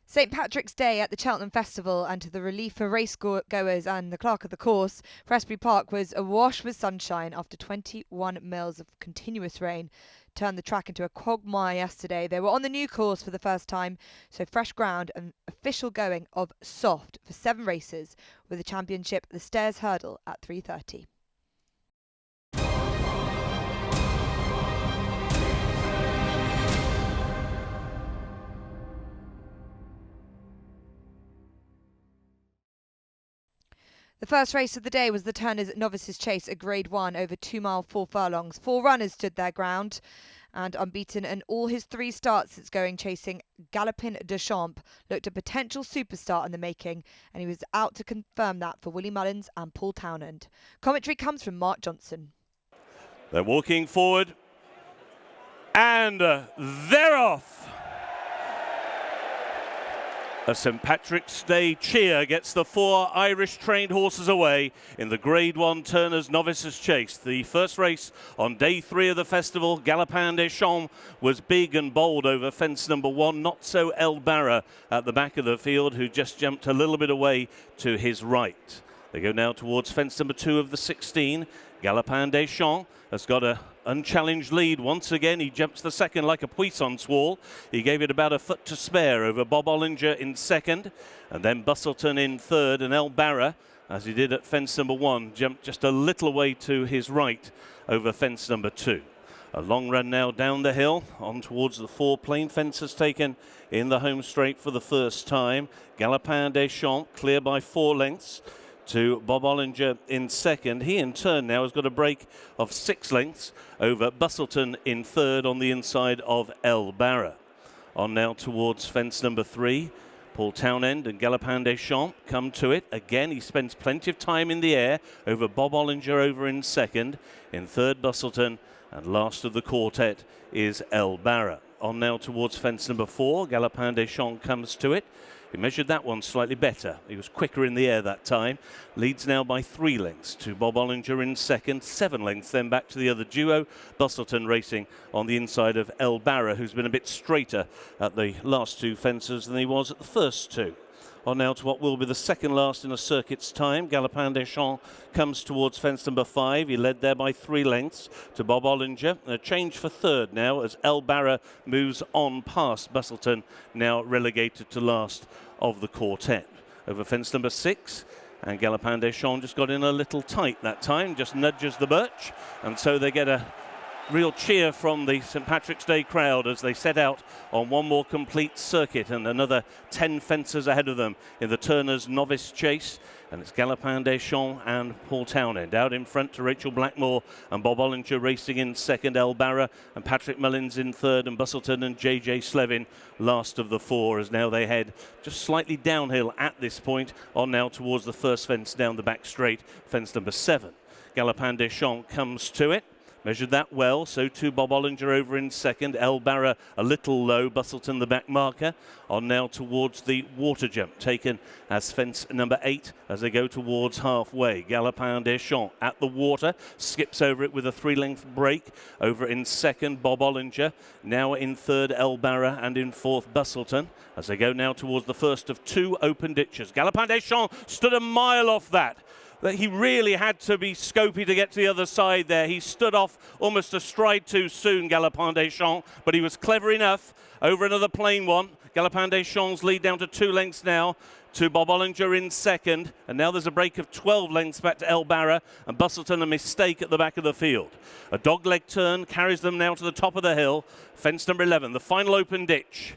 St Patrick's Day at the Cheltenham Festival, and to the relief for racegoers and the clerk of the course, Presby Park was awash with sunshine after 21 mils of continuous rain turned the track into a quagmire yesterday. They were on the new course for the first time, so fresh ground and official going of soft for 7 races, with the championship the Stairs Hurdle at 3:30. The first race of the day was the Turners Novices Chase, a Grade 1 over 2 mile 4 furlongs. 4 runners stood their ground, and unbeaten in all his 3 starts since going chasing, Galopin de Champs looked a potential superstar in the making, and he was out to confirm that for Willie Mullins and Paul Townend. Commentary comes from Mark Johnson. They're walking forward, and they're off. A St Patrick's Day cheer gets the 4 Irish-trained horses away in the Grade 1 Turners Novices Chase. The first race on day 3 of the festival, Galopin des Champs, was big and bold over fence number 1. Not so El Barra at the back of the field, who just jumped a little bit away to his right. They go now towards fence number 2 of the 16. Galopin des Champs has got a unchallenged lead. Once again, he jumps the second like a puissance wall. He gave it about a foot to spare over Bob Ollinger in second, and then Bustleton in third, and El Barra, as he did at fence number 1, jumped just a little away to his right over fence number 2. A long run now down the hill on towards the 4 plain fences taken in the home straight for the first time. Galopin des Champs clear by 4 lengths to Bob Ollinger in second. He in turn now has got a break of 6 lengths over Bustleton in third on the inside of El Barra. On now towards fence number 3. Paul Townend and Galopin des Champs come to it. Again, he spends plenty of time in the air over Bob Ollinger over in second. In third, Bustleton, and last of the quartet is El Barra. On now towards fence number 4. Galopin des Champs comes to it. He measured that one slightly better. He was quicker in the air that time. Leads now by 3 lengths to Bob Ollinger in second. 7 lengths then back to the other duo. Bustleton racing on the inside of El Barra, who's been a bit straighter at the last 2 fences than he was at the first 2. On now to what will be the second last in a circuit's time. Galopin des Champs comes towards fence number 5. He led there by 3 lengths to Bob Ollinger. A change for third now as El Barra moves on past Bustleton, now relegated to last of the quartet. Over fence number 6, and Galopin des Champs just got in a little tight that time, just nudges the birch, and so they get a real cheer from the St Patrick's Day crowd as they set out on one more complete circuit and another 10 fences ahead of them in the Turners Novice Chase. And it's Galopin des Champs and Paul Townend out in front to Rachel Blackmore and Bob Ollinger racing in second, El Barra and Patrick Mullins in third, and Bustleton and JJ Slevin last of the 4 as now they head just slightly downhill at this point on now towards the first fence down the back straight, fence number 7. Galopin des Champs comes to it. Measured that well, so too Bob Ollinger over in second. El Barra a little low, Bustleton the back marker. On now towards the water jump, taken as fence number 8 as they go towards halfway. Galopin des Champs at the water, skips over it with a 3-length break. Over in second, Bob Ollinger. Now in third, El Barra, and in fourth, Bustleton. As they go now towards the first of 2 open ditches. Galopin des Champs stood a mile off that. He really had to be scopy to get to the other side there. He stood off almost a stride too soon, Galopin des Champs, but he was clever enough over another plain one. Galopin des Champs lead down to 2 lengths now to Bob Ollinger in second, and now there's a break of 12 lengths back to El Barra, and Bustleton a mistake at the back of the field. A dogleg turn carries them now to the top of the hill. Fence number 11, the final open ditch.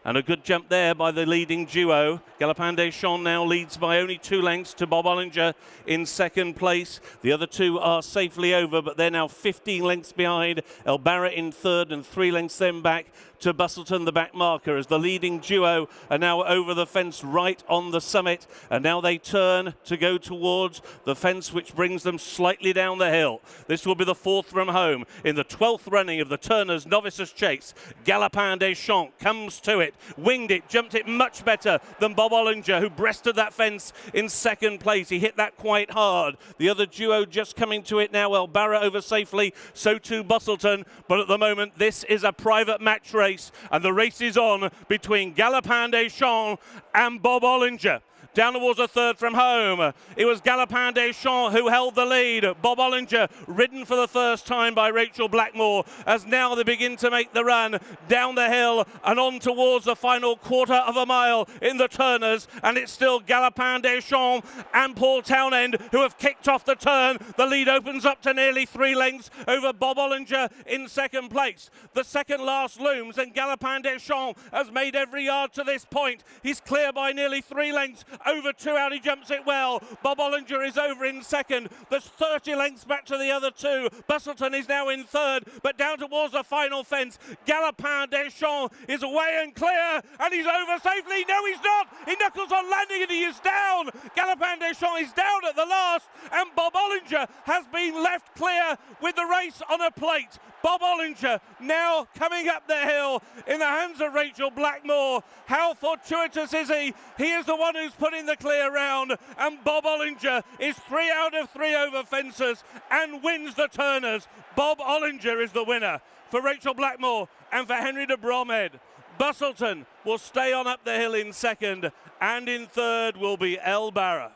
And a good jump there by the leading duo. Galopin des Champs now leads by only 2 lengths to Bob Ollinger in second place. The other 2 are safely over, but they're now 15 lengths behind. El Barra in third, and 3 lengths then back to Bustleton, the back marker, as the leading duo are now over the fence right on the summit. And now they turn to go towards the fence, which brings them slightly down the hill. This will be the 4th from home in the 12th running of the Turners Novices Chase. Galopin des Champs comes to it. it, winged it, jumped it much better than Bob Ollinger, who breasted that fence in second place. He hit that quite hard. The other duo just coming to it now. Barra over safely, so too Bustleton. But at the moment, this is a private match race, and the race is on between Galopin Des Champs and Bob Ollinger. Down towards a third from home. It was Galopin Des Champs who held the lead. Bob Ollinger ridden for the first time by Rachel Blackmore, as now they begin to make the run down the hill and on towards the final quarter of a mile in the turners, and it's still Galopin Des Champs and Paul Townend who have kicked off the turn. The lead opens up to nearly 3 lengths over Bob Ollinger in second place. The second last looms, and Galopin Des Champs has made every yard to this point. He's clear by nearly 3 lengths over 2 out. He jumps it well. Bob Ollinger is over in second. There's 30 lengths back to the other two. Bustleton is now in third, but down towards the final fence, Galopin Des Champs is away and clear, and he's over safely. No, he's not. He knuckles on landing and he is down. Galopin Des Champs is down at the last, and Bob Ollinger has been left clear with the race on a plate. Bob Ollinger now coming up the hill in the hands of Rachel Blackmore. How fortuitous is he? He is the one who's putting the clear round, and Bob Ollinger is 3 out of 3 over fences and wins the turners. Bob Ollinger is the winner for Rachel Blackmore and for Henry de Bromhead. Bustleton will stay on up the hill in second, and in third will be Barra.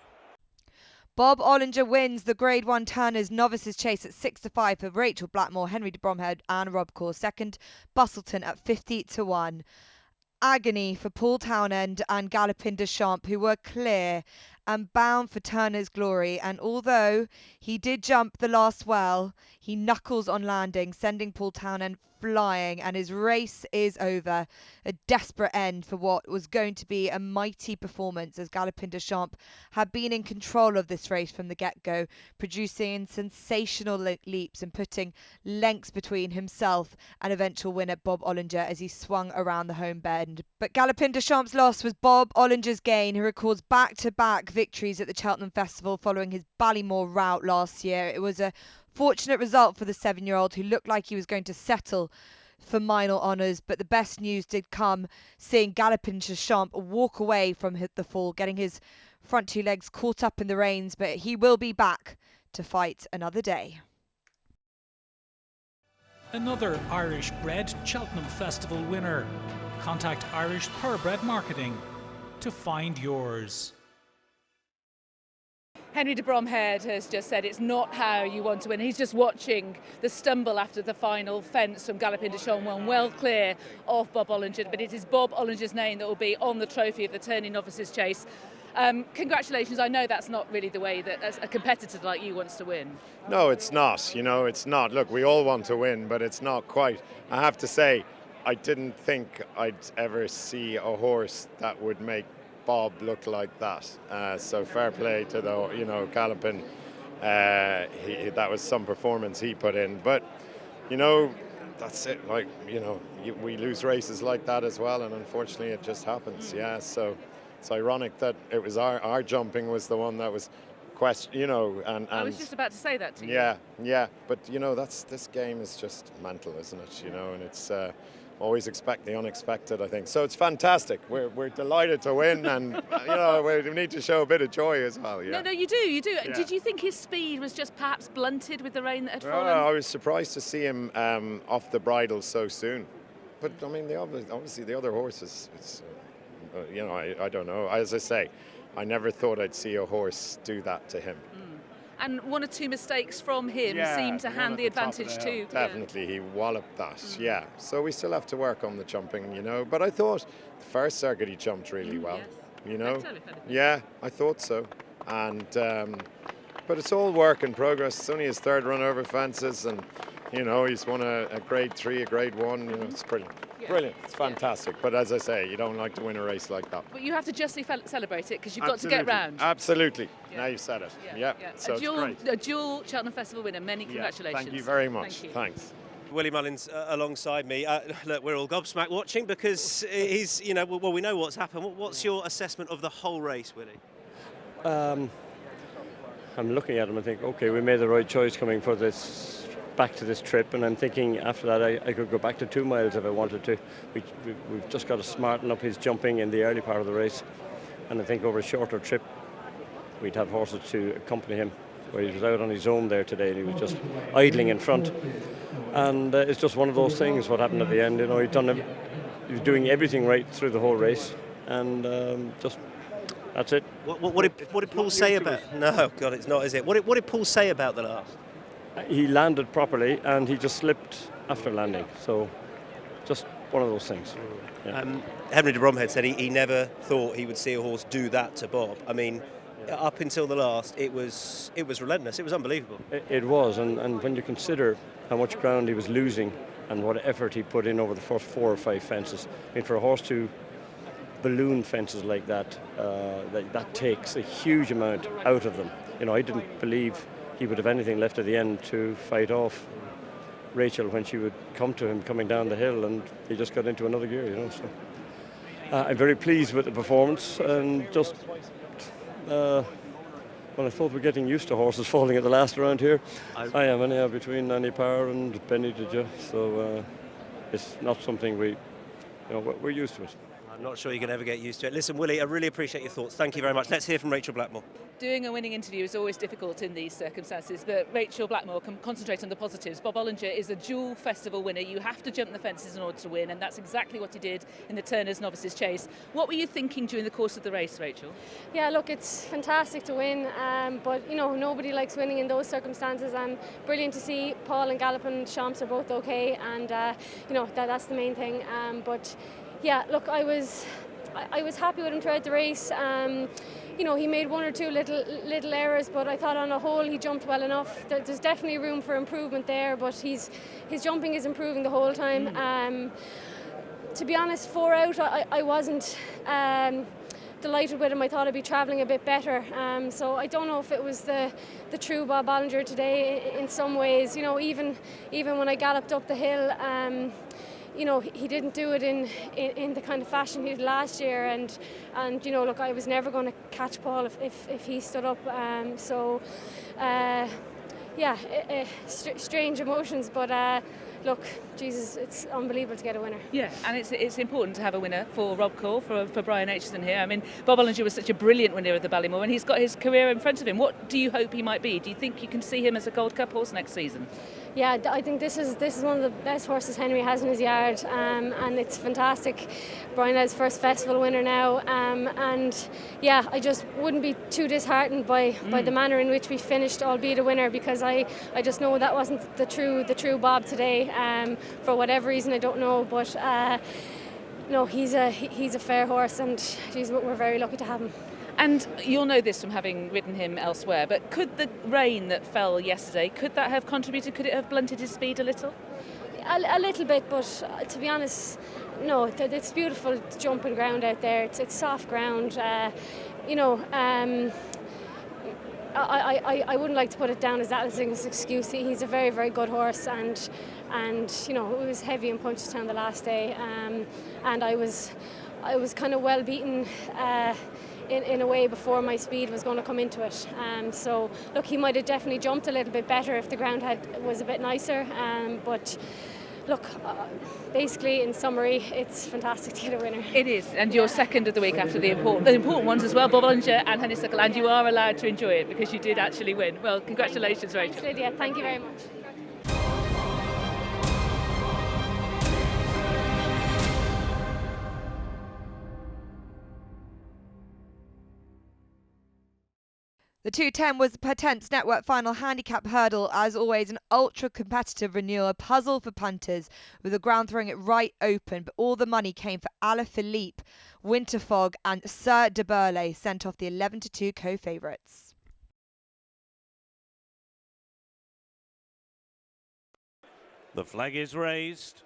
Bob Ollinger wins the Grade 1 Turners Novices Chase at 6-5 for Rachel Blackmore, Henry de Bromhead and Rob Corr second. Bustleton at 50-1. Agony for Paul Townend and Galopin Des Champs, who were clear and bound for Turner's glory. And although he did jump the last well, he knuckles on landing, sending Paul Townend flying, and his race is over. A desperate end for what was going to be a mighty performance, as Galopin Des Champs had been in control of this race from the get-go, producing sensational leaps and putting lengths between himself and eventual winner Bob Ollinger as he swung around the home bend. But Galopin Des Champs' loss was Bob Ollinger's gain, who records back-to-back victories at the Cheltenham Festival following his Ballymore rout last year. It was a fortunate result for the 7-year-old, who looked like he was going to settle for minor honours, but the best news did come seeing Galopin Des Champs walk away from the fall, getting his front 2 legs caught up in the reins, but he will be back to fight another day. Another Irish-bred Cheltenham Festival winner. Contact Irish Thoroughbred Marketing to find yours. Henry de Bromhead has just said it's not how you want to win. He's just watching the stumble after the final fence from Galopin Des Champs, one well clear of Bob Ollinger, but it is Bob Ollinger's name that will be on the trophy of the Tourney Novices Chase. Congratulations. I know that's not really the way that a competitor like you wants to win. No, it's not. You know, it's not. Look, we all want to win, but it's not quite. I have to say, I didn't think I'd ever see a horse that would make Bob looked like that. So fair play to the, Galopin. That was some performance he put in. But, that's it. Like, we lose races like that as well, and unfortunately it just happens. Yeah, so it's ironic that it was our jumping was the one that was and I was just about to say that to you. Yeah. But, this game is just mental, isn't it? And it's... always expect the unexpected, I think. So it's fantastic. We're delighted to win, and we need to show a bit of joy as well. Yeah. No, you do. Yeah. Did you think his speed was just perhaps blunted with the rain that had fallen? I was surprised to see him off the bridle so soon. But I mean, obviously the other horses. I don't know. As I say, I never thought I'd see a horse do that to him. And 1 or 2 mistakes from him seemed to hand the advantage too. Definitely, he walloped that, So we still have to work on the jumping, But I thought the first circuit he jumped really well, Yeah, I thought so. And but it's all work in progress. It's only his 3rd run over fences, and he's won a grade 3, a grade 1. It's brilliant. Brilliant. It's fantastic. But as I say, you don't like to win a race like that. But you have to justly celebrate it, because you've got to get round. Absolutely. Now you've said it. Yeah. So a dual Cheltenham Festival winner. Many congratulations. Thank you very much. Thanks. Willie Mullins alongside me. Look, we're all gobsmacked watching, because he's, we know what's happened. What's your assessment of the whole race, Willie? I'm looking at him and think, okay, we made the right choice coming for this back to this trip, and I'm thinking after that I could go back to 2 miles if I wanted to. We've just got to smarten up his jumping in the early part of the race, and I think over a shorter trip we'd have horses to accompany him, where he was out on his own there today and he was just idling in front, and it's just one of those things what happened at the end. You know, he was doing everything right through the whole race, and just that's it. What did Paul say about? No, God, it's not, is it? What did Paul say about the last? He landed properly and he just slipped after landing, so just one of those things. Yeah. Henry de Bromhead said he never thought he would see a horse do that to Bob. I mean, up until the last, it was relentless. It was unbelievable. It was, and when you consider how much ground he was losing and what effort he put in over the first 4 or 5 fences, I mean, for a horse to balloon fences like that, that takes a huge amount out of them. You know, I didn't believe he would have anything left at the end to fight off Rachel when she would come to him coming down the hill, and he just got into another gear, you know. So I'm very pleased with the performance, and just well, I thought we're getting used to horses falling at the last round here. I am anyhow, between Nanny Power and Benny Didja, so it's not something we're used to it. I'm not sure you can ever get used to it. Listen, Willie, I really appreciate your thoughts. Thank you very much. Let's hear from Rachel Blackmore. Doing a winning interview is always difficult in these circumstances, but Rachel Blackmore can concentrate on the positives. Bob Ollinger is a dual festival winner. You have to jump the fences in order to win, and that's exactly what he did in the Turner's Novices Chase. What were you thinking during the course of the race, Rachel? Yeah, look, it's fantastic to win, but you know, nobody likes winning in those circumstances. Brilliant to see Paul and Gallopin and Champs are both okay, and you know, that's the main thing. But yeah, look, I was happy with him throughout the race. You know, he made 1 or 2 little errors, but I thought on a whole he jumped well enough. There's definitely room for improvement there, but his jumping is improving the whole time. To be honest, 4 out, I wasn't delighted with him. I thought I'd be travelling a bit better. So I don't know if it was the true Bob Ollinger today in some ways. You know, even when I galloped up the hill, you know, he didn't do it in the kind of fashion he did last year, and you know, look, I was never going to catch Paul if he stood up. Yeah, strange emotions, but look, Jesus, it's unbelievable to get a winner. Yeah, and it's important to have a winner for Rob Cole, for Brian Aitchison here. I mean, Bob Ollinger was such a brilliant winner of the Ballymore, and he's got his career in front of him. What do you hope he might be? Do you think you can see him as a Gold Cup horse next season? Yeah, I think this is one of the best horses Henry has in his yard, and it's fantastic. Brian has first festival winner now, and yeah, I just wouldn't be too disheartened by the manner in which we finished, albeit a winner, because I just know that wasn't the true Bob today. For whatever reason, I don't know, but no, he's a fair horse, and geez, we're very lucky to have him. And you'll know this from having ridden him elsewhere, but could the rain that fell yesterday, could that have contributed? Could it have blunted his speed a little? A little bit, but to be honest, no, it's beautiful jumping ground out there. It's soft ground. You know, I wouldn't like to put it down as that as an excuse. He's a very, very good horse, and you know, it was heavy in Punchestown the last day, and I was kind of well beaten in a way before my speed was going to come into it. So look, he might have definitely jumped a little bit better if the ground was a bit nicer, but look, basically in summary, it's fantastic to get a winner. It is, and you're second of the week after the important ones as well, Bob Ollinger and Honeysuckle, and you are allowed to enjoy it because you did actually win. Well, congratulations, Rachel. Thanks, Lydia. Thank you very much. The 210 was the Pertemps Network final handicap hurdle. As always, an ultra-competitive renewal, a puzzle for punters, with the ground throwing it right open. But all the money came for Alaphilippe, Winterfog and Sir de Burley, sent off the 11-2 co-favourites. The flag is raised,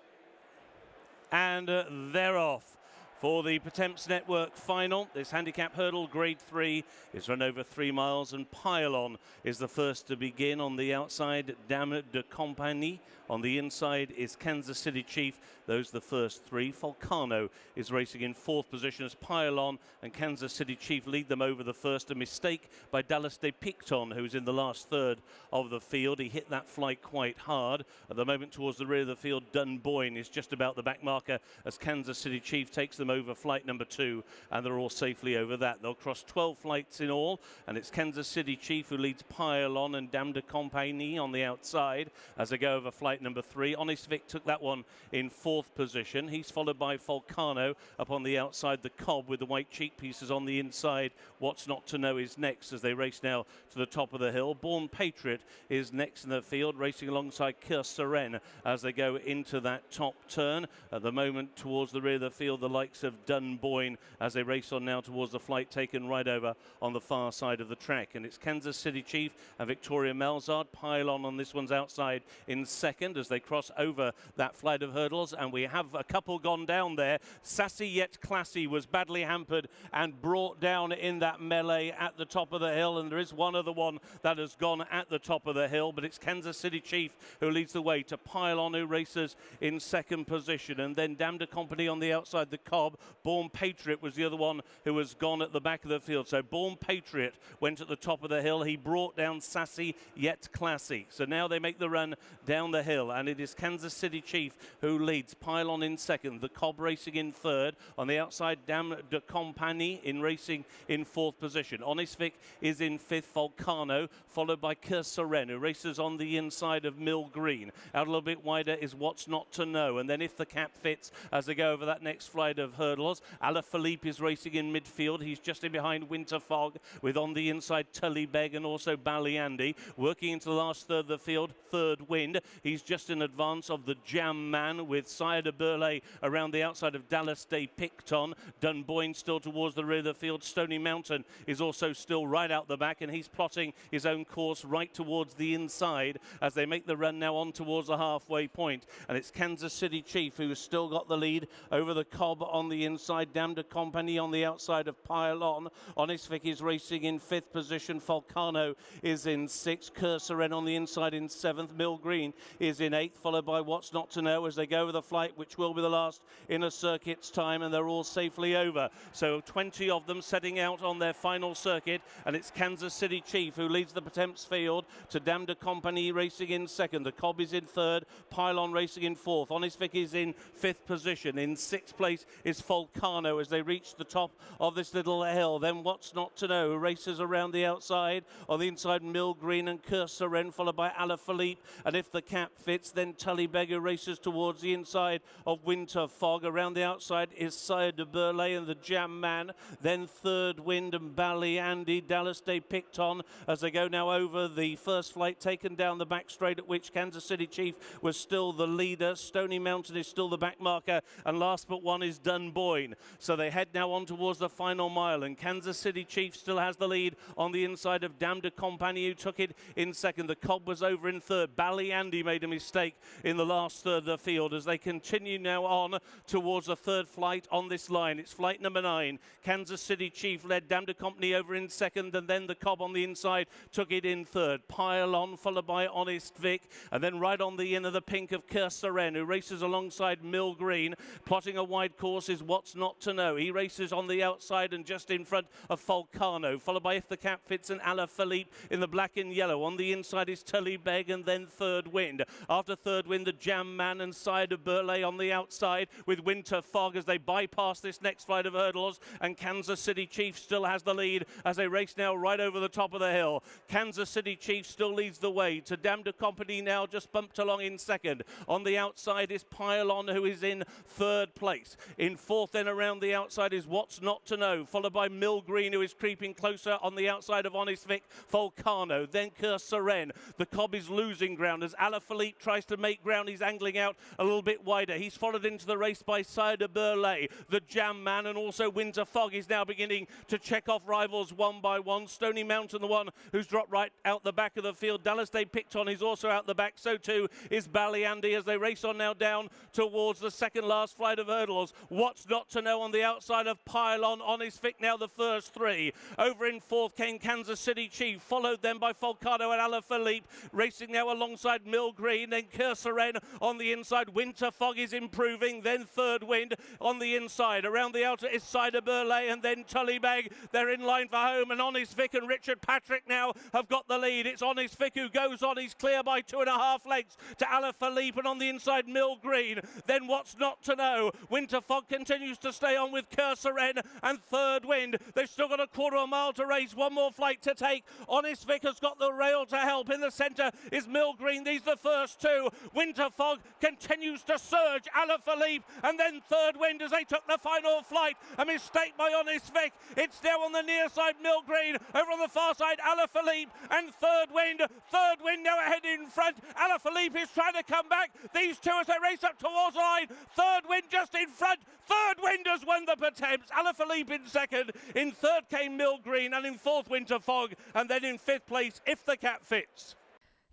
and they're off. For the Pertemps Network final, this handicap hurdle, grade 3, is run over 3 miles, and Pylon is the first to begin on the outside. Dame de Compagnie On the inside is Kansas City Chief. Those are the first three. Volcano is racing in fourth position as Pylon and Kansas City Chief lead them over the first. A mistake by Dallas de Picton, who's in the last third of the field. He hit that flight quite hard. At the moment, towards the rear of the field, Dunboyne is just about the back marker as Kansas City Chief takes them over flight number 2, and they're all safely over that. They'll cross 12 flights in all, and it's Kansas City Chief who leads Pylon and Dame de Compagnie on the outside as they go over flight number 3. Honest Vic took that one in fourth position. He's followed by Volcano up on the outside. The Cobb with the white cheek pieces on the inside. What's Not to Know is next as they race now to the top of the hill. Born Patriot is next in the field, racing alongside Cœur Serein as they go into that top turn. At the moment, towards the rear of the field, the likes of Dunboyne as they race on now towards the flight taken right over on the far side of the track. And it's Kansas City Chief and Victoria Melzard. Pylon on this one's outside in second as they cross over that flight of hurdles. And we have a couple gone down there. Sassy Yet Classy was badly hampered and brought down in that melee at the top of the hill. And there is one other one that has gone at the top of the hill, but it's Kansas City Chief who leads the way to Pylon, who races in second position. And then Dame de Compagnie on the outside, the Cobb. Born Patriot was the other one who was gone at the back of the field. So Born Patriot went at the top of the hill. He brought down Sassy Yet Classy. So now they make the run down the hill, and it is Kansas City Chief who leads. Pylon in second, the Cobb racing in third. On the outside, Dame de Compagnie in racing in fourth position. Honest Vic is in fifth, Volcano, followed by Cœur Serein, who races on the inside of Mill Green. Out a little bit wider is What's Not to Know, and then If the Cap Fits as they go over that next flight of hurdles. Alaphilippe is racing in midfield. He's just in behind Winter Fog, with on the inside Tully Begg and also Ballyandy. Working into the last third of the field, Third Wind. He's just in advance of the Jam Man, with Sire de Burley around the outside of Dallas de Picton. Dunboyne still towards the rear of the field. Stony Mountain is also still right out the back, and he's plotting his own course right towards the inside as they make the run now on towards the halfway point. And it's Kansas City Chief who's still got the lead over the Cobb on the inside. Dame de Compagnie on the outside of Pylon. Honest Vic is racing in fifth position. Volcano is in sixth. Cœur Serein on the inside in seventh. Mill Green is in eighth, followed by What's Not to Know as they go over the flight, which will be the last in a circuit's time, and they're all safely over. So 20 of them setting out on their final circuit, and it's Kansas City Chief who leads the Pertemps field to Dame de Compagnie racing in second. The Cobb is in third. Pylon racing in fourth. Honest Vic is in fifth position. In sixth place is Volcano as they reach the top of this little hill. Then What's Not to Know, who races around the outside. On the inside, Mill Green and Cœur Serein, followed by Alaphilippe. And If the Cap Fits, then Tully Begg, who races towards the inside of Winter Fog. Around the outside is Sire de Burley and the Jam Man. Then Third Wind and Ballyandy, Dallas de Picton as they go now over the first flight taken down the back straight, at which Kansas City Chief was still the leader. Stony Mountain is still the back marker, and last but one is Dunboyne. So they head now on towards the final mile, and Kansas City Chief still has the lead on the inside of Dame de Compagnie, who took it in second. The Cobb was over in third. Ballyandy made a mistake in the last third of the field as they continue now on towards the third flight on this line. It's flight number 9. Kansas City Chief led Dame de Compagnie over in second, and then the Cobb on the inside took it in third. Pylon followed by Honest Vic, and then right on the in of the pink of Cœur Serein, who races alongside Mill Green. Plotting a wide course is What's Not to Know. He races on the outside and just in front of Volcano, followed by If the Cap Fits and Alaphilippe in the black and yellow. On the inside is Tully Begg, and then Third Wind. After Third Wind, the Jam Man and Sire de Burley on the outside, with Winter Fog as they bypass this next flight of hurdles, and Kansas City Chief still has the lead as they race now right over the top of the hill. Kansas City Chief still leads the way to Dame de Compagnie, now just bumped along in second. On the outside is Pylon, who is in third place. In fourth, then around the outside is What's Not to Know, followed by Mill Green, who is creeping closer on the outside of Honest Vic. Volcano, then Cœur Serein. The Cobb is losing ground as Alaphilippe tries to make ground. He's angling out a little bit wider. He's followed into the race by Sire de Burley, the Jam Man, and also Winter Fog is now beginning to check off rivals one by one. Stony Mountain, the one who's dropped right out the back of the field. Dallas de Picton is also out the back. So too is Ballyandy as they race on now down towards the second last flight of hurdles. What's Not to Know on the outside of Pylon. Honest Vic now the first three. Over in fourth came Kansas City Chief, followed then by Volcano and Alaphilippe, racing now alongside Mill Green. Green, then Cursoren on the inside. Winter Fog is improving, then Third Wind on the inside. Around the outer is Cider Burley and then Tullybeg. They're in line for home, and Honest Vic and Richard Patrick now have got the lead. It's Honest Vic who goes on. He's clear by 2.5 lengths to Alaphilippe, and on the inside Mill Green. Then What's Not to Know. Winter Fog continues to stay on with Cursoren and Third Wind. They've still got a quarter of a mile to race. One more flight to take. Honest Vic has got the rail to help. In the centre is Mill Green. These are the first two. Winter Fog continues to surge. Alaphilippe and then Third Wind as they took the final flight. A mistake by Honest Vic. It's now on the near side, Mill Green. Over on the far side, Alaphilippe and Third Wind. Third Wind now ahead in front. Alaphilippe is trying to come back. These two as they race up towards the line. Third Wind just in front. Third Wind has won the Pertemps. Alaphilippe in second. In third came Mill Green, and in fourth Winter Fog, and then in fifth place If the Cat Fits.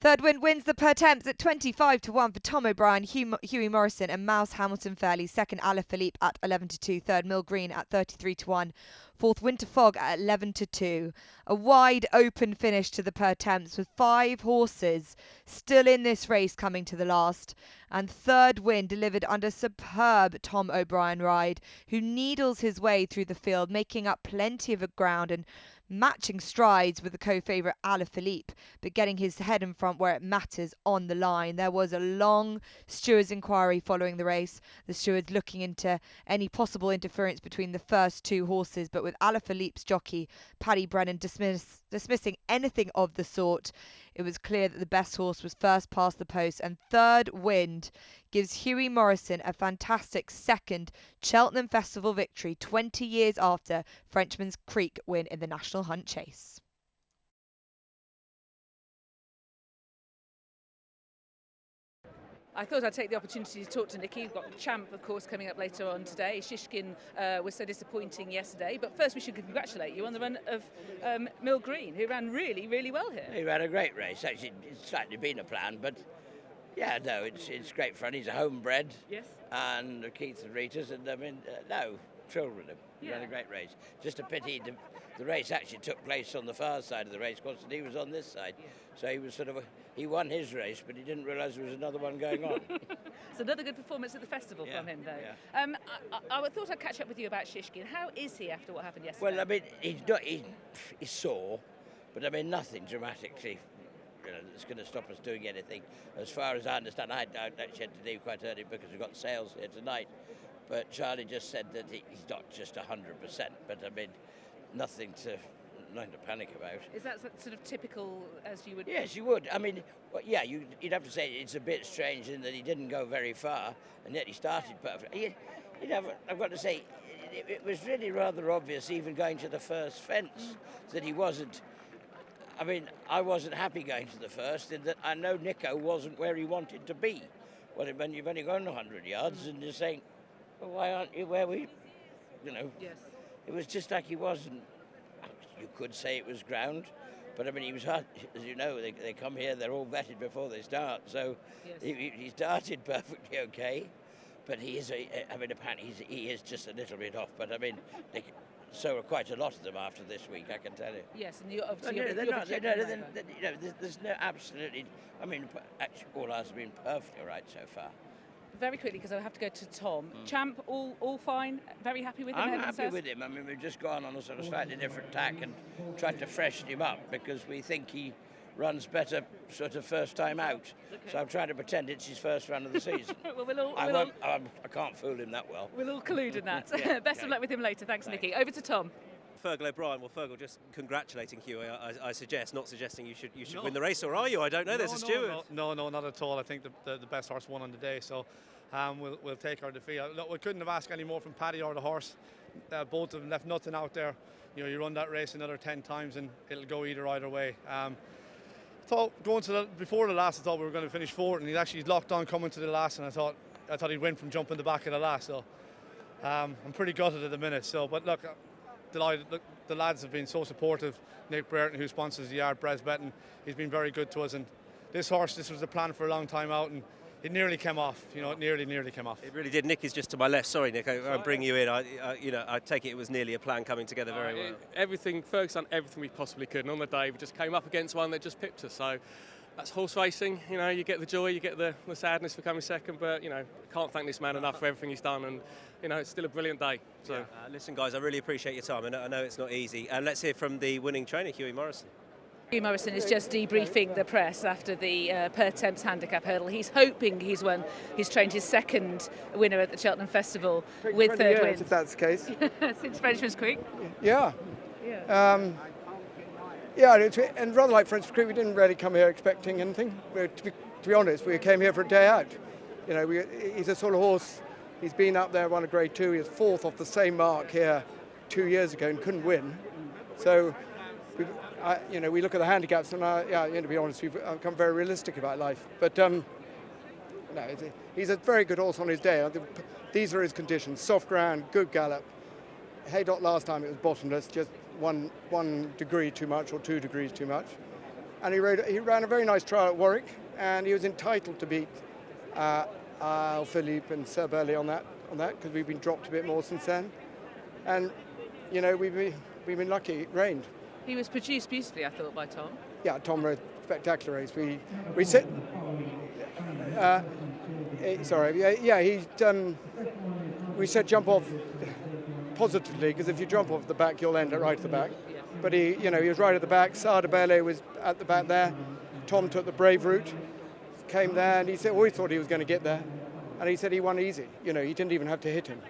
Third Wind wins the Pertemps at 25 to 1 for Tom O'Brien, Hughie Morrison and Mouse Hamilton Fairley. Second, Alaphilippe at 11 to 2. Third, Mill Green at 33 to 1. Fourth, Winter Fog at 11 to 2. A wide open finish to the Pertemps with 5 horses still in this race coming to the last. And Third Wind delivered under superb Tom O'Brien ride, who needles his way through the field, making up plenty of ground and matching strides with the co-favourite Alaphilippe, but getting his head in front where it matters on the line. There was a long stewards' inquiry following the race, the stewards looking into any possible interference between the first two horses, but with Alaphilippe's jockey Paddy Brennan dismissing anything of the sort, it was clear that the best horse was first past the post, and Third Wind gives Hughie Morrison a fantastic second Cheltenham Festival victory 20 years after Frenchman's Creek win in the National Hunt Chase. I thought I'd take the opportunity to talk to Nicky. We've got Champ, of course, coming up later on today. Shishkin was so disappointing yesterday. But first we should congratulate you on the run of Mill Green, who ran really, really well here. He ran a great race. Actually, it's slightly been a plan, but yeah, no, it's great fun. He's a homebred. Yes. And Keith and Rita's, and I mean, no, thrilled with him. He ran a great race. Just a pity the race actually took place on the far side of the race course, and he was on this side. Yeah. So he was he won his race, but he didn't realise there was another one going on. It's another good performance at the festival from him, though. Yeah. I thought I'd catch up with you about Shishkin. How is he after what happened yesterday? Well, I mean, he's sore, but I mean, nothing dramatically that's going to stop us doing anything. As far as I understand, I actually had to leave quite early because we've got sales here tonight. But Charlie just said that he's not just 100%, but I mean, nothing to panic about. Is that sort of typical as you would? Yes, you would. I mean, well, yeah, you'd have to say it's a bit strange in that he didn't go very far, and yet he started perfectly. I've got to say, it was really rather obvious, even going to the first fence, that he wasn't. I mean, I wasn't happy going to the first, in that I know Nico wasn't where he wanted to be. Well, when you've only gone 100 yards, and you're saying, well, why aren't you where we, Yes. It was just like he wasn't. You could say it was ground, but I mean, he was hard. As you know, they come here, they're all vetted before they start, so yes. He started perfectly okay, but apparently he is just a little bit off, but I mean, so are quite a lot of them after this week, I can tell you. Yes, and obviously there's no absolutely. I mean, actually, all ours have been perfectly all right so far. Very quickly, because I have to go to Tom. Champ, all fine? Very happy with him? I'm happy with him. I mean, we've just gone on a sort of slightly different tack and tried to freshen him up because we think he runs better sort of first time out. Okay. So I'm trying to pretend it's his first run of the season. Well, I can't fool him that well. We'll all collude in that. Best of luck with him later. Thanks, Nicky. Over to Tom. Fergal O'Brien, well, Fergal just congratulating Hughie, I suggest, not suggesting you should win the race, or are you? I don't know, there's a steward. No, not at all. I think the best horse won on the day, so we'll take our defeat. Look, we couldn't have asked any more from Paddy or the horse. Both of them left nothing out there. You run that race another 10 times and it'll go either way. I thought before the last, I thought we were going to finish fourth, and he's actually locked on coming to the last, and I thought he'd win from jumping the back of the last. So I'm pretty gutted at the minute. So, but look, delighted. Look, the lads have been so supportive. Nick Brereton, who sponsors the yard, Brez Betton, he's been very good to us. And this horse, this was a plan for a long time out, and it nearly came off. It nearly came off. It really did. Nick is just to my left. Sorry, Nick, I'll bring you in. I take it was nearly a plan coming together very well. Fergus done everything we possibly could, and on the day we just came up against one that just pipped us. So That's horse racing. You know, you get the joy, you get the sadness for coming second, but you know, can't thank this man enough for everything he's done, and you know, it's still a brilliant day. So, listen, guys, I really appreciate your time. I know it's not easy. And let's hear from the winning trainer, Hughie Morrison. Hugh Morrison is just debriefing the press after the Pertemps handicap hurdle. He's hoping he's trained his second winner at the Cheltenham Festival with third wins. If that's the case. Since Frenchman's Creek. Yeah. And rather like Frenchman's Creek, we didn't really come here expecting anything. To be honest, we came here for a day out. You know, he's a sort of horse. He's been up there, won a Grade 2. He was fourth off the same mark here 2 years ago and couldn't win. So. We look at the handicaps, and to be honest, we've become very realistic about life. But he's a very good horse on his day. These are his conditions: soft ground, good gallop. Haydock last time it was bottomless, just one degree too much or 2 degrees too much. And he ran a very nice trial at Warwick, and he was entitled to beat Philippe and Sir Burley on that because we've been dropped a bit more since then. And you know we've been lucky; it rained. He was produced beautifully, I thought, by Tom. Yeah, Tom rode a spectacular race. We said, we said jump off positively, because if you jump off the back, you'll end right at the back. Yeah. But he was right at the back. Sada Bele was at the back there. Tom took the brave route, came there, and he always thought he was going to get there, and he said he won easy. You know, he didn't even have to hit him.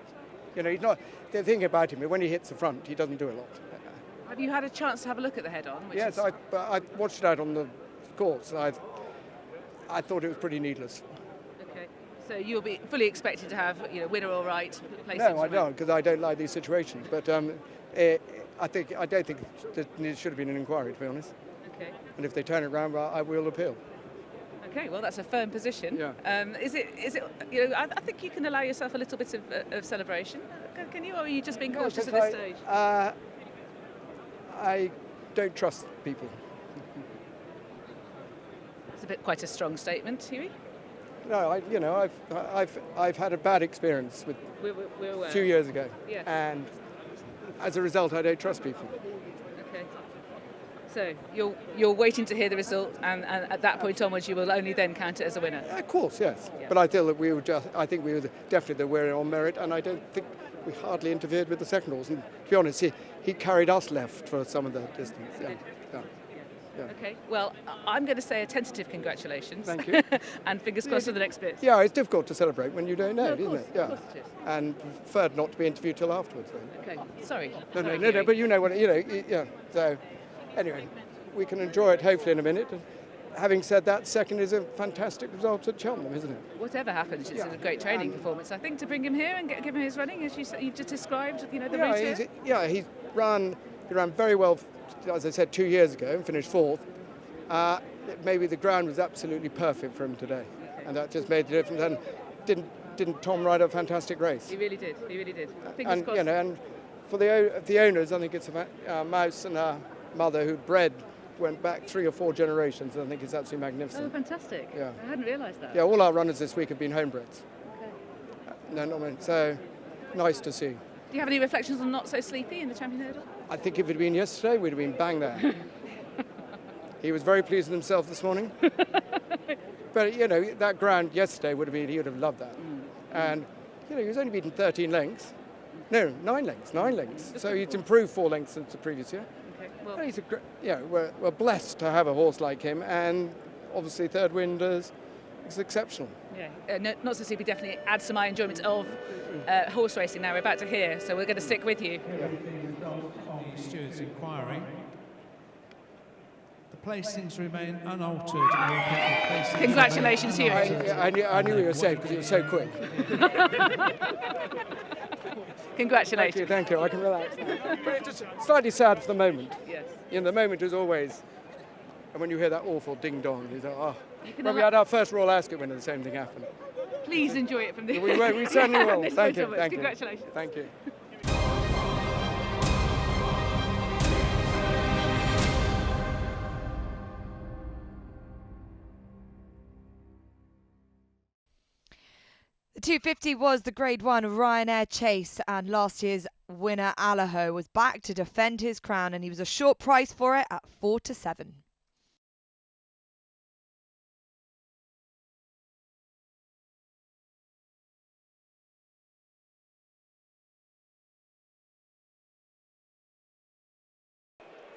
You know, he's not. The thing about him, when he hits the front, he doesn't do a lot. Have you had a chance to have a look at the head-on? Yes, I watched it out on the course. I thought it was pretty needless. Okay, so you'll be fully expected to have, winner all right. No, I don't, because I don't like these situations. But I don't think that it should have been an inquiry, to be honest. Okay. And if they turn it around, I will appeal. Okay, well, that's a firm position. Yeah. Is it? I think you can allow yourself a little bit of celebration. Can you, or are you just being cautious at this stage? I don't trust people. It's quite a strong statement, Hughie. No, I've had a bad experience with a few years ago, and as a result, I don't trust people. Okay. So you're waiting to hear the result, and at that point onwards, you will only then count it as a winner. Of course, yes. Yeah. But I feel that I think we were definitely the winner on merit, and I don't think we hardly interfered with the second horse. And to be honest, he carried us left for some of the distance. Yeah. Okay, well, I'm going to say a tentative congratulations. Thank you. And fingers crossed for the next bit. Yeah, it's difficult to celebrate when you don't know, isn't it? Yeah. Of course it is. And preferred not to be interviewed till afterwards. Okay, sorry. No, but you know what, yeah. So, anyway, we can enjoy it hopefully in a minute. And having said that, second is a fantastic result at Cheltenham, isn't it? Whatever happens, it's a great training performance. I think to bring him here and give him his running, as you just described, the route here. He ran very well, as I said, 2 years ago and finished fourth. Maybe the ground was absolutely perfect for him today, and that just made the difference. And didn't Tom ride a fantastic race? He really did. Fingers and crossed. And for the owners, I think it's a mouse and a mother who bred. Went back 3 or 4 generations, and I think it's absolutely magnificent. Oh, fantastic. Yeah. I hadn't realised that. Yeah, all our runners this week have been homebreds. Okay. So nice to see. Do you have any reflections on not so sleepy in the champion hurdle? I think if it had been yesterday, we'd have been bang there. He was very pleased with himself this morning. But, that ground yesterday he would have loved that. And, he was only beaten 13 lengths. No, 9 lengths. So he's improved 4 lengths since the previous year. Well, we're blessed to have a horse like him, and obviously third wind is exceptional. Yeah, not so sleepy definitely adds to my enjoyment of horse racing now. We're about to hear, so we're going to stick with you. Stewards inquiry. The placings remain unaltered. Congratulations, Hugh. I knew you were safe because it was so quick. Congratulations. Thank you. I can relax now. But it's just slightly sad for the moment. Yes. The moment is always, and when you hear that awful ding-dong, you think, oh. When we had our first Royal Ascot winner, the same thing happened. Please enjoy it from the... We certainly will. Thank you. Congratulations. Thank you. The 250 was the Grade 1 Ryanair chase, and last year's winner Allaho was back to defend his crown, and he was a short price for it at 4-7.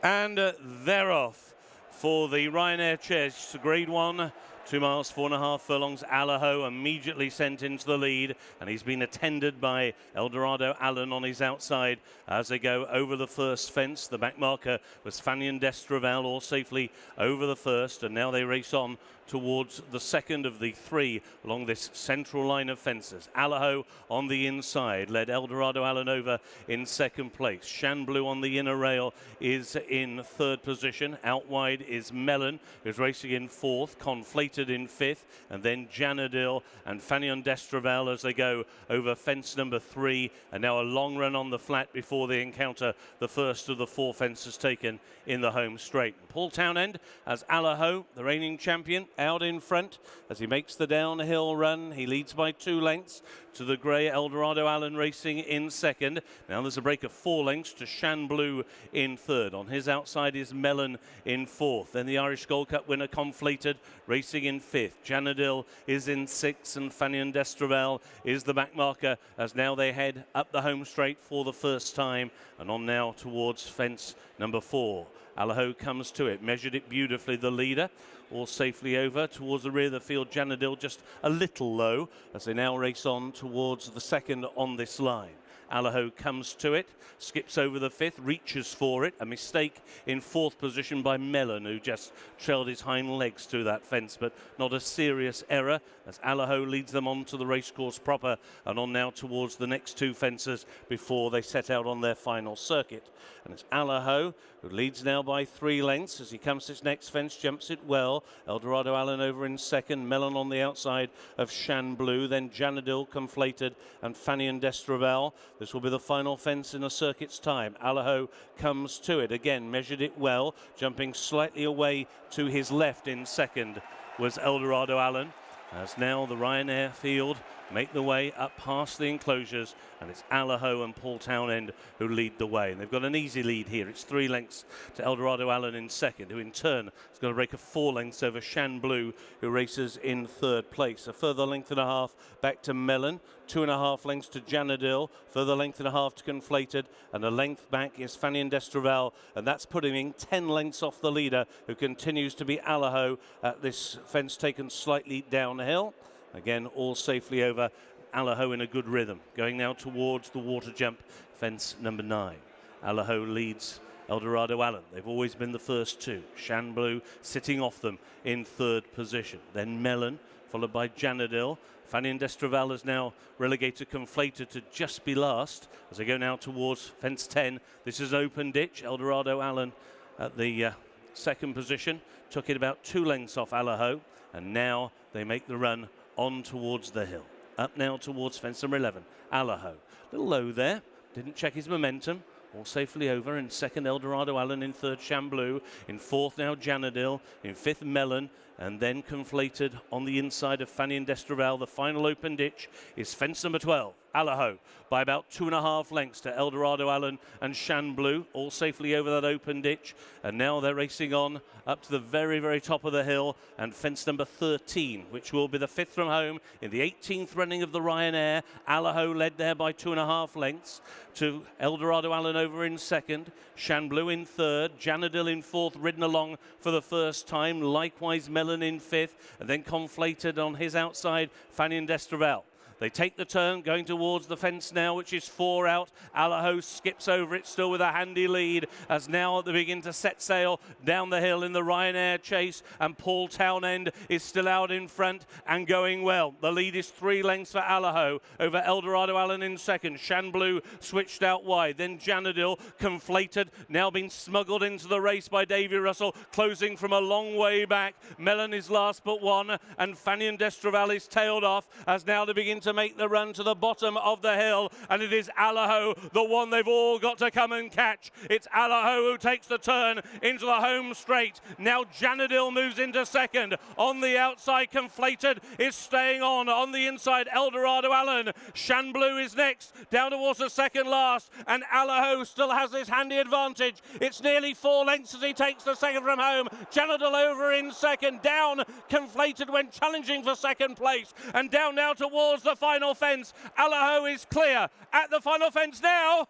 And they're off for the Ryanair Chase, Grade 1, 2 miles, 4.5 furlongs. Allaho immediately sent into the lead, and he's been attended by Eldorado Allen on his outside as they go over the first fence. The back marker was Fanion d'Estravel, all safely over the first, and now they race on towards the second of the three along this central line of fences. Allaho on the inside led Eldorado Allen over in second place. Shan Blue on the inner rail is in third position. Out wide is Mellon, who's racing in fourth. Conflated in fifth, and then Janadil and Fanion d'Estravel as they go over fence number 3, and now a long run on the flat before they encounter the first of the 4 fences taken in the home straight. Paul Townend as Allaho, the reigning champion, out in front as he makes the downhill run. He leads by 2 lengths to the grey Eldorado Allen racing in second. Now there's a break of 4 lengths to Shan Blue in third. On his outside is Mellon in fourth. Then the Irish Gold Cup winner Conflated racing in fifth. Janadil is in sixth, and Fanion d'Estravel is the back marker as now they head up the home straight for the first time and on now towards fence number 4. Allaho comes to it, measured it beautifully, the leader, all safely over towards the rear of the field. Janadil just a little low as they now race on towards the second on this line. Allaho comes to it, skips over the fifth, reaches for it. A mistake in fourth position by Mellon, who just trailed his hind legs through that fence, but not a serious error as Allaho leads them on to the racecourse proper and on now towards the next 2 fences before they set out on their final circuit. And it's Allaho who leads now by 3 lengths as he comes to this next fence, jumps it well. Eldorado Allen over in second, Mellon on the outside of Shan Blue, then Janadil, Conflated, and Fanion d'Estravel. This will be the final fence in a circuit's time. Allaho comes to it again, measured it well, jumping slightly away to his left in second was Eldorado Allen. As now the Ryanair field make the way up past the enclosures, and it's Allaho and Paul Townend who lead the way. And they've got an easy lead here. It's 3 lengths to Eldorado Allen in second, who in turn has got a break of 4 lengths over Shan Blue, who races in third place. A further length and a half back to Mellon, 2.5 lengths to Janadil, further length and a half to Conflated, and a length back is Fanion d'Estravel, and that's putting him 10 lengths off the leader, who continues to be Allaho at this fence taken slightly downhill. Again, all safely over. Allaho in a good rhythm. Going now towards the water jump, fence number 9. Allaho leads Eldorado Allen. They've always been the first 2. Shan Blue sitting off them in third position. Then Mellon, followed by Janadil. Fanion d'Estravel is now relegated Conflated to just be last as they go now towards fence 10. This is an open ditch. Eldorado Allen at the second position. Took it about 2 lengths off Allaho, and now they make the run on towards the hill. Up now towards fence number 11. Allaho, a little low there, didn't check his momentum. All safely over. In second, Eldorado Allen. In third, Shan Blue. In fourth now, Janadil. In fifth, Mellon. And then Conflated on the inside of Fanion d'Estravel. The final open ditch is fence number 12. Allaho by about 2.5 lengths to Eldorado Allen and Shan Blue, all safely over that open ditch. And now they're racing on up to the very, very top of the hill and fence number 13, which will be the 5th from home in the 18th running of the Ryanair. Allaho led there by 2.5 lengths to Eldorado Allen over in second, Shan Blue in third, Janadil in fourth, ridden along for the first time, likewise Mellon in fifth, and then Conflated on his outside, Fanion d'Estravel. They take the turn, going towards the fence now, which is 4 out. Allaho skips over it, still with a handy lead, as now they begin to set sail down the hill in the Ryanair Chase, and Paul Townend is still out in front and going well. The lead is 3 lengths for Allaho over Eldorado Allen in second. Shan Blue switched out wide. Then Janadil, Conflated, now been smuggled into the race by Davy Russell, closing from a long way back. Mellon is last but one, and Fanion d'Estravel is tailed off as now they begin to make the run to the bottom of the hill, and it is Allaho, the one they've all got to come and catch. It's Allaho who takes the turn into the home straight. Now Janadil moves into second. On the outside, Conflated is staying on the inside, Eldorado Allen. Shan Blue is next, down towards the second last, and Allaho still has this handy advantage. It's nearly 4 lengths as he takes the second from home. Janadil over in second, down Conflated when challenging for second place, and down now towards the final fence. Allaho is clear at the final fence now.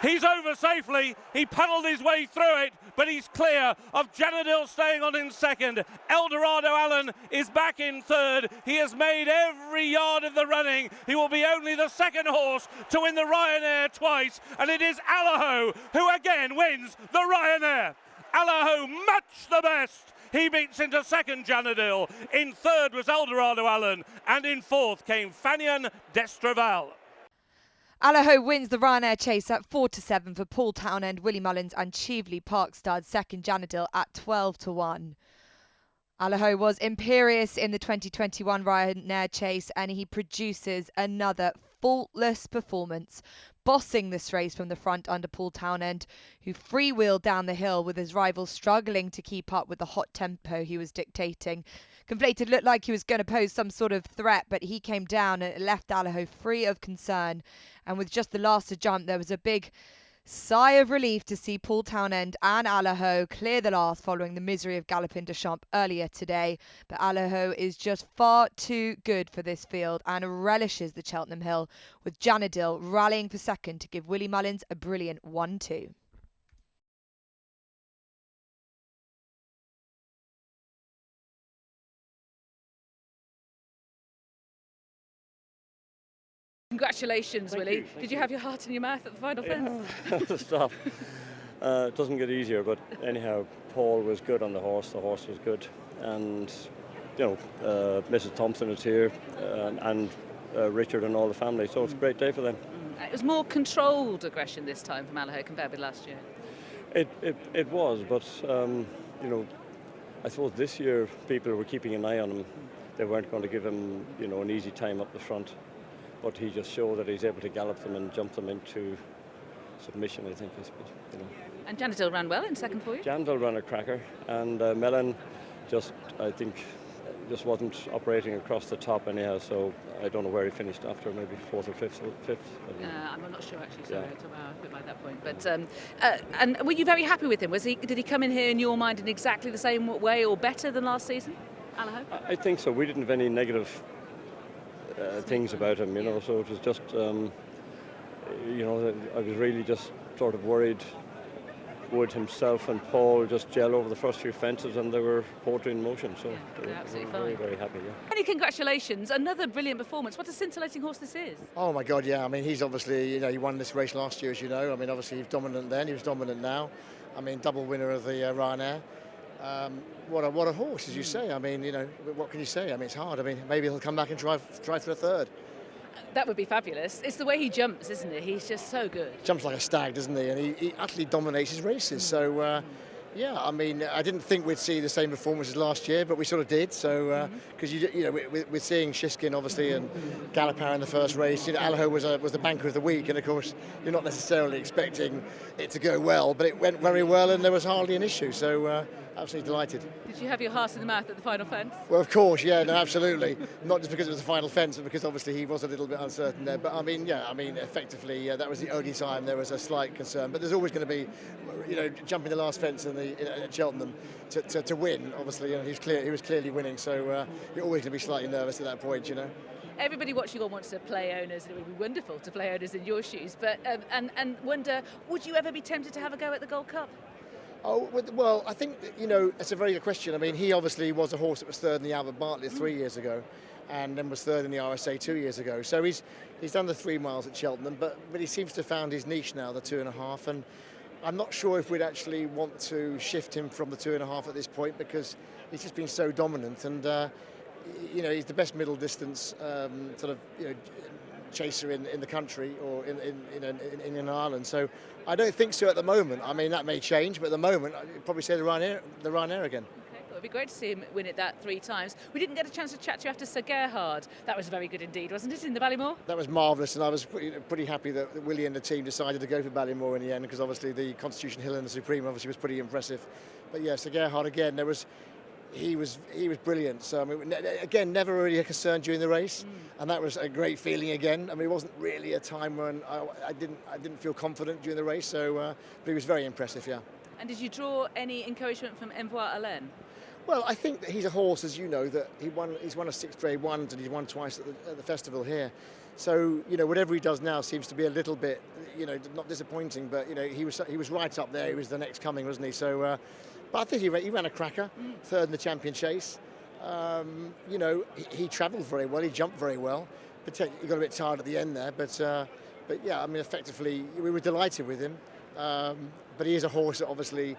He's over safely. He paddled his way through it, but he's clear of Janadil staying on in second. Eldorado Allen is back in third. He has made every yard of the running. He will be only the second horse to win the Ryanair twice, and it is Allaho who again wins the Ryanair. Allaho much the best. He beats into second Janadil. In third was Eldorado Allen, and in fourth came Fanion Destraval. Allaho wins the Ryanair chase at 4-7 for Paul Townend, Willie Mullins and Cheveley Park stud second Janadil at 12-1. Allaho was imperious in the 2021 Ryanair chase, and he produces another faultless performance, bossing this race from the front under Paul Townend, who freewheeled down the hill with his rival struggling to keep up with the hot tempo he was dictating. Conflated looked like he was going to pose some sort of threat, but he came down and it left Allaho free of concern. And with just the last to jump, there was a big sigh of relief to see Paul Townend and Allaho clear the last following the misery of Galopin des Champs earlier today. But Allaho is just far too good for this field and relishes the Cheltenham Hill, with Janadil rallying for second to give Willie Mullins a brilliant 1-2. Congratulations, Thank Willie. you, thank Did you have your heart in your mouth at the final fence? Stop. It doesn't get easier, but anyhow, Paul was good on the horse was good, and Mrs. Thompson is here, and Richard and all the family, so it's a great day for them. It was more controlled aggression this time from Allaho compared with last year. It was, but I suppose this year people were keeping an eye on him. They weren't going to give him an easy time up the front. But he just showed that he's able to gallop them and jump them into submission, I think. And Janadil ran well in second for you? Janadil ran a cracker, and Mellon I think, wasn't operating across the top anyhow, so I don't know where he finished after, maybe fourth or fifth. I'm not sure actually, sorry, I put by that point. But and were you very happy with him? Did he come in here in your mind in exactly the same way or better than last season, Allaho? I think so. We didn't have any negative things about him, so it was just, I was really just sort of worried would himself and Paul just gel over the first few fences, and they were poetry in motion, so they were very, very happy. Yeah. Many congratulations, another brilliant performance. What a scintillating horse this is. Oh my God, yeah, I mean, he's obviously, he won this race last year, as you know. I mean, obviously he was dominant then, he was dominant now. I mean, double winner of the Ryanair. What a horse, as you say. I mean, what can you say? I mean, it's hard. I mean, maybe he'll come back and try for a third. That would be fabulous. It's the way he jumps, isn't it? He's just so good. Jumps like a stag, doesn't he? And he utterly dominates his races. So, yeah, I mean, I didn't think we'd see the same performance as last year, but we sort of did. So, because we're seeing Shiskin obviously and Galopin in the first race. Allaho was the banker of the week, and of course, you're not necessarily expecting it to go well, but it went very well, and there was hardly an issue. So, absolutely delighted. Did you have your heart in the mouth at the final fence? Well, of course, yeah, no, absolutely. Not just because it was the final fence, but because obviously he was a little bit uncertain there. But I mean, effectively, that was the only time there was a slight concern. But there's always going to be, jumping the last fence at Cheltenham to win. Obviously, he was clearly winning. So you're always going to be slightly nervous at that point, Everybody watching on wants to play owners, and it would be wonderful to play owners in your shoes. But and wonder, would you ever be tempted to have a go at the Gold Cup? Oh, well, I think, it's a very good question. I mean, he obviously was a horse that was third in the Albert Bartlett 3 years ago, and then was third in the RSA 2 years ago. So he's done the 3 miles at Cheltenham, but he seems to have found his niche now, the 2.5, and I'm not sure if we'd actually want to shift him from the 2.5 at this point, because he's just been so dominant, and, he's the best middle distance chaser in the country or in Ireland. So I don't think so at the moment. I mean, that may change, but at the moment I'd probably say the Ryanair again. Okay, well, it'd be great to see him win it that 3 times. We didn't get a chance to chat to you after Sir Gerhard. That was very good indeed, wasn't it, in the Ballymore? That was marvellous, and I was pretty happy that Willie and the team decided to go for Ballymore in the end, because obviously the Constitution Hill and the Supreme obviously was pretty impressive. But yeah, Sir Gerhard again, he was brilliant. So I mean, again, never really a concern during the race, and that was a great feeling again. I mean, it wasn't really a time when I didn't feel confident during the race. So, but he was very impressive, yeah. And did you draw any encouragement from Envoy Alain? Well, I think that he's a horse, as you know, that he's won a 6 Grade 1s and he's won twice at the festival here. So, you know, whatever he does now seems to be a little bit, you know, not disappointing, but, you know, he was right up there. He was the next coming, wasn't he? So, but I think he ran a cracker, third in the champion chase. You know, he travelled very well, he jumped very well. He got a bit tired at the end there, but yeah, I mean, effectively, we were delighted with him. But he is a horse that obviously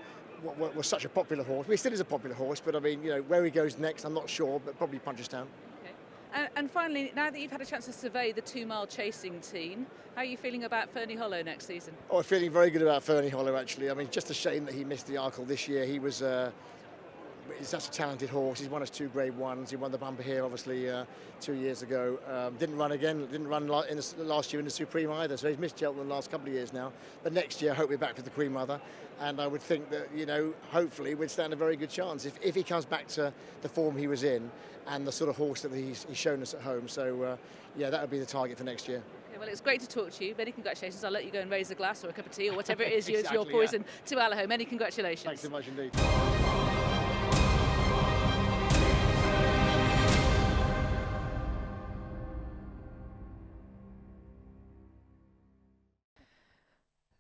was such a popular horse. Well, he still is a popular horse, but I mean, you know, where he goes next, I'm not sure, but probably Punchestown. Okay. And finally, now that you've had a chance to survey the 2-mile chasing team, how are you feeling about Fernie Hollow next season? Oh, I'm feeling very good about Fernie Hollow, actually. I mean, just a shame that he missed the Arkle this year. He's such a talented horse. He's won us 2 Grade 1s. He won the bumper here, obviously, 2 years ago. Didn't run again. Didn't run last year in the Supreme either. So he's missed Cheltenham the last couple of years now. But next year, I hope we're back with the Queen Mother. And I would think that, you know, hopefully we'd stand a very good chance if he comes back to the form he was in and the sort of horse that he's shown us at home. So, yeah, that would be the target for next year. Okay, well, it's great to talk to you. Many congratulations. I'll let you go and raise a glass or a cup of tea or whatever it is Exactly, your poison to Allaho. Many congratulations. Thanks so much indeed.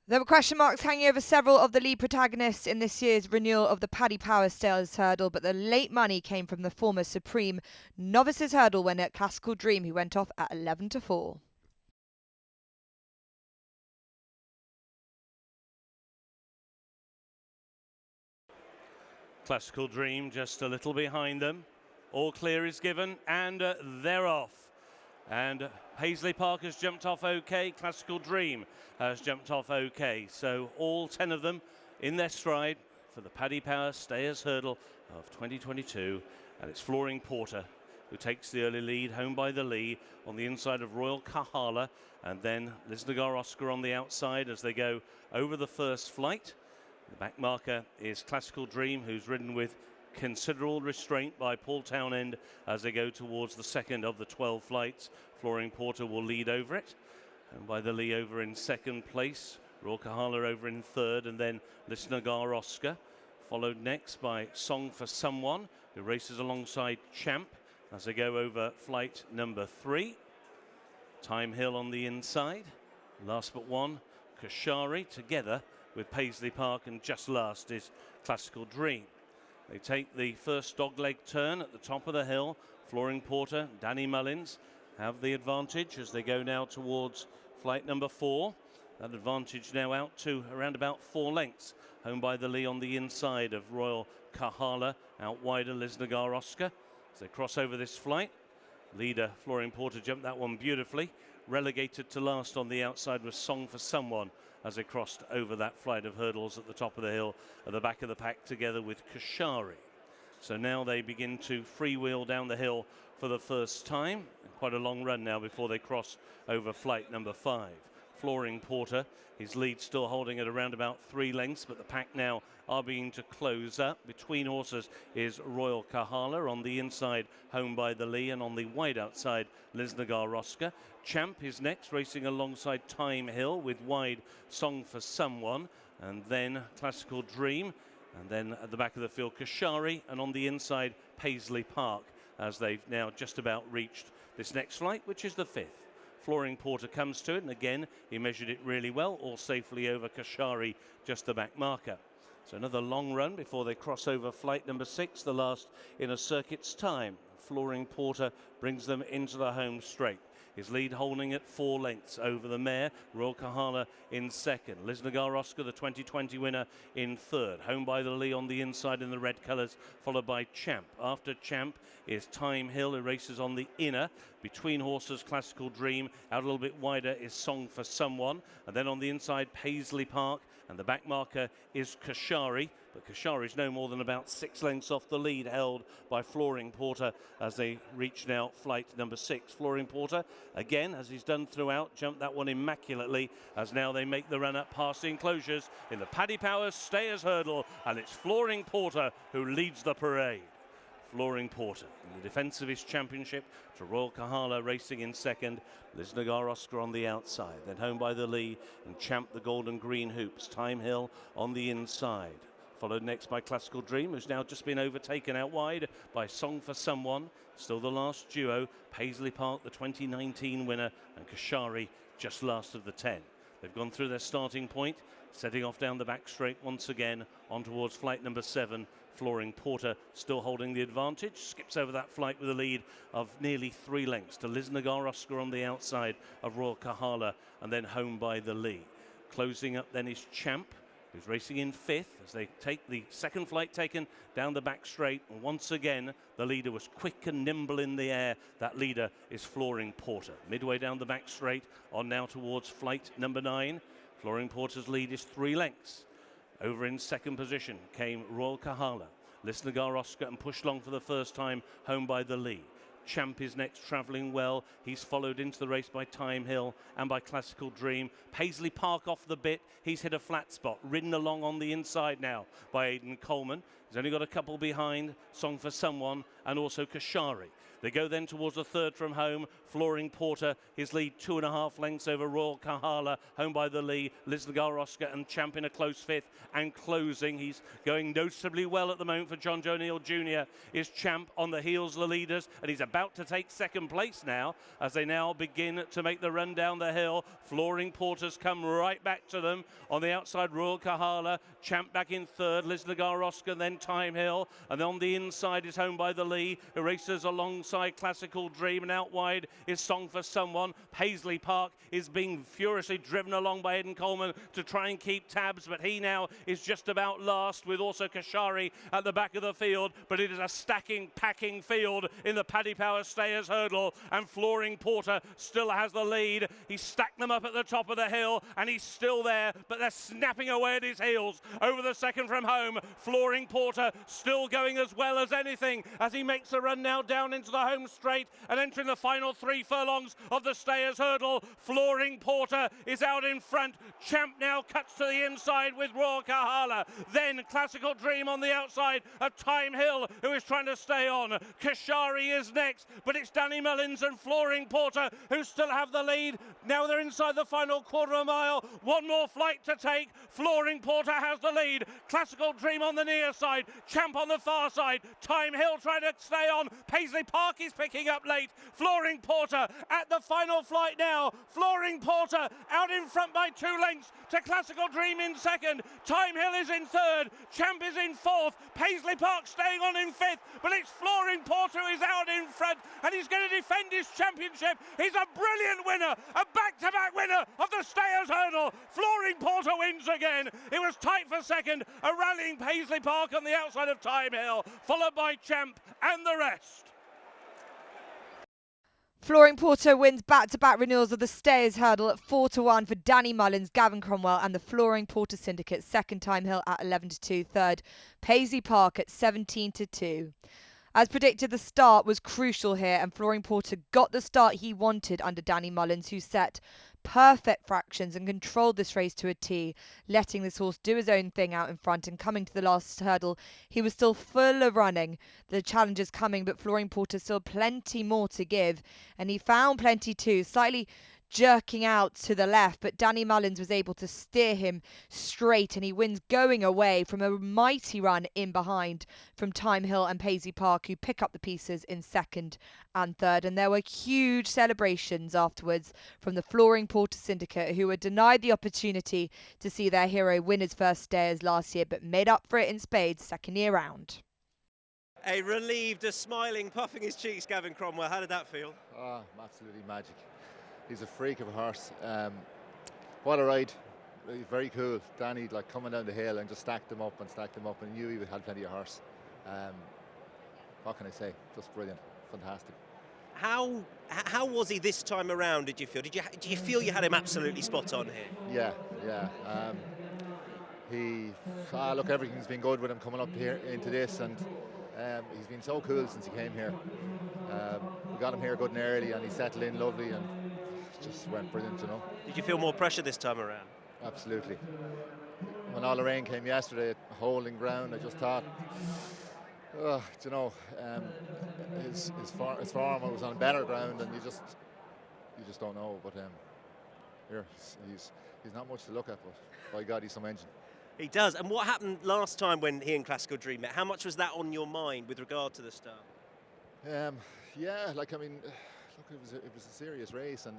There were question marks hanging over several of the lead protagonists in this year's renewal of the Paddy Power Stayers Hurdle, but the late money came from the former Supreme Novices Hurdle winner Classical Dream, who went off at 11-4. Classical Dream just a little behind them. All clear is given, and they're off. And Paisley Park has jumped off okay. Classical Dream has jumped off okay. So all 10 of them in their stride for the Paddy Power Stayers Hurdle of 2022. And it's Flooring Porter who takes the early lead, home by the Lee on the inside of Royal Kahala. And then Lisnagar Oscar on the outside as they go over the first flight. The back marker is Classical Dream, who's ridden with considerable restraint by Paul Townend as they go towards the second of the 12 flights. Flooring Porter will lead over it, and by the Lee over in second place, Royal Kahala over in third, and then Lisnagar Oscar, followed next by Song for Someone, who races alongside Champ as they go over flight number 3. Time Hill on the inside, last but one, Kashari together with Paisley Park, and just last is Classical Dream. They take the first dogleg turn at the top of the hill. Flooring Porter, Danny Mullins have the advantage as they go now towards flight number 4. That advantage now out to around about 4 lengths. Home by the Lee on the inside of Royal Kahala, out wider Lisnagar Oscar. As they cross over this flight, leader Flooring Porter jumped that one beautifully. Relegated to last on the outside was Song for Someone as they crossed over that flight of hurdles at the top of the hill at the back of the pack together with Kashari. So now they begin to freewheel down the hill for the first time. Quite a long run now before they cross over flight number 5. Flooring Porter, his lead still holding at around about 3 lengths, but the pack now are beginning to close up. Between horses is Royal Kahala, on the inside home by the Lee, and on the wide outside Lisnagar Oscar. Champ is next, racing alongside Time Hill with wide Song for Someone, and then Classical Dream, and then at the back of the field Kashari, and on the inside Paisley Park, as they've now just about reached this next flight, which is the 5th. Flooring Porter comes to it, and again he measured it really well, all safely over Kashari, just the back marker. So another long run before they cross over flight number 6, the last in a circuit's time. Flooring Porter brings them into the home straight. His lead holding at 4 lengths over the mare, Royal Kahala in second. Lisnagar Oscar, the 2020 winner, in third. Home by the Lee on the inside in the red colours, followed by Champ. After Champ is Time Hill, who races on the inner. Between horses, Classical Dream. Out a little bit wider is Song for Someone. And then on the inside, Paisley Park. And the back marker is Kashari. But Kashari's no more than about 6 lengths off the lead held by Flooring Porter as they reach now flight number 6. Flooring Porter, again, as he's done throughout, jumped that one immaculately as now they make the run up past the enclosures in the Paddy Power Stayers Hurdle, and it's Flooring Porter who leads the parade. Flooring Porter in the defence of his championship to Royal Kahala racing in second. Lisnagar Oscar on the outside, then home by the Lee and Champ the Golden Green Hoops. Time Hill on the inside. followed next by Classical Dream, who's now just been overtaken out wide by Song for Someone. Still the last duo, Paisley Park, the 2019 winner, and Kashari just last of the 10. They've gone through their starting point, setting off down the back straight once again on towards flight number 7. Flooring Porter still holding the advantage, skips over that flight with a lead of nearly 3 lengths to Liz Nagar Oscar on the outside of Royal Kahala, and then home by the lead. Closing up then is Champ, who's racing in 5th as they take the second flight taken down the back straight. And once again, the leader was quick and nimble in the air. That leader is Flooring Porter. Midway down the back straight, on now towards flight number 9. Flooring Porter's lead is 3 lengths. Over in second position came Royal Kahala. Liz Nagar Oscar and pushed long for the first time, home by the lead. Champ is next, travelling well. He's followed into the race by Time Hill and by Classical Dream. Paisley Park off the bit. He's hit a flat spot. Ridden along on the inside now by Aidan Coleman. He's only got a couple behind, Song for Someone and also Kashari. They go then towards the third from home. Flooring Porter, his lead 2.5 lengths over Royal Kahala, home by the lead. Liz Nagar Oscar and Champ in a close 5th and closing. He's going noticeably well at the moment for John Joe O'Neill Jr. Is Champ on the heels of the leaders, and he's about to take second place now as they now begin to make the run down the hill. Flooring Porter's come right back to them on the outside. Royal Kahala, Champ back in third, Liz Nagar Oscar, then Time Hill, and on the inside is home by the lead. The racers alongside Classical Dream, and out wide is Song for Someone. Paisley Park is being furiously driven along by Aidan Coleman to try and keep tabs, but he now is just about last, with also Kashari at the back of the field. But it is a stacking, packing field in the Paddy Power Stayers Hurdle, and Flooring Porter still has the lead. He stacked them up at the top of the hill, and he's still there, but they're snapping away at his heels over the second from home. Flooring Porter still going as well as anything as he makes the run now down into the home straight and entering the final 3 furlongs of the Stayers Hurdle. Flooring Porter is out in front. Champ now cuts to the inside with Royal Kahala. Then Classical Dream on the outside of Time Hill, who is trying to stay on. Kashari is next, but it's Danny Mullins and Flooring Porter who still have the lead. Now they're inside the final quarter of a mile. One more flight to take. Flooring Porter has the lead. Classical Dream on the near side. Champ on the far side. Time Hill trying to stay on. Paisley Park is picking up late. Flooring Porter at the final flight now. Flooring Porter out in front by 2 lengths to Classical Dream in second. Time Hill is in third. Champ is in fourth. Paisley Park staying on in 5th, but it's Flooring Porter who is out in front, and he's going to defend his championship. He's a brilliant winner, a back-to-back winner of the Stayers Hurdle. Flooring Porter wins again. It was tight for second, a rallying Paisley Park on the outside of Time Hill, followed by Champ and the rest. Flooring Porter wins back-to-back renewals of the Stayers Hurdle at 4-1 for Danny Mullins, Gavin Cromwell and the Flooring Porter Syndicate. Second, Time Hill at 11-2. Third, Paisley Park at 17-2. As predicted, the start was crucial here, and Flooring Porter got the start he wanted under Danny Mullins, who set perfect fractions and controlled this race to a T, letting this horse do his own thing out in front. And coming to the last hurdle, he was still full of running. The challengers coming, but Flooring Porter still plenty more to give, and he found plenty too, slightly jerking out to the left, but Danny Mullins was able to steer him straight, and he wins going away from a mighty run in behind from Time Hill and Paisley Park, who pick up the pieces in second and third. And there were huge celebrations afterwards from the Flooring Porter Syndicate, who were denied the opportunity to see their hero win his first Stayers last year, but made up for it in spades second year round. A relieved, a smiling, puffing his cheeks, Gavin Cromwell. How did that feel? Oh, absolutely magic. He's a freak of a horse. What a ride. Very cool. Danny coming down the hill and just stacked them up and knew he had plenty of horse. What can I say? Just brilliant. Fantastic. How was he this time around, did you feel? Did you feel you had him absolutely spot on here? Yeah. Look, everything's been good with him coming up here into this, and he's been so cool since he came here. We got him here good and early, and he settled in lovely, and just went brilliant, you know. Did you feel more pressure this time around? Absolutely. When all the rain came yesterday, holding ground, I just thought, his form was on better ground, and you just don't know. But he's not much to look at, but by God, he's some engine. He does. And what happened last time when he and Classical Dream met? How much was that on your mind with regard to the start? Yeah, like I mean, look, it was a serious race, and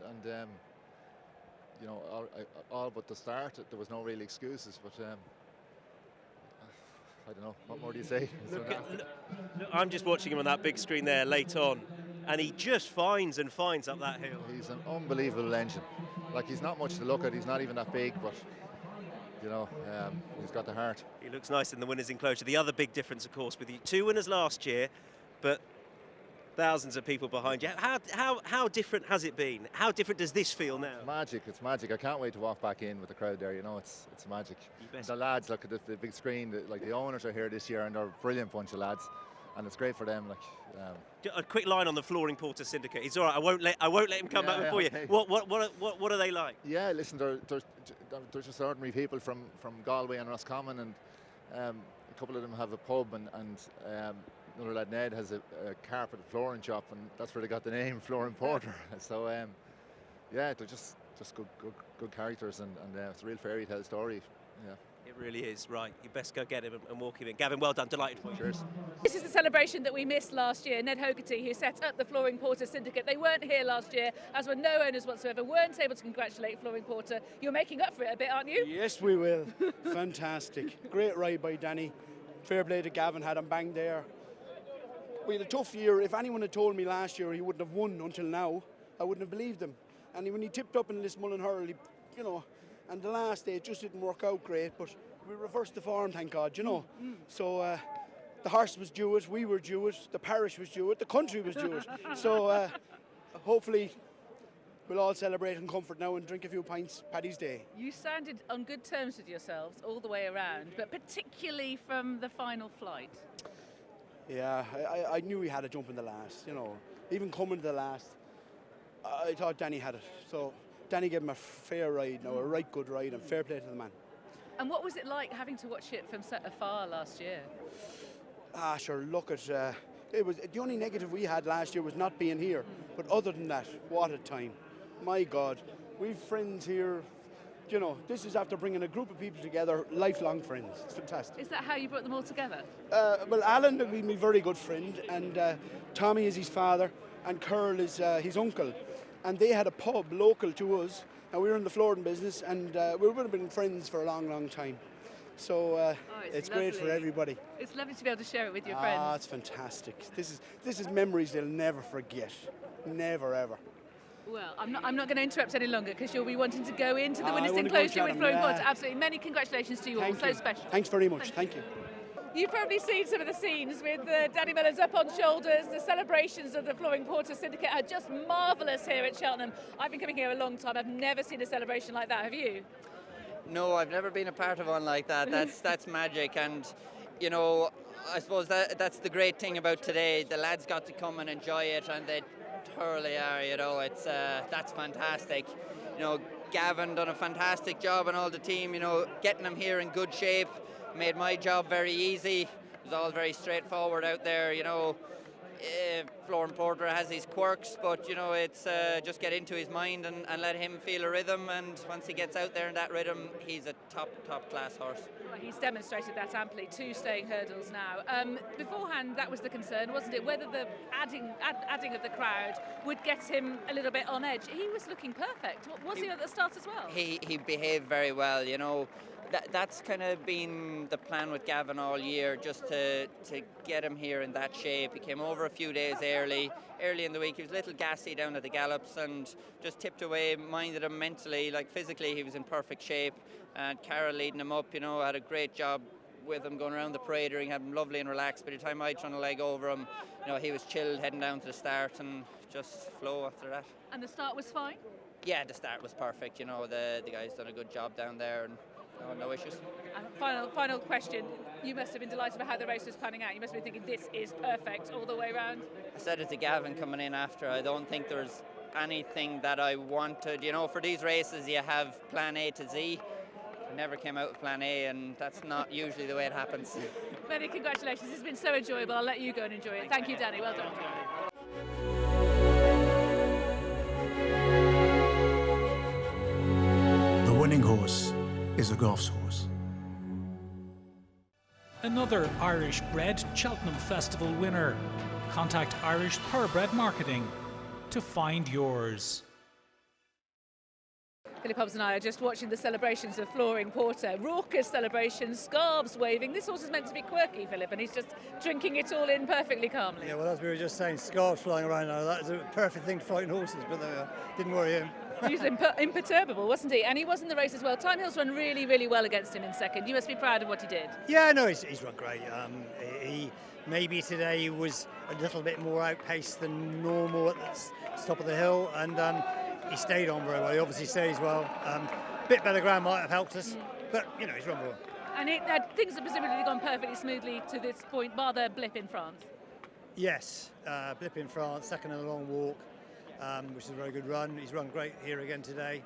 you know, all but the start, there was no real excuses. But I don't know. What more do you say? Look, I'm just watching him on that big screen there late on, and he just finds and finds up that hill. He's an unbelievable engine. Like, he's not much to look at. He's not even that big, but you know, he's got the heart. He looks nice in the winners' enclosure. The other big difference, of course, with you, 2 winners last year, but thousands of people behind you. How different has it been? How different does this feel now? Magic. It's magic. I can't wait to walk back in with the crowd there. You know, it's magic. The lads, look at the big screen. Like, the owners are here this year, and they're a brilliant bunch of lads, and it's great for them. Like, a quick line on the Flooring Porter Syndicate. He's all right. I won't let him come back before okay. you. What are they like? Yeah, listen, they're just ordinary people from Galway and Roscommon, and a couple of them have a pub, and another lad, Ned, has a carpet flooring shop, and that's where they got the name Flooring Porter. So yeah, they're just good characters, and it's a real fairy tale story. Yeah. It really is. Right, you best go get him and walk him in. Gavin, well done. Delighted for you. Cheers. This is the celebration that we missed last year. Ned Hogarty, who set up the Flooring Porter Syndicate, they weren't here last year, as were no owners whatsoever, weren't able to congratulate Flooring Porter. You're making up for it a bit, aren't you? Yes, we will. Fantastic. Great ride by Danny. Fair play to Gavin, had him banged there. We had a tough year. If anyone had told me last year he wouldn't have won until now, I wouldn't have believed him. And when he tipped up in Lismullen Hurl, you know, and the last day it just didn't work out great, but we reversed the form, thank God, you know. So the horse was due it, we were due it, the parish was due it, the country was due it. So hopefully we'll all celebrate in comfort now and drink a few pints Paddy's Day. You sounded on good terms with yourselves all the way around, but particularly from the final flight. Yeah, I knew he had a jump in the last, you know. Even coming to the last, I thought Danny had it. So Danny gave him a fair ride, a right good ride, and fair play to the man. And what was it like having to watch it from so afar last year? Sure, look at it was the only negative we had last year was not being here. But other than that, what a time. My God, we've friends here. You know, this is after bringing a group of people together, lifelong friends. It's fantastic. Is that how you brought them all together? Well, Alan would be my very good friend, and Tommy is his father, and Curl is his uncle. And they had a pub local to us, and we were in the flooring business, and we would have been friends for a long, long time. So it's great for everybody. It's lovely to be able to share it with your friends. It's fantastic. This is memories they'll never forget. Never, ever. Well, I'm not going to interrupt any longer because you'll be wanting to go into the winners' enclosure with Flooring Porter. Absolutely. Many congratulations to you all. So special. Thanks very much. Thank you. You've probably seen some of the scenes with Danny Miller's up on shoulders. The celebrations of the Flooring Porter Syndicate are just marvellous here at Cheltenham. I've been coming here a long time. I've never seen a celebration like that. Have you? No, I've never been a part of one like that. That's magic, and you know, I suppose that's the great thing about today. The lads got to come and enjoy it, and they thoroughly are. You know, it's that's fantastic. You know, Gavin done a fantastic job and all the team. You know, getting them here in good shape made my job very easy. It was all very straightforward out there. You know, Flooring Porter has his quirks, but you know, it's just get into his mind and let him feel a rhythm, and once he gets out there in that rhythm, he's a top class horse. Well, he's demonstrated that amply. 2 staying hurdles now. Beforehand, that was the concern, wasn't it? Whether the adding of the crowd would get him a little bit on edge. He was looking perfect. Was he at the start as well? He behaved very well, you know. That's kind of been the plan with Gavin all year, just to get him here in that shape. He came over a few days early in the week. He was a little gassy down at the gallops and just tipped away, minded him mentally. Like physically, he was in perfect shape. And Carol leading him up, you know, had a great job with him going around the parade ring, had him lovely and relaxed. By the time I turned a leg over him, you know, he was chilled heading down to the start and just flow after that. And the start was fine? Yeah, the start was perfect. You know, the guys done a good job down there, and no issues. Final question. You must have been delighted with how the race was panning out. You must have been thinking this is perfect all the way around. I said it to Gavin coming in after. I don't think there's anything that I wanted. You know, for these races you have plan A to Z. I never came out with plan A, and that's not usually the way it happens. Many congratulations. It's been so enjoyable. I'll let you go and enjoy it. Thank you, Danny. Well done. The winning horse is a golf's horse. Another Irish-bred Cheltenham Festival winner. Contact Irish Thoroughbred Marketing to find yours. Philip Hobbs and I are just watching the celebrations of Flooring Porter. Raucous celebrations, scarves waving. This horse is meant to be quirky, Philip, and he's just drinking it all in perfectly calmly. Yeah, well, as we were just saying, scarves flying around now, that is a perfect thing to frighten horses, but didn't worry him. He was imperturbable, wasn't he? And he was in the race as well. Time Hill's run really, really well against him in second. You must be proud of what he did. Yeah, no, he's run great. He maybe today he was a little bit more outpaced than normal at the top of the hill, and he stayed on very well. He obviously stays well. Bit better ground might have helped us, but you know, he's run well. And things have presumably gone perfectly smoothly to this point, bar the blip in France. Yes, blip in France, second in a long walk, which is a very good run. He's run great here again today.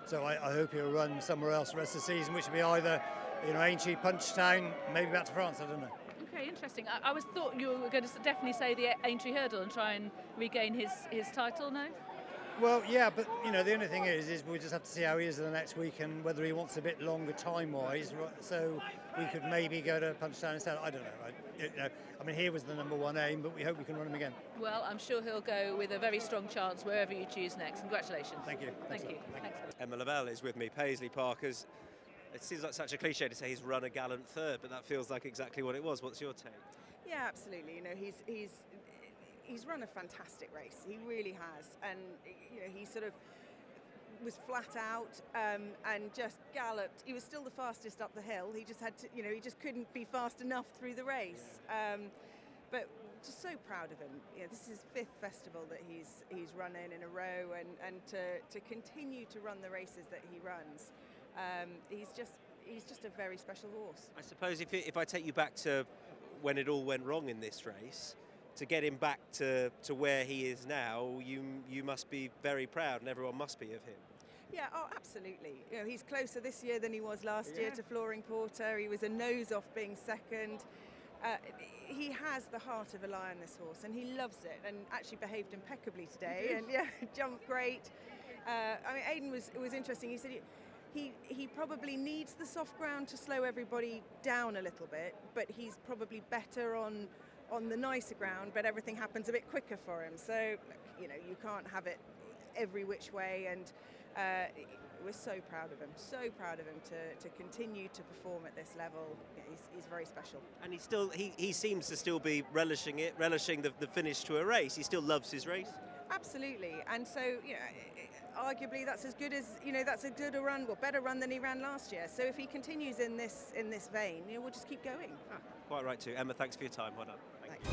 So I hope he'll run somewhere else the rest of the season, which will be either, you know, Aintree, Punchtown, maybe back to France, I don't know. Okay, interesting. I thought you were going to definitely say the Aintree Hurdle and try and regain his title, no? Well, yeah, but you know, the only thing is we just have to see how he is in the next week and whether he wants a bit longer time-wise. So we could maybe go to Punchtown instead. I don't know. I mean, here was the #1 aim, but we hope we can run him again. Well, I'm sure he'll go with a very strong chance wherever you choose next. Congratulations. Thank you. Thank you. Thanks. Emma Lavelle is with me. Paisley Parker's. It seems like such a cliche to say he's run a gallant third, but that feels like exactly what it was. What's your take? Yeah, absolutely. You know, he's run a fantastic race. He really has, and you know, he sort of was flat out and just galloped. He was still the fastest up the hill. He just had to, you know, he just couldn't be fast enough through the race. But just so proud of him. You know, this is his 5th festival that he's run in a row, and to continue to run the races that he runs. He's just a very special horse. I suppose if I take you back to when it all went wrong in this race, to get him back to where he is now, you must be very proud, and everyone must be of him. Yeah, oh, absolutely. You know, he's closer this year than he was last year to Flooring Porter. He was a nose off being second. He has the heart of a lion, this horse, and he loves it, and actually behaved impeccably today, and yeah, jumped great. I mean, Aidan was interesting. He said he probably needs the soft ground to slow everybody down a little bit, but he's probably better on the nicer ground, but everything happens a bit quicker for him. So, you know, you can't have it every which way, and we're so proud of him, to continue to perform at this level. Yeah, he's very special. And he seems to still be relishing the finish to a race. He still loves his race. Absolutely, and so, you know, arguably that's as good as, you know, that's a good a run, or better run than he ran last year. So if he continues in this vein, you know, we'll just keep going. Quite right too. Emma, thanks for your time. Well done. Thank you.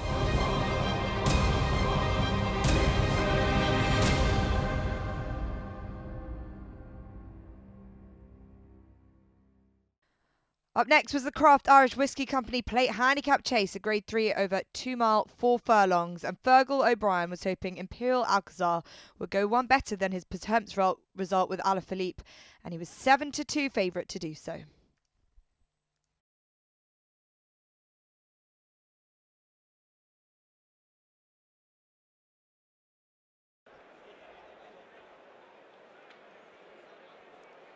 Up next was the Craft Irish Whisky Company Plate Handicap Chase, a Grade 3 over 2 mile, 4 furlongs, and Fergal O'Brien was hoping Imperial Alcazar would go one better than his Pertemps result with Alaphilippe, and he was 7-2 favourite to do so.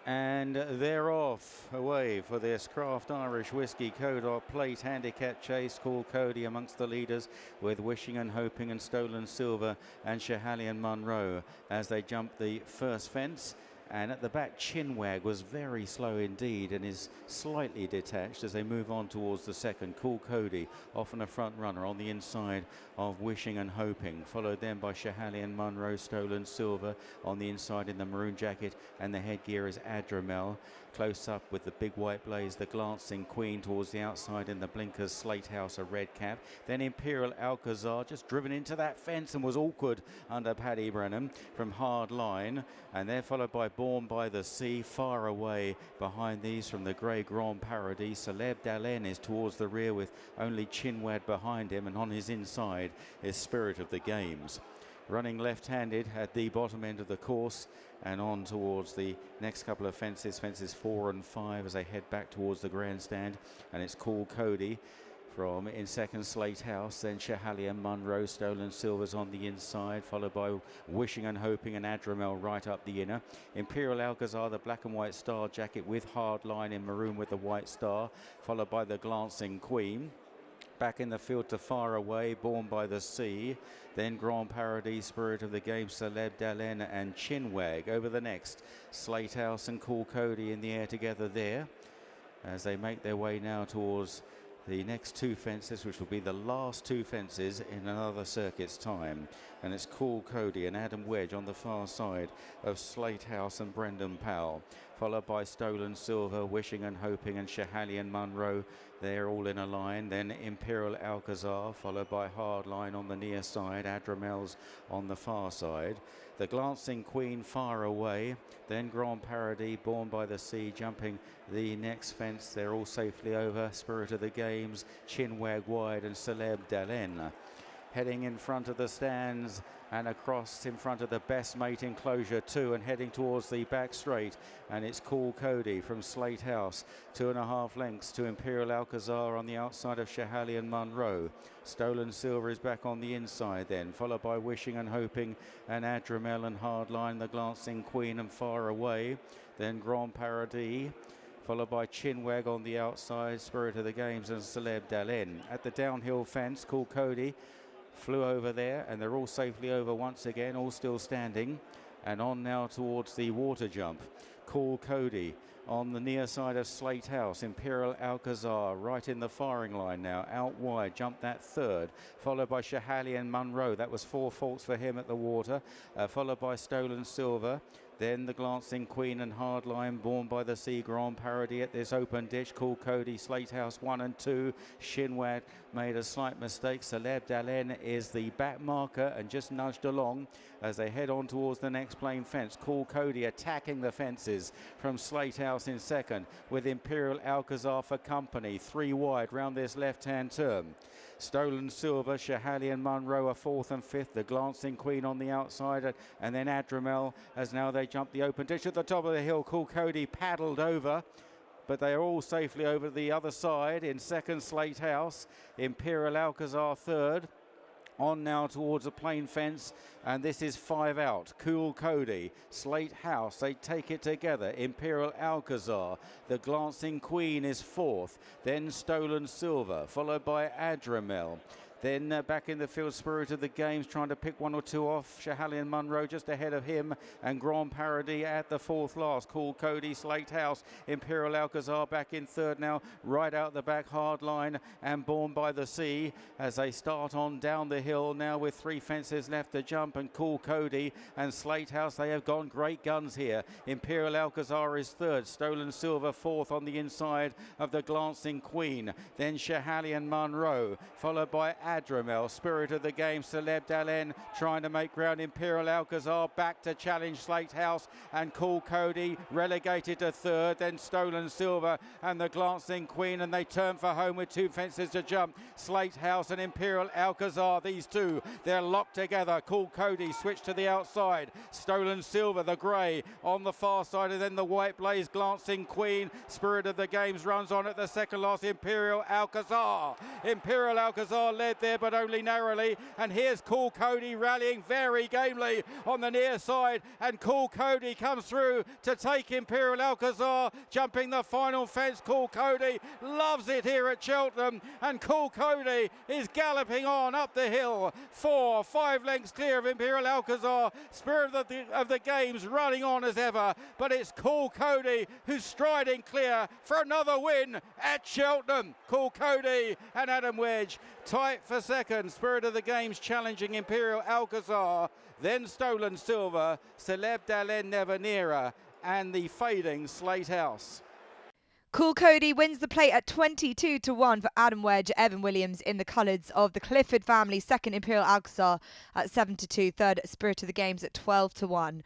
And they're off away for this Craft Irish Whisky Codor Plate Handicap Chase. Called Cody amongst the leaders, with Wishing and Hoping and Stolen Silver and Shahali and Munro as they jump the first fence. And at the back, Chinwag was very slow indeed and is slightly detached as they move on towards the second. Cool Cody, often a front runner on the inside of Wishing and Hoping, followed then by Shahali and Munro. Stolen Silver on the inside in the maroon jacket, and the headgear is Adramel. Close up with the big white blaze, the Glancing Queen towards the outside in the blinkers, Slate House, a red cap. Then Imperial Alcazar just driven into that fence and was awkward under Paddy Brennan from hard line. And they're followed by Born by the Sea, far away behind these from the Grey Grand Paradis. Celeb Dalen is towards the rear with only Chinwad behind him, and on his inside is Spirit of the Games. Running left-handed at the bottom end of the course and on towards the next couple of fences 4 and 5 as they head back towards the grandstand. And it's Cool Cody from in second Slate House, then Shahali and Munro, Stolen Silvers on the inside, followed by Wishing and Hoping and Adramel right up the inner. Imperial Alcazar, the black and white star jacket with hard line in maroon with the white star, followed by the Glancing Queen. Back in the field to Far Away, Born by the Sea, then Grand Paradis, Spirit of the Game, Celeb Dalen and Chinwag. Over the next, Slate House and Cool Cody in the air together there as they make their way now towards the next two fences, which will be the last two fences in another circuit's time. And it's Cool Cody and Adam Wedge on the far side of Slate House and Brendan Powell, followed by Stolen Silver, Wishing and Hoping and Shahali and Munro. They're all in a line. Then Imperial Alcazar, followed by Hardline on the near side, Adramel's on the far side. The Glancing Queen Far Away, then Grand Paradis, Born by the Sea, jumping the next fence. They're all safely over. Spirit of the Games, Chinwag Wide and Celeb Dalen. Heading in front of the stands and across in front of the Best Mate enclosure 2 and heading towards the back straight, and it's Cool Cody from Slate House, 2.5 lengths to Imperial Alcazar on the outside of Shahali and Munro. Stolen Silver is back on the inside then, followed by Wishing and Hoping and Adramel and Hardline, the Glancing Queen and Far Away, then Grand Paradis, followed by Chinwag on the outside, Spirit of the Games and Celeb Dalen. At the downhill fence, Cool Cody flew over there, and they're all safely over once again, all still standing, and on now towards the water jump. Cool Cody on the near side of Slate House, Imperial Alcazar right in the firing line now, out wide, jumped that third, followed by Shahali and Munro. That was 4 faults for him at the water, followed by Stolen Silver. Then the Glancing Queen and Hardline, Born by the Sea, Grand Paradis at this open ditch. Cool Cody, Slate House 1 and 2. Shinwad made a slight mistake. Celeb Dalen is the back marker and just nudged along as they head on towards the next plain fence. Cool Cody attacking the fences from Slate House in second, with Imperial Alcazar for company. 3 wide round this left-hand turn. Stolen Silver, Shahali and Munro are 4th and 5th. The Glancing Queen on the outside, and then Adramel as now they jump the open ditch at the top of the hill. Cool Cody paddled over, but they are all safely over the other side. In second, Slate House. Imperial Alcazar third. On now towards a plain fence, and this is 5 out. Cool Cody, Slate House, they take it together. Imperial Alcazar, the Glancing Queen is 4th, then Stolen Silver, followed by Adramel. Then back in the field, Spirit of the Games trying to pick 1 or 2 off. Shahali and Munro just ahead of him, and Grand Paradis at the 4th last. Cool Cody, Slate House, Imperial Alcazar back in third now, right out the back, Hardline and Born by the Sea as they start on down the hill now with 3 fences left to jump, and Cool Cody and Slate House, they have gone great guns here. Imperial Alcazar is third, Stolen Silver 4th on the inside of the Glancing Queen, then Shahali and Munro, followed by Adramel, Spirit of the Game, Celeb Dalen trying to make ground. Imperial Alcazar back to challenge Slate House, and Cool Cody relegated to third, then Stolen Silver and the Glancing Queen, and they turn for home with 2 fences to jump. Slate House and Imperial Alcazar, these two, they're locked together. Cool Cody switched to the outside. Stolen Silver, the grey, on the far side, and then the white blaze Glancing Queen. Spirit of the Games runs on at the second last. Imperial Alcazar. Imperial Alcazar led there, but only narrowly, and here's Cool Cody rallying very gamely on the near side, and Cool Cody comes through to take Imperial Alcazar, jumping the final fence. Cool Cody loves it here at Cheltenham, and Cool Cody is galloping on up the hill, 4, 5 lengths clear of Imperial Alcazar. Spirit of the Games running on as ever, but it's Cool Cody who's striding clear for another win at Cheltenham. Cool Cody and Adam Wedge tight for second. Spirit of the Games challenging Imperial Alcazar, then Stolen Silver, Celeb Dalen never nearer, and the fading Slate House. Cool Cody wins the plate at 22-1 for Adam Wedge. Evan Williams in the colours of the Clifford family. Second, Imperial Alcazar at 7-2. Third, Spirit of the Games at 12-1.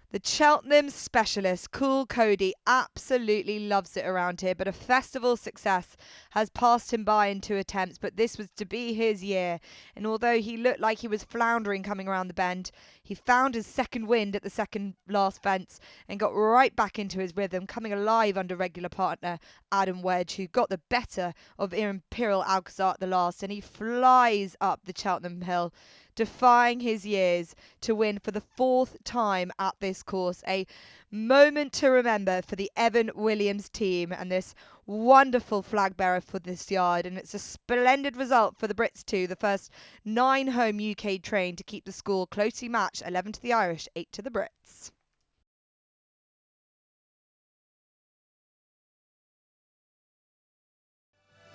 The Cheltenham specialist, Cool Cody, absolutely loves it around here, but a festival success has passed him by in 2 attempts, but this was to be his year. And although he looked like he was floundering coming around the bend, he found his second wind at the second last fence and got right back into his rhythm, coming alive under regular partner Adam Wedge, who got the better of Imperial Alcazar at the last, and he flies up the Cheltenham Hill, defying his years to win for the 4th time at this course. A moment to remember for the Evan Williams team and this wonderful flag bearer for this yard, and it's a splendid result for the Brits too, the first 9 home UK train to keep the score closely matched, 11 to the Irish, 8 to the Brits.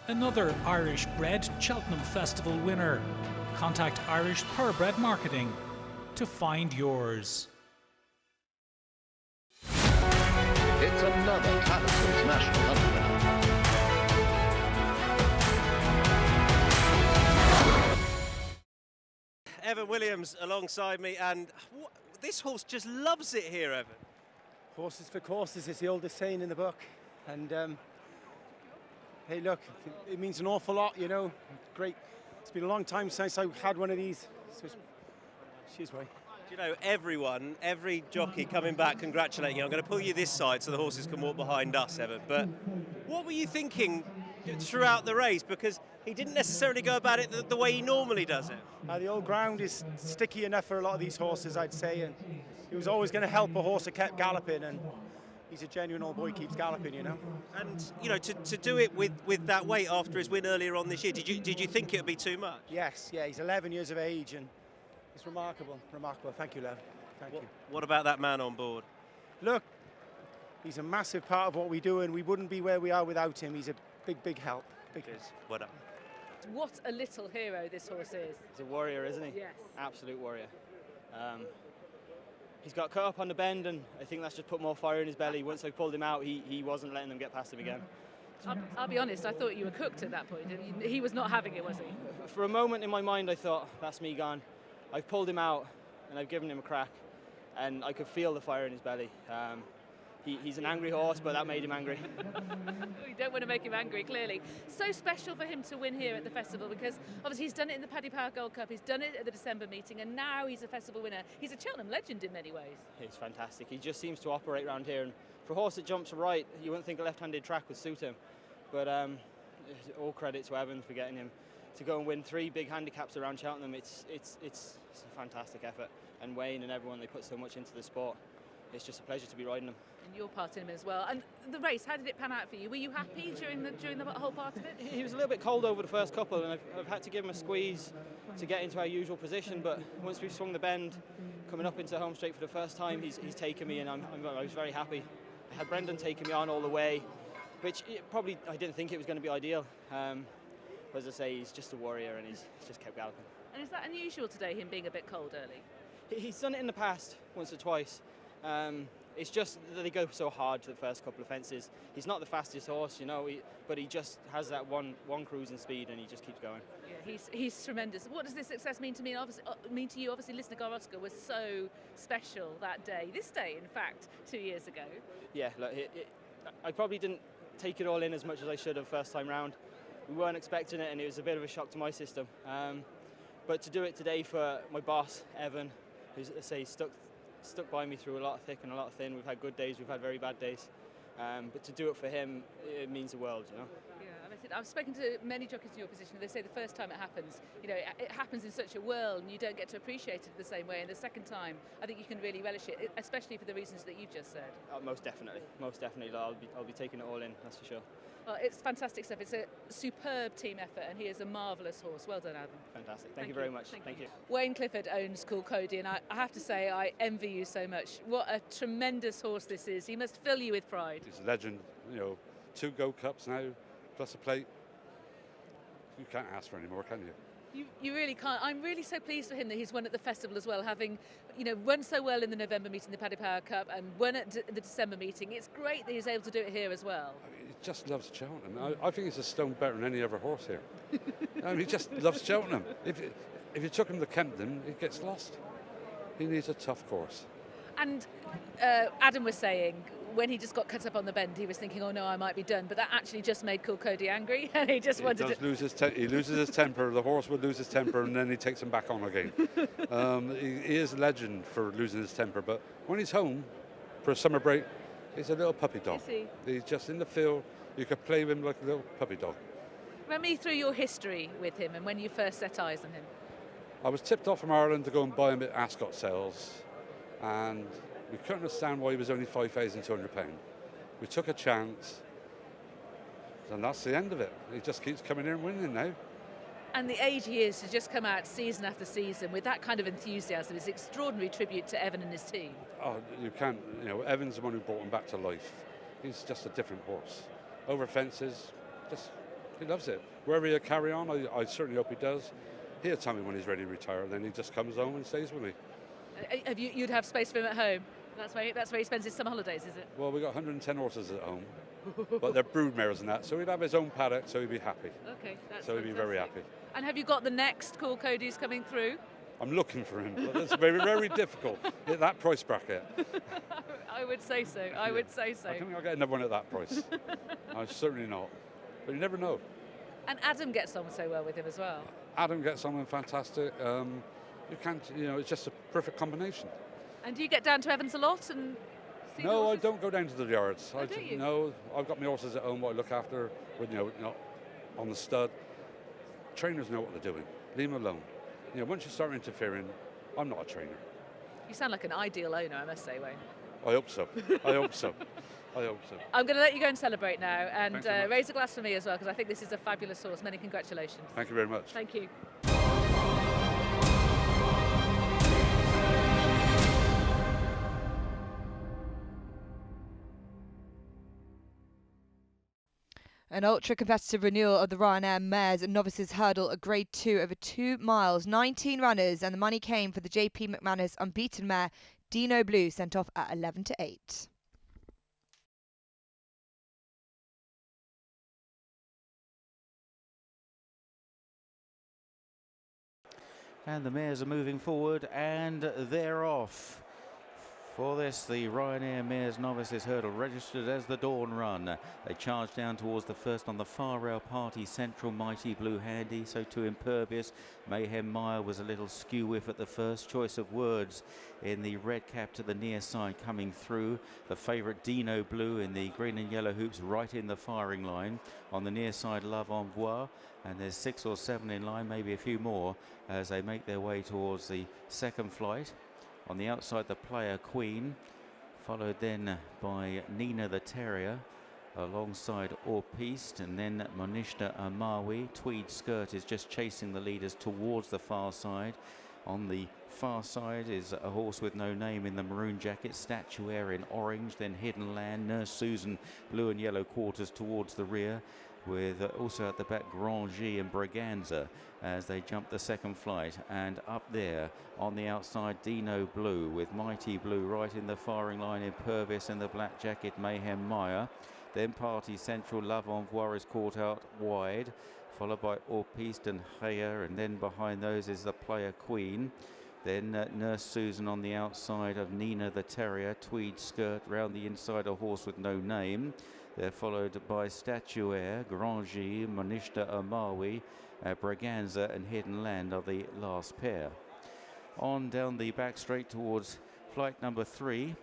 Another Irish-bred Cheltenham Festival winner. Contact Irish Thoroughbred Marketing to find yours. It's another Tattersall's National Hunt winner. Evan Williams alongside me, and this horse just loves it here, Evan. Horses for courses is the oldest saying in the book, and hey, look, it means an awful lot, you know. Great. It's been a long time since I had one of these. So she's way. You know, every jockey coming back congratulating you. I'm going to pull you this side so the horses can walk behind us, Evan. But what were you thinking throughout the race? Because he didn't necessarily go about it the way he normally does it. The old ground is sticky enough for a lot of these horses, I'd say, and he was always going to help a horse that kept galloping, and he's a genuine old boy, keeps galloping, you know. And you know, to do it with that weight after his win earlier on this year, did you think it would be too much? Yes, yeah, he's 11 years of age, and it's remarkable. Thank you, Lev. Thank you. What about that man on board? Look, he's a massive part of what we do, and we wouldn't be where we are without him. He's a big help. What up? What a little hero this horse is. He's a warrior, isn't he? Yes. Absolute warrior. He's got cut up on the bend, and I think that's just put more fire in his belly. Once I pulled him out, he wasn't letting them get past him again. I'll be honest, I thought you were cooked at that point. He was not having it, was he? For a moment in my mind, I thought, that's me gone. I've pulled him out, and I've given him a crack, and I could feel the fire in his belly. He's an angry horse, but that made him angry. We don't want to make him angry, clearly. So special for him to win here at the festival, because obviously he's done it in the Paddy Power Gold Cup, he's done it at the December meeting, and now he's a festival winner. He's a Cheltenham legend in many ways. He's fantastic. He just seems to operate around here, and for a horse that jumps right, you wouldn't think a left-handed track would suit him. But all credit to Evan for getting him to go and win 3 big handicaps around Cheltenham. It's a fantastic effort, and Wayne and everyone, they put so much into the sport. It's just a pleasure to be riding them. And your part in him as well. And the race, how did it pan out for you? Were you happy during the whole part of it? He was a little bit cold over the first couple, and I've had to give him a squeeze to get into our usual position. But once we've swung the bend, coming up into home straight for the first time, he's taken me, and I was very happy. I had Brendan taking me on all the way, which probably I didn't think it was going to be ideal. But as I say, he's just a warrior, and he's just kept galloping. And is that unusual today, him being a bit cold early? He's done it in the past, once or twice. It's just that they go so hard to the first couple of fences. He's not the fastest horse, you know, but he just has that one cruising speed, and he just keeps going. Yeah, he's tremendous. What does this success mean to me? Mean to you? Obviously, Lisnagor Oscar was so special that day. This day, in fact, 2 years ago. Yeah, look, I probably didn't take it all in as much as I should have first time round. We weren't expecting it, and it was a bit of a shock to my system. But to do it today for my boss, Evan, who's, I say, stuck by me through a lot of thick and a lot of thin. We've had good days, we've had very bad days. But to do it for him, it means the world, you know. Yeah, I've spoken to many jockeys in your position, and they say the first time it happens, you know, it happens in such a whirl, and you don't get to appreciate it the same way. And the second time, I think you can really relish it, especially for the reasons that you've just said. Most definitely. I'll be taking it all in, that's for sure. Well, it's fantastic stuff. It's a superb team effort, and he is a marvellous horse. Well done, Adam. Fantastic. Thank you very much. Thank you. Wayne Clifford owns Cool Cody, and I have to say I envy you so much. What a tremendous horse this is. He must fill you with pride. He's a legend. You know, 2 Gold Cups now, plus a plate. You can't ask for any more, can you? You really can't. I'm really so pleased for him that he's won at the festival as well, having, you know, run so well in the November meeting, the Paddy Power Cup, and won at the December meeting. It's great that he's able to do it here as well. I mean, he just loves Cheltenham. I think he's a stone better than any other horse here. I mean, he just loves Cheltenham. If you took him to Kempton, he gets lost. He needs a tough course. And Adam was saying when he just got cut up on the bend, he was thinking, oh no, I might be done. But that actually just made Cool Cody angry, and he just wanted to... He loses his temper, the horse will lose his temper, and then he takes him back on again. He is a legend for losing his temper, but when he's home for a summer break, he's a little puppy dog. Is he? He's just in the field, you could play with him like a little puppy dog. Run me through your history with him and when you first set eyes on him. I was tipped off from Ireland to go and buy him at Ascot sales, and we couldn't understand why he was only £5,200. We took a chance, and that's the end of it. He just keeps coming in and winning now. And the age he is to just come out season after season with that kind of enthusiasm is extraordinary tribute to Evan and his team. Oh, you can't, Evan's the one who brought him back to life. He's just a different horse. Over fences, he loves it. Wherever he'll carry on, I certainly hope he does. He'll tell me when he's ready to retire, and then he just comes home and stays with me. You'd have space for him at home? That's where he spends his summer holidays, is it? Well, we've got 110 horses at home, but they're brood mares and that, so he'd have his own paddock, so he'd be happy. Okay, that's So he'd be very happy. And have you got the next Cool Cody's coming through? I'm looking for him, but it's very, very difficult at that price bracket. I would say so. I would say so. I don't think I'll get another one at that price. I'm certainly not. But you never know. And Adam gets on so well with him as well. Adam gets on fantastic. You can't, it's just a perfect combination. And do you get down to Evans a lot and see the No, I horses? don't go down to the yards. Oh, do you? No, I've got my horses at home what I look after, with, on the stud. Trainers know what they're doing. Leave them alone. Once you start interfering, I'm not a trainer. You sound like an ideal owner, I must say, Wayne. I hope so. I hope so. I hope so. I'm going to let you go and celebrate now, and Thanks so much. raise a glass for me as well, because I think this is a fabulous horse. Many congratulations. Thank you very much. Thank you. An ultra-competitive renewal of the Ryanair Mares and Novices Hurdle, a Grade 2 over 2 miles, 19 runners, and the money came for the JP McManus unbeaten mare, Dino Blue, sent off at 11-8. And the mares are moving forward, and they're off. For this, the Ryanair Mares Novices Hurdle registered as the Dawn Run. They charged down towards the first on the far rail. Party Central, Mighty Blue handy, so too Impervious. Mayhem Mire was a little skew whiff at the first. Choice of Words in the red cap to the near side coming through. The favourite Dino Blue in the green and yellow hoops right in the firing line. On the near side, Love Envoi. And there's 6 or 7 in line, maybe a few more, as they make their way towards the second flight. On the outside, the Player Queen, followed then by Nina the Terrier, alongside Orpiste, and then Monishta Amawi. Tweed Skirt is just chasing the leaders towards the far side. On the far side is a horse with no name in the maroon jacket, Statuaire in orange, then Hidden Land, Nurse Susan, blue and yellow quarters towards the rear, with also at the back Grangy and Braganza as they jump the second flight. And up there on the outside, Dino Blue with Mighty Blue right in the firing line, Impervious in the black jacket, Mayhem Mire. Then Party Central, Love Envoi is caught out wide, followed by Orpiste and Heyer, and then behind those is the Player Queen. Then Nurse Susan on the outside of Nina the Terrier, Tweed Skirt round the inside, a horse with no name. They're followed by Statuaire, Grangy, Monishta Amawi, Braganza and Hidden Land are the last pair. On down the back straight towards flight number 3,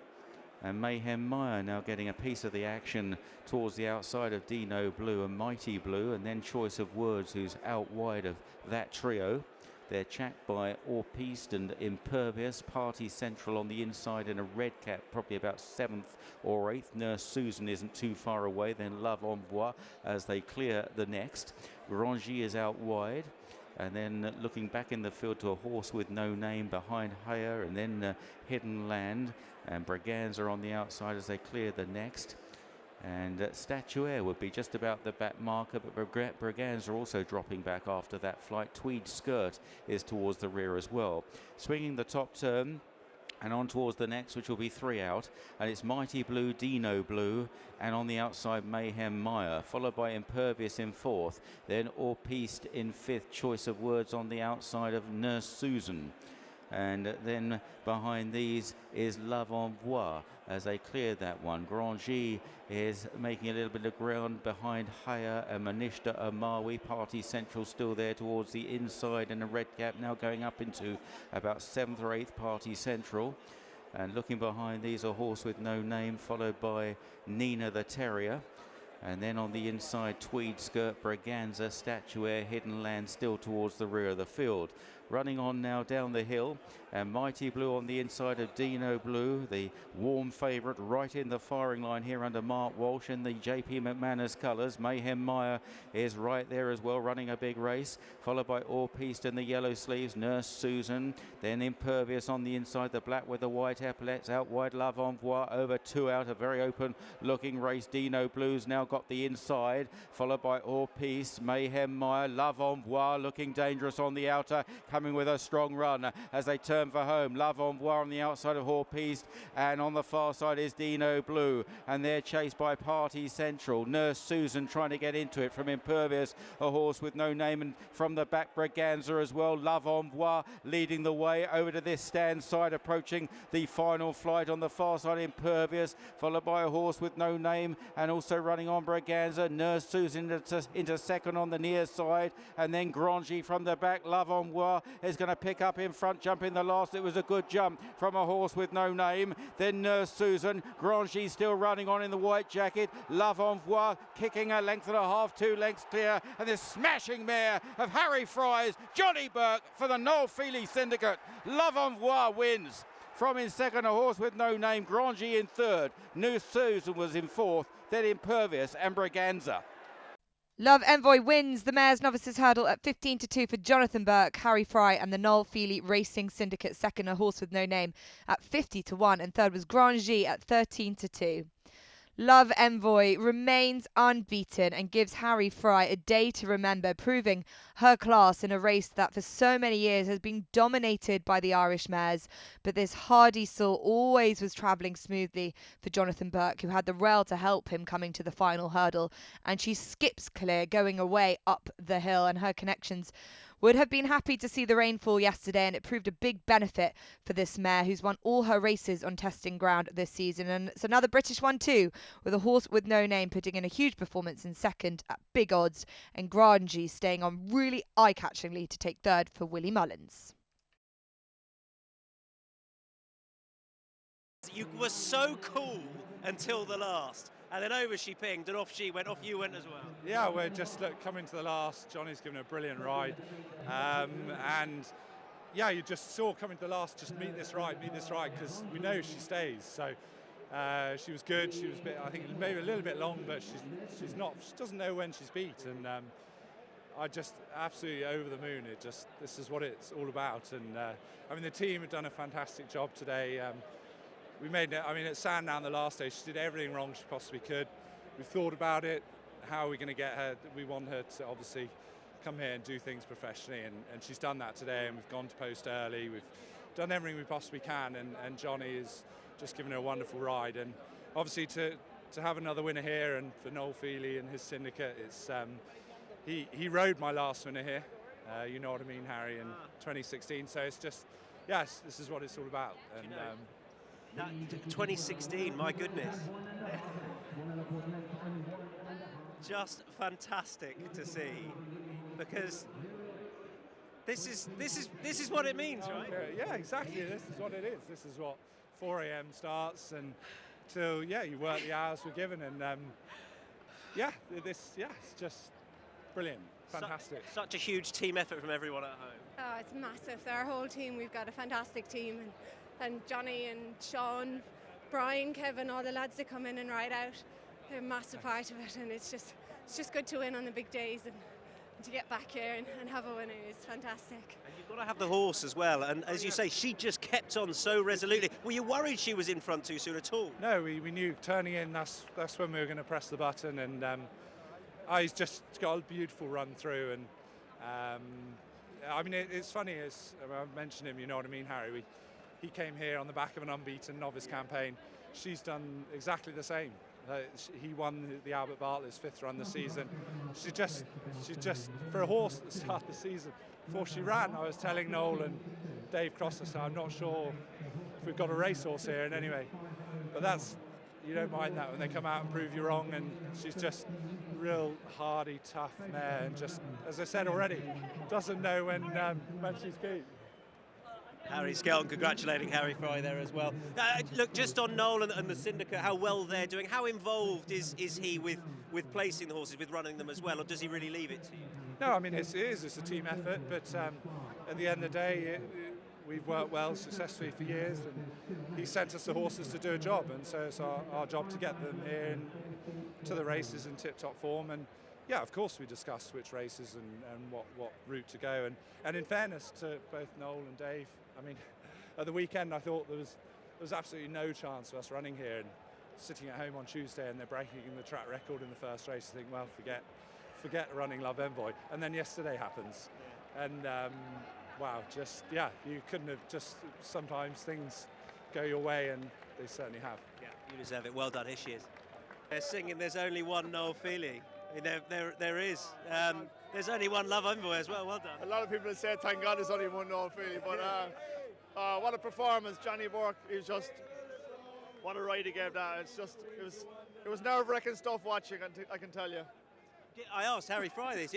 and Mayhem Mire now getting a piece of the action towards the outside of Dino Blue and Mighty Blue, and then Choice of Words, who's out wide of that trio. They're chacked by Orpiste and Impervious. Party Central on the inside in a red cap, probably about 7th or 8th. Nurse Susan isn't too far away. Then Love Envoi as they clear the next. Grangy is out wide. And then looking back in the field to a horse with no name behind Heyer, and then Hidden Land. And Braganza on the outside as they clear the next. And Statuaire would be just about the back marker, but Braganza also dropping back after that flight. Tweed Skirt is towards the rear as well. Swinging the top turn and on towards the next, which will be 3 out. And it's Mighty Blue, Dino Blue, and on the outside, Mayhem Mire, followed by Impervious in 4th. Then Orpiste in 5th. Choice of Words on the outside of Nurse Susan. And then behind these is Love Envoi as they cleared that one. Grandgy is making a little bit of ground behind Haya and Manishta Amawi. Party Central still there towards the inside, and a red cap now going up into about 7th or 8th Party Central. And looking behind these, a horse with no name, followed by Nina the Terrier. And then on the inside, Tweed Skirt, Braganza, Statuaire, Hidden Land still towards the rear of the field. Running on now down the hill, and Mighty Blue on the inside of Dino Blue, the warm favourite, right in the firing line here under Mark Walsh in the JP McManus colours. Mayhem Meyer is right there as well, running a big race, followed by Orpiste in the yellow sleeves, Nurse Susan, then Impervious on the inside, the black with the white epaulets, out wide Love Envoi, over 2 out, a very open looking race. Dino Blue's now got the inside, followed by Orpiste, Mayhem Meyer, Love Envoi looking dangerous on the outer, coming with a strong run as they turn for home. Love Envoi on the outside of Orpiste, and on the far side is Dino Blue, and they're chased by Party Central. Nurse Susan trying to get into it from Impervious, a horse with no name, and from the back Braganza as well. Love Envoi leading the way over to this stand side, approaching the final flight on the far side. Impervious, followed by a horse with no name, and also running on Braganza. Nurse Susan into second on the near side, and then Grandgy from the back. Love Envoi is going to pick up in front, jumping the last. It was a good jump from a horse with no name. Then Nurse Susan, Grandgy still running on in the white jacket. Love Envoi kicking a length and a half, 2 lengths clear, and this smashing mare of Harry Fry's Johnny Burke for the Noel Feely Syndicate. Love Envoi wins. From in second, a horse with no name, Grandgy in third. Nurse Susan was in fourth, then Impervious and Braganza. Love Envoi wins the Mares Novices Hurdle at 15-2 for Jonathan Burke, Harry Fry and the Noel Feely Racing Syndicate. Second, a horse with no name at 50-1, and third was Grandgy at 13-2. Love Envoi remains unbeaten and gives Harry Fry a day to remember, proving her class in a race that for so many years has been dominated by the Irish mares. But this hardy soul always was travelling smoothly for Jonathan Burke, who had the rail to help him coming to the final hurdle. And she skips clear, going away up the hill, and her connections would have been happy to see the rainfall yesterday, and it proved a big benefit for this mare, who's won all her races on testing ground this season. And it's another British one too, with a horse with no name putting in a huge performance in second at big odds, and Grandgy staying on really eye-catchingly to take third for Willie Mullins. You were so cool until the last. And then over she pinged, and off she went, off you went as well. Yeah, we're just coming to the last. Johnny's given a brilliant ride. And yeah, you just saw coming to the last, just meet this ride, because we know she stays. So she was good. She was a bit, I think maybe a little bit long, but she's not, she doesn't know when she's beat. And I just absolutely over the moon. This is what it's all about. And I mean, the team have done a fantastic job today. We made it, I mean, at Sandown the last day, she did everything wrong she possibly could. We thought about it, how are we going to get her? We want her to obviously come here and do things professionally, and she's done that today, and we've gone to post early. We've done everything we possibly can, and Johnny is just given her a wonderful ride. And obviously to have another winner here, and for Noel Feely and his syndicate, it's he rode my last winner here, you know what I mean, Harry, in 2016. So it's just, yes, this is what it's all about. And 2016, my goodness. Just fantastic to see, because this is what it means, right? Yeah, exactly. This is what it is. This is what 4 a.m. starts, and till you work the hours we're given, and it's just brilliant, fantastic. Such a huge team effort from everyone at home. Oh, it's massive. Our whole team, we've got a fantastic team, and Johnny and Sean, Brian, Kevin, all the lads that come in and ride out, they're a massive part of it, and it's just good to win on the big days, and to get back here and have a winner is fantastic. And you've got to have the horse as well, and as you say, she just kept on so resolutely. Were you worried she was in front too soon at all? No, we knew turning in, that's when we were going to press the button, and he's just got a beautiful run through, and I mean, it's funny, I mentioned him, you know what I mean, Harry, he came here on the back of an unbeaten novice campaign. She's done exactly the same. He won the Albert Bartlett's 5th run this season. She just, for a horse at the start of the season, before she ran, I was telling Noel and Dave Crosser, so I'm not sure if we've got a racehorse here in any way. But that's, you don't mind that when they come out and prove you wrong, and she's just real hardy, tough mare, and just, as I said already, doesn't know when she's beat. Harry Skelton congratulating Harry Fry there as well. Look, just on Noel and the syndicate, how well they're doing. How involved is he with placing the horses, with running them as well, or does he really leave it to you? No, I mean, it's a team effort, but at the end of the day, we've worked well successfully for years, and he sent us the horses to do a job, and so it's our job to get them here to the races in tip-top form. And yeah, of course we discussed which races and what route to go. And in fairness to both Noel and Dave, I mean, at the weekend I thought there was absolutely no chance of us running here, and sitting at home on Tuesday and they're breaking the track record in the first race, I think, well, forget running Love Envoy. And then yesterday happens, and wow, just, yeah, you couldn't have, just sometimes things go your way, and they certainly have. Yeah, you deserve it. Well done. Here she is. They're singing "There's Only One Noel Feely." I mean, there is. There's only one Love Envoy as well. Well done. A lot of people have said, thank God there's only one Noel Feely, but what a performance. Johnny Burke, he was just, what a ride he gave that. It's just, it was nerve-wracking stuff watching, I can tell you. I asked Harry Fry this.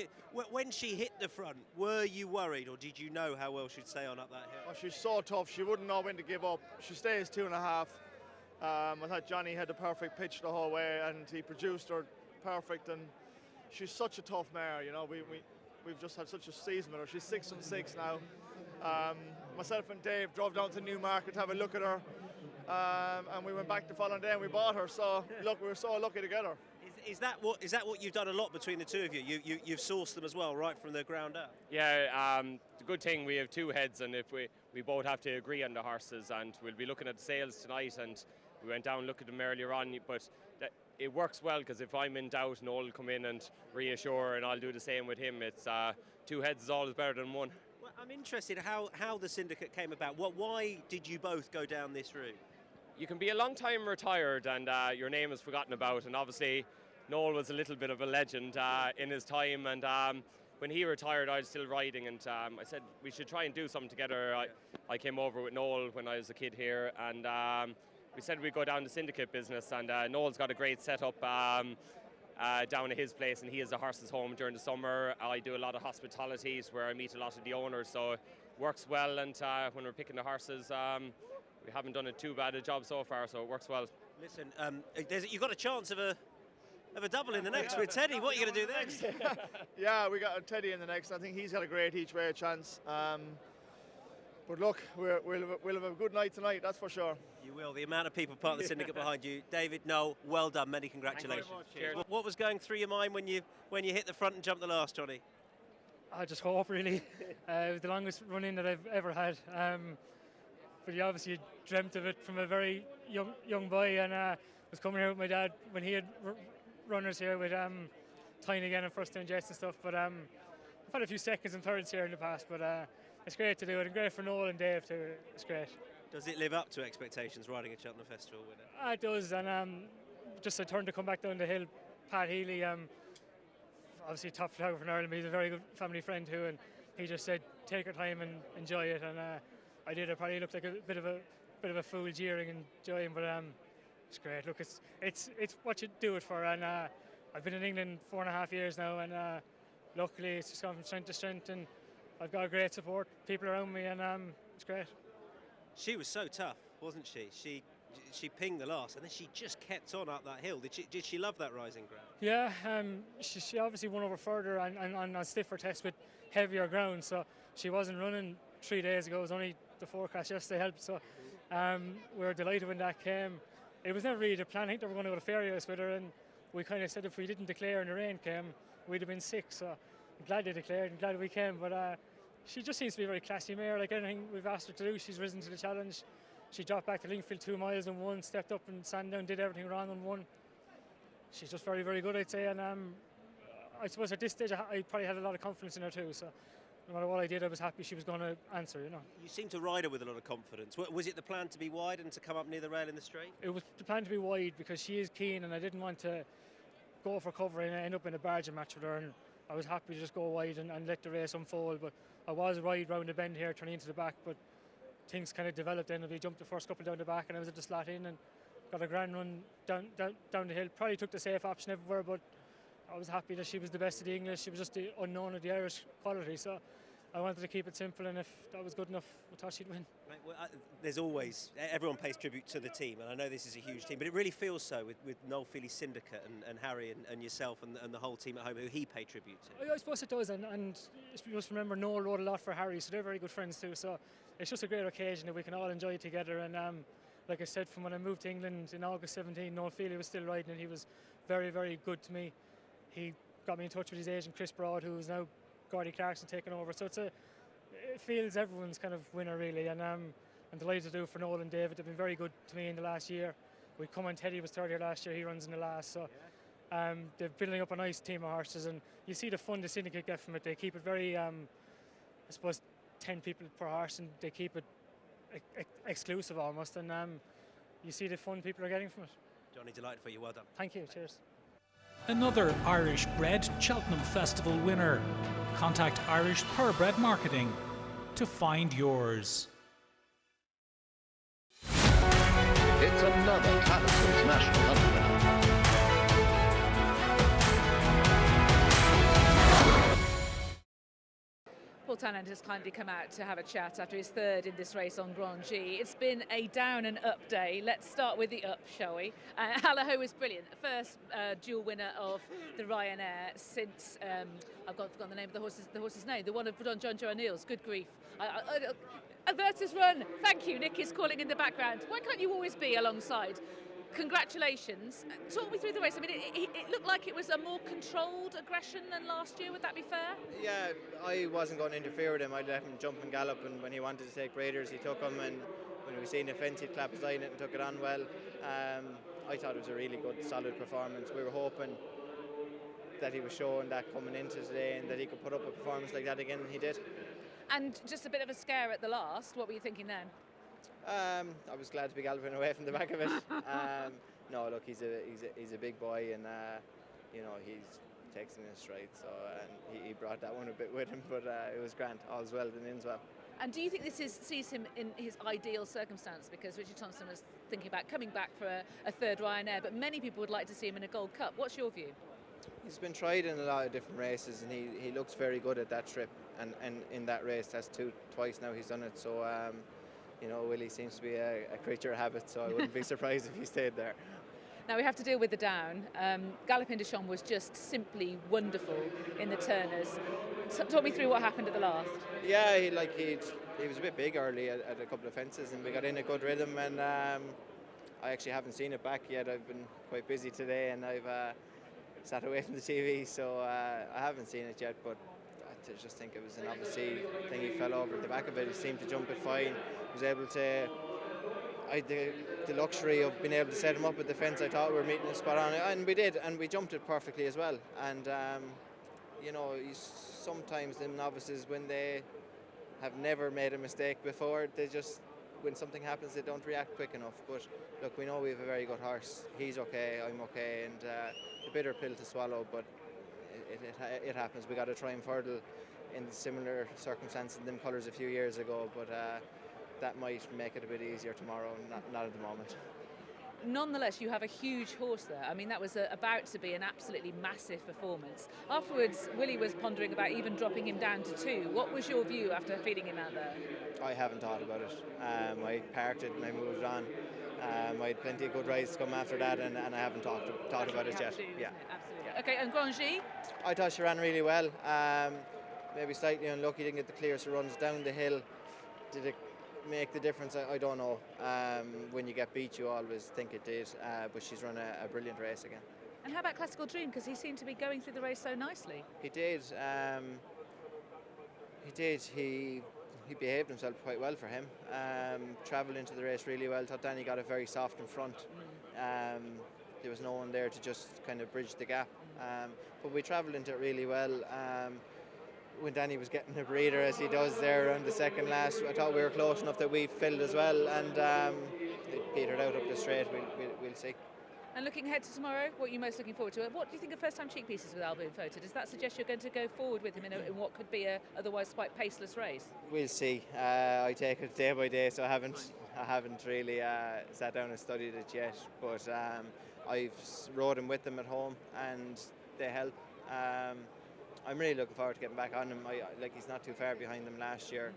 When she hit the front, were you worried, or did you know how well she'd stay on up that hill? Oh, she's so tough. She wouldn't know when to give up. She stays 2.5. I thought Johnny had the perfect pitch the whole way, and he produced her perfect. And she's such a tough mare. You know, we've just had such a season with her. She's 6 from 6 now. Myself and Dave drove down to Newmarket to have a look at her, and we went back the following day and we bought her. So look, we were so lucky to get her. Is that what you've done a lot between the two of you? You've sourced them as well, right from the ground up. Yeah, the good thing, we have two heads, and if we both have to agree on the horses, and we'll be looking at the sales tonight, and we went down and looked at them earlier on, but it works well, because if I'm in doubt, Noel will come in and reassure, and I'll do the same with him. It's two heads is always better than one. Well, I'm interested how the syndicate came about. Why did you both go down this route? You can be a long time retired and your name is forgotten about, and obviously Noel was a little bit of a legend in his time, and when he retired I was still riding, and I said we should try and do something together. I came over with Noel when I was a kid here, and we said we'd go down the syndicate business, and Noel's got a great setup down at his place, and he has a horse's home during the summer. I do a lot of hospitalities where I meet a lot of the owners, so it works well, and when we're picking the horses, we haven't done too bad a job so far, so it works well. Listen, you've got a chance of a double in the next with Teddy. What are you going to do next? Yeah, we got Teddy in the next. I think he's got a great each way chance. But look, we'll have a good night tonight, that's for sure. You will. The amount of people part of the syndicate behind you. David, Noel, well done. Many congratulations. Cheers. What was going through your mind when you hit the front and jumped the last, Johnny? I just hope, really. It was the longest run-in that I've ever had. But you obviously dreamt of it from a very young boy, and was coming here with my dad when he had runners here with Tyne again and first doing jets and stuff. But I've had a few seconds and thirds here in the past, but it's great to do it, and great for Noel and Dave too. It's great. Does it live up to expectations riding a Cheltenham Festival with it? It does, and just a turn to come back down the hill. Pat Healy, obviously a top photographer in Ireland, but he's a very good family friend too, and he just said take your time and enjoy it, and I did. I probably looked like a bit of a fool jeering and enjoying, but it's great. Look, it's what you do it for, and I've been in England 4.5 years now, and luckily it's just gone from strength to strength, and I've got great support, people around me, and it's great. She was so tough, wasn't she? She pinged the last, and then she just kept on up that hill. Did she love that rising ground? Yeah, she obviously won over further and on stiffer tests with heavier ground, so she wasn't running 3 days ago. It was only the forecast yesterday helped, so we were delighted when that came. It was never really the plan. I think they were going to go to Fairyhouse with her, and we kind of said if we didn't declare and the rain came, we'd have been sick, so I'm glad they declared and glad we came, but she just seems to be a very classy mare. Like anything we've asked her to do, she's risen to the challenge. She dropped back to Lingfield 2 miles and won, stepped up and Sandown, did everything wrong and won. She's just very, very good, I'd say, and I suppose at this stage I probably had a lot of confidence in her too, so no matter what I did, I was happy she was going to answer, you know. You seem to ride her with a lot of confidence. Was it the plan to be wide and to come up near the rail in the straight? It was the plan to be wide because she is keen, and I didn't want to go for cover and end up in a barging match with her, and I was happy to just go wide and let the race unfold, but I was right round the bend here, turning into the back, but things kind of developed then, and we jumped the first couple down the back, and I was at the slot in and got a grand run down the hill. Probably took the safe option everywhere, but I was happy that she was the best of the English. She was just the unknown of the Irish quality, so I wanted to keep it simple, and if that was good enough, I thought she'd win. Right, well, there's always, everyone pays tribute to the team, and I know this is a huge team, but it really feels so with Noel Feely's syndicate and Harry and yourself and the whole team at home who he paid tribute to. I suppose it does, and you must remember Noel wrote a lot for Harry, so they're very good friends too, so it's just a great occasion that we can all enjoy together. And like I said, from when I moved to England in August 17, Noel Feely was still riding, and he was very, very good to me. He got me in touch with his agent Chris Broad, who is now Gordy Clarkson taking over, so it feels everyone's kind of winner really, and I'm delighted to do it for Noel and David. They've been very good to me in the last year. We come on, Teddy was third here last year, he runs in the last, so they're building up a nice team of horses, and you see the fun the syndicate get from it. They keep it very, I suppose, 10 people per horse, and they keep it exclusive almost, and you see the fun people are getting from it. Johnny, delighted for you, well done. Thank you, cheers. Another Irish bred Cheltenham Festival winner. Contact Irish Thoroughbred Marketing to find yours. It's another Tattersall's National Hunt winner. Paul Tannant has kindly come out to have a chat after his third in this race on Grand G. It's been a down and up day. Let's start with the up, shall we? Allaho was brilliant. First dual winner of the Ryanair since, I've forgotten the name of the horse's name, the one of John Joe O'Neill's. Good grief. Avertus run. Thank you. Nick is calling in the background. Why can't you always be alongside? Congratulations. Talk me through the race. I mean, it looked like it was a more controlled aggression than last year. Would that be fair? Yeah, I wasn't going to interfere with him. I'd let him jump and gallop, and when he wanted to take breeders, he took them, and when we seen the fence, he'd clap his eye in it and took it on well. I thought it was a really good, solid performance. We were hoping that he was showing that coming into today, and that he could put up a performance like that again, and he did. And just a bit of a scare at the last. What were you thinking then? I was glad to be galloping away from the back of it. No, look, he's a big boy, and you know, he's takes it in his stride. So and he brought that one a bit with him, but it was grand. All's well that ends well. And do you think this sees him in his ideal circumstance? Because Richard Thompson was thinking about coming back for a third Ryanair, but many people would like to see him in a Gold Cup. What's your view? He's been tried in a lot of different races, and he looks very good at that trip. And in that race, that's twice now he's done it. So. You know, Willie seems to be a creature of habit, so I wouldn't be surprised if he stayed there. Now we have to deal with the down. Galopin de Champs was just simply wonderful in the turners. Talk me through what happened at the last. Yeah, he was a bit big early at a couple of fences, and we got in a good rhythm, and I actually haven't seen it back yet. I've been quite busy today, and I've sat away from the TV, so I haven't seen it yet, but I just think it was an obviously thing. He fell over at the back of it. He seemed to jump it fine. Was able to. I had the luxury of being able to set him up at the fence. I thought we were meeting a spot on, and we did, and we jumped it perfectly as well. And you know, sometimes the novices, when they have never made a mistake before, they just, when something happens, they don't react quick enough. But look, we know we have a very good horse. He's okay, I'm okay, and a bitter pill to swallow, but it happens. We got to try and furtle in similar circumstances in them colours a few years ago, but that might make it a bit easier tomorrow. Not at the moment. Nonetheless, you have a huge horse there. I mean, that was about to be an absolutely massive performance. Afterwards, Willie was pondering about even dropping him down to 2. What was your view after feeding him out there? I haven't thought about it. I parked it and I moved on. I had plenty of good rides to come after that, and I haven't thought about it yet. Absolutely. Yeah. Okay, and Grandgy? I thought she ran really well. Maybe slightly unlucky, didn't get the clearest runs down the hill. Did it make the difference? I don't know. When you get beat, you always think it did, but she's run a brilliant race again. And how about Classical Dream? Because he seemed to be going through the race so nicely. He did. He behaved himself quite well for him. Travelled into the race really well. Thought Danny got it very soft in front. There was no one there to just kind of bridge the gap. But we travelled into it really well. When Danny was getting a breather, as he does there around the second last, I thought we were close enough that we filled as well, and it petered out up the straight. We'll see. And looking ahead to tomorrow, what are you most looking forward to? What do you think of first-time cheek pieces with Al being photo? Does that suggest you're going to go forward with him in what could be a otherwise quite paceless race? We'll see. I take it day by day, so I haven't really sat down and studied it yet. But I've rode him with them at home, and they help. I'm really looking forward to getting back on him. Like, he's not too far behind them last year.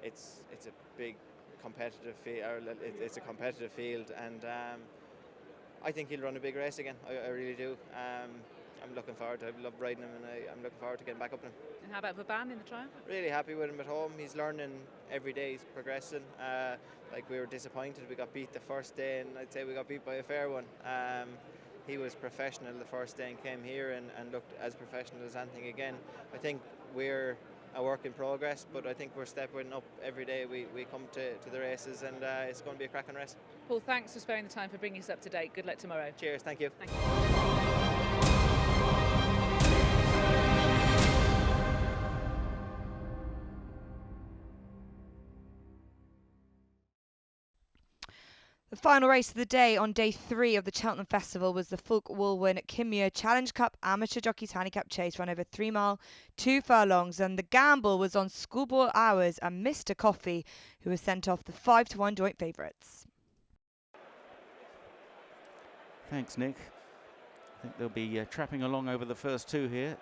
It's a big competitive field. It's a competitive field, and I think he'll run a big race again. I really do. I'm looking forward to it. I love riding him, and I'm looking forward to getting back up on him. And how about Vaban in the trial? Really happy with him at home. He's learning every day. He's progressing. Like, we were disappointed. We got beat the first day, and I'd say we got beat by a fair one. He was professional the first day and came here and looked as professional as anything again. I think we're a work in progress, but I think we're stepping up every day we come to the races, and it's going to be a cracking race. Paul, thanks for sparing the time for bringing us up to date. Good luck tomorrow. Cheers, thank you. Thank you. The final race of the day on day 3 of the Cheltenham Festival was the Fulk Woolwyn Muir Challenge Cup Amateur Jockeys Handicap Chase, run over 3 mile, 2 furlongs, and the gamble was on Schoolboy Hours and Mr. Coffee, who was sent off the 5-1 joint favourites. Thanks, Nick. I think they'll be trapping along over the first 2 here.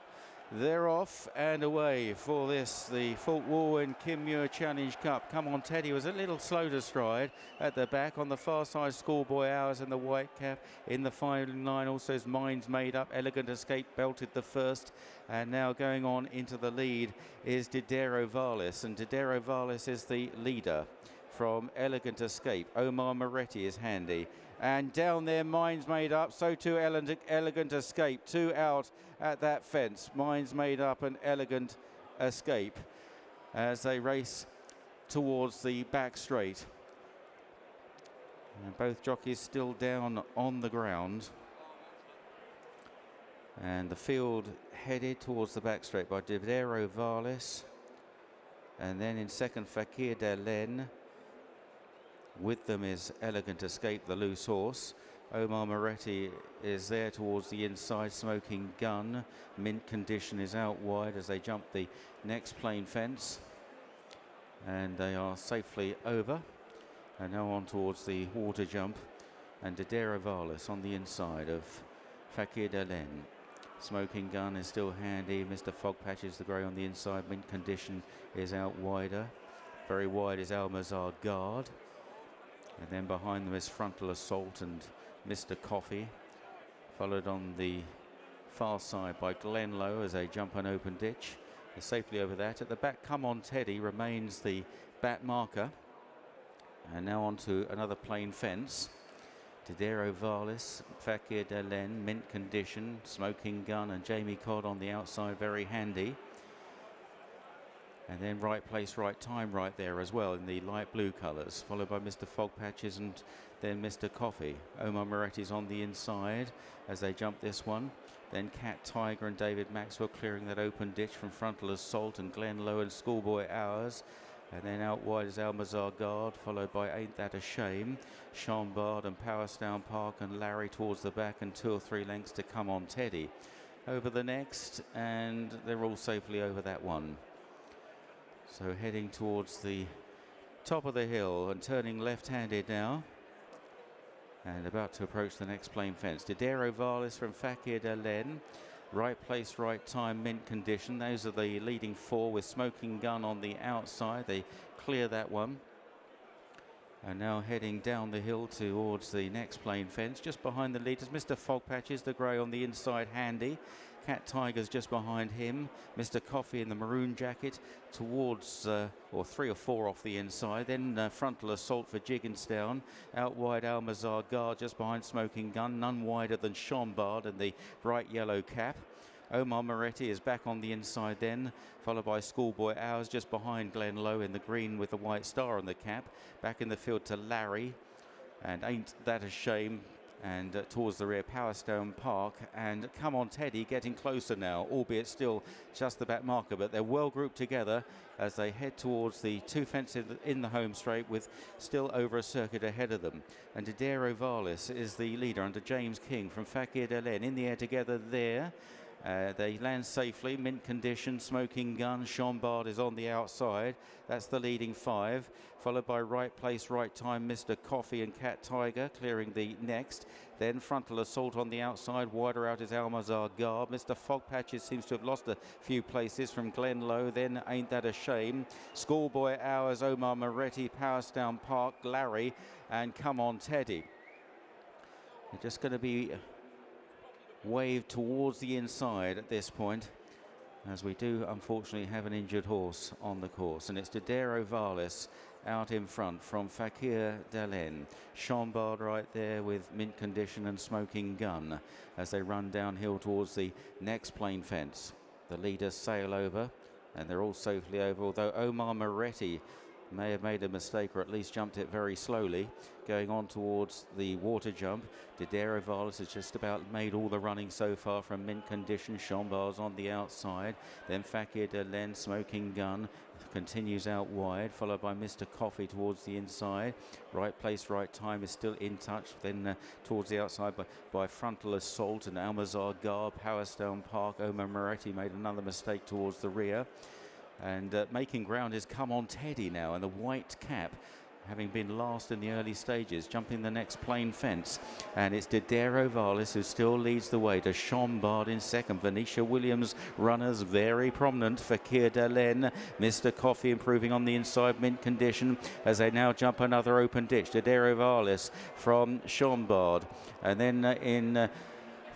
They're off and away for this, the Fulk Woolwyn Muir Challenge Cup. Come on, Teddy was a little slow to stride at the back. On the far side, Schoolboy Hours and the white cap in the final line. Also, his mind's made up. Elegant Escape belted the first. And now going on into the lead is Didero Valis. And Didero Valis is the leader from Elegant Escape. Omar Moretti is handy. And down there, Minds Made Up, so too Elegant Escape. 2 out at that fence. Minds Made Up and Elegant Escape as they race towards the back straight. And both jockeys still down on the ground. And the field headed towards the back straight by Didero Valis. And then in second, Fakir Delen. With them is Elegant Escape, the loose horse. Omar Moretti is there towards the inside. Smoking Gun, Mint Condition is out wide as they jump the next plain fence. And they are safely over. And now on towards the water jump. And Didero Valis on the inside of Fakir Delen. Smoking Gun is still handy. Mr. Fog Patches the grey on the inside. Mint Condition is out wider. Very wide is Almazar Guard. And then behind them is Frontal Assault and Mr. Coffee, followed on the far side by Glenlow as they jump an open ditch. They're safely over that. At the back, Come On Teddy remains the bat marker. And now on to another plain fence. Didero Valis, Fakir Delen, Mint Condition, Smoking Gun and Jamie Codd on the outside, very handy. And then Right Place, Right Time right there as well in the light blue colours, followed by Mr. Fog Patches and then Mr. Coffee. Omar Moretti's on the inside as they jump this one. Then Cat Tiger and David Maxwell clearing that open ditch from Frontal Assault and Glenlow and Schoolboy Hours. And then out wide is Almazar Guard, followed by Ain't That a Shame, Sean Bard and Powerstown Park and Larry towards the back, and 2 or 3 lengths to Come On Teddy. Over the next, and they're all safely over that one. So heading towards the top of the hill and turning left-handed now. And about to approach the next plain fence. Didero Valis from Fakir Delen. Right Place, Right Time, Mint Condition. Those are the leading 4 with Smoking Gun on the outside. They clear that one. And now heading down the hill towards the next plain fence. Just behind the leaders, Mr. Fog Patches, the grey on the inside, handy. Cat Tiger's just behind him. Mr. Coffee in the maroon jacket towards, or 3 or 4 off the inside. Then Frontal Assault for Jigginstown. Out wide, Almazar Guard just behind Smoking Gun. None wider than Chambard and the bright yellow cap. Omar Moretti is back on the inside then, followed by Schoolboy Hours just behind Glenlow in the green with the white star on the cap. Back in the field to Larry. And Ain't That a Shame and towards the rear, Powerstone Park, and Come On Teddy getting closer now, albeit still just the back marker, but they're well grouped together as they head towards the two fences in the home straight, with still over a circuit ahead of them. And Didero Valis is the leader under James King from Fakir Delen in the air together there. They land safely, mint condition, Smoking Gun, Chambard is on the outside. That's the leading 5, followed by Right Place, Right Time, Mr. Coffee and Cat Tiger clearing the next. Then Frontal Assault on the outside, wider out is Almazar Garb. Mr. Fog Patches seems to have lost a few places from Glenlow, then Ain't That a Shame. Schoolboy Hours, Omar Moretti, Powerstown Park, Larry, and Come On Teddy. They're just going to be waved towards the inside at this point, as we do unfortunately have an injured horse on the course, and it's Didero Valis out in front from Fakir Delen. Chambard right there with Mint Condition and Smoking Gun as they run downhill towards the next plain fence. The leaders sail over, and they're all safely over, although Omar Moretti may have made a mistake, or at least jumped it very slowly, going on towards the water jump. Didero Valis has just about made all the running so far from Mint Condition. Chambard's on the outside. Then Fakir Delen, Smoking Gun, continues out wide, followed by Mr. Coffee towards the inside. Right Place, Right Time is still in touch. Then towards the outside by Frontal Assault and Almazar Garb. Powerstone Park, Omar Moretti made another mistake towards the rear. And making ground is Come On Teddy now, and the white cap, having been last in the early stages, jumping the next plain fence. And it's Didero Valis who still leads the way to Chambard in second. Venetia Williams runners very prominent. Fakir Delen, Mr. Coffee improving on the inside, Mint Condition, as they now jump another open ditch. Didero Valis from Chambard. And then in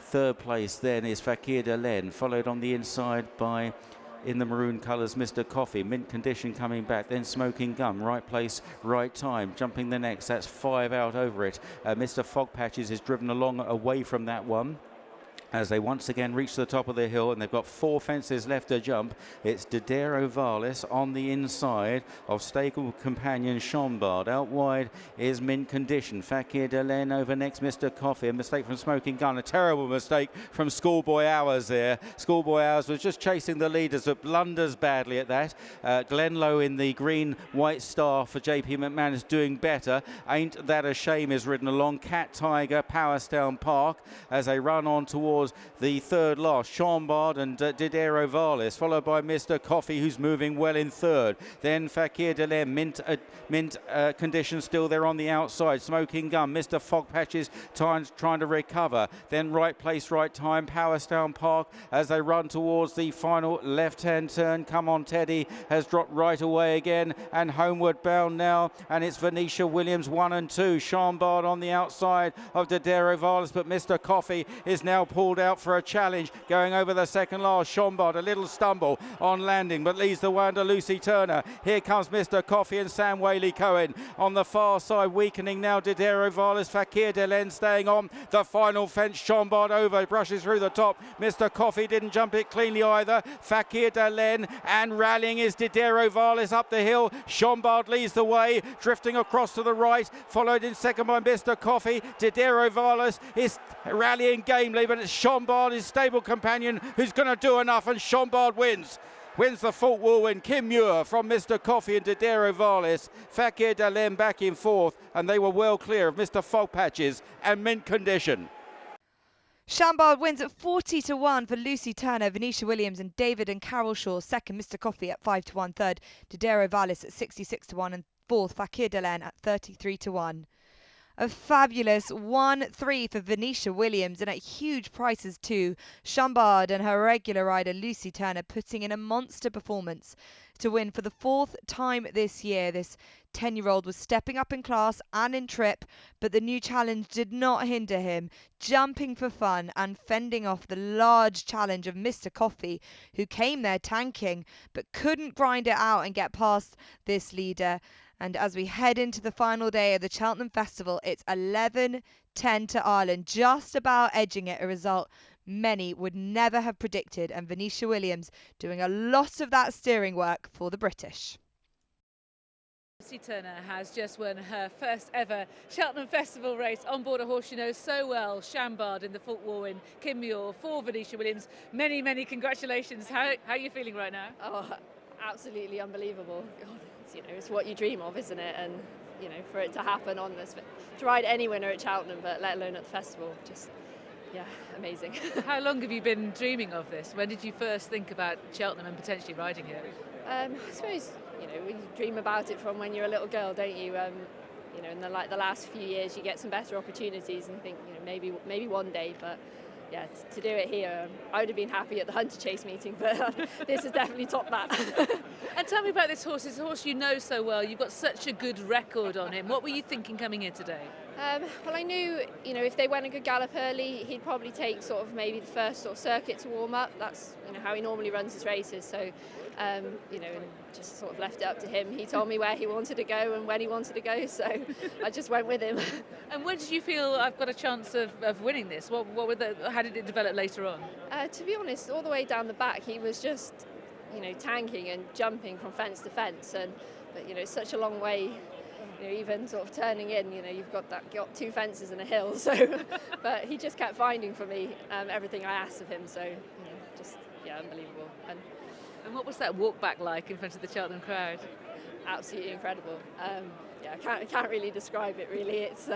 third place then is Fakir Delen, followed on the inside by, in the maroon colours, Mr. Coffee. Mint Condition coming back, then Smoking Gun. Right Place, Right Time, jumping the next. That's 5 out over it. Mr. Fog Patches is driven along away from that one as they once again reach the top of the hill, and they've got 4 fences left to jump. It's Didero Valis on the inside of stable companion Chambard. Out wide is Mint Condition. Fakir Delen over next, Mr. Coffee. A mistake from Smoking Gun. A terrible mistake from Schoolboy Hours there. Schoolboy Hours was just chasing the leaders, but blunders badly at that. Glenlow in the green white star for JP McMahon is doing better. Ain't That a Shame is ridden along. Cat Tiger, Powerstown Park, as they run on towards the third last. Chambard and Didero Valis, followed by Mr. Coffee, who's moving well in third. Then Fakir Delen, Mint Condition still there on the outside. Smoking Gun, Mr. Fog Patches trying to recover. Then Right Place, Right Time, Powerstown Park, as they run towards the final left-hand turn. Come On Teddy has dropped right away again and homeward bound now, and it's Venetia Williams 1 and 2. Chambard on the outside of Didero Valis, but Mr. Coffee is now pulled out for a challenge, going over the second last. Chambard, a little stumble on landing, but leads the way under Lucy Turner. Here comes Mr. Coffee and Sam Whaley-Cohen on the far side, weakening now Didero Valis. Fakir Delen staying on the final fence. Chambard over, brushes through the top. Mr. Coffee didn't jump it cleanly either. Fakir Delen, and rallying is Didero Valis up the hill. Chambard leads the way, drifting across to the right, followed in second by Mr. Coffee. Didero Valis is rallying gamely, but it's Chambard, his stable companion, who's going to do enough, and Chambard wins the Fort Whirlwind. Kim Muir from Mr. Coffee and Didero Valis. Fakir Delen back in fourth, and they were well clear of Mr. Fog Patches and Mint Condition. Chambard wins at 40-1 for Lucy Turner, Venetia Williams and David and Carol Shaw. Second, Mr. Coffee at 5-1. Third, Didero Valis at 66-1. And fourth, Fakir Delen at 33-1. A fabulous 1-3 for Venetia Williams, and at huge prices too. Chambard and her regular rider Lucy Turner putting in a monster performance to win for the 4th time this year. This 10-year-old was stepping up in class and in trip, but the new challenge did not hinder him, jumping for fun and fending off the large challenge of Mr. Coffee, who came there tanking but couldn't grind it out and get past this leader. And as we head into the final day of the Cheltenham Festival, it's 11-10 to Ireland, just about edging it, a result many would never have predicted, and Venetia Williams doing a lot of that steering work for the British. Lucy Turner has just won her first ever Cheltenham Festival race on board a horse she knows so well, Chambard in the foot win, Kim Muir for Venetia Williams. Many, many congratulations. How are you feeling right now? Oh, absolutely unbelievable. God, it's what you dream of, isn't it? And for it to happen on this, to ride any winner at Cheltenham, but let alone at the festival, just amazing. How long have you been dreaming of this? When did you first think about Cheltenham and potentially riding here? I suppose you dream about it from when you're a little girl, don't you? In the last few years, you get some better opportunities and think maybe one day, but. Yeah, to do it here, I would have been happy at the Hunter Chase meeting, but this has definitely topped that. And tell me about this horse. It's a horse you know so well. You've got such a good record on him. What were you thinking coming here today? Well, I knew, if they went a good gallop early, he'd probably take sort of maybe the first sort of circuit to warm up. That's how he normally runs his races. So, and just sort of left it up to him. He told me where he wanted to go and when he wanted to go, so I just went with him. And when did you feel I've got a chance of winning this? How did it develop later on? To be honest, all the way down the back, he was just, tanking and jumping from fence to fence, but it's such a long way. Even sort of turning in, you've got two fences and a hill. So, but he just kept finding for me everything I asked of him. So, unbelievable. And what was that walk back like in front of the Cheltenham crowd? Absolutely incredible. I can't really describe it. Really, it's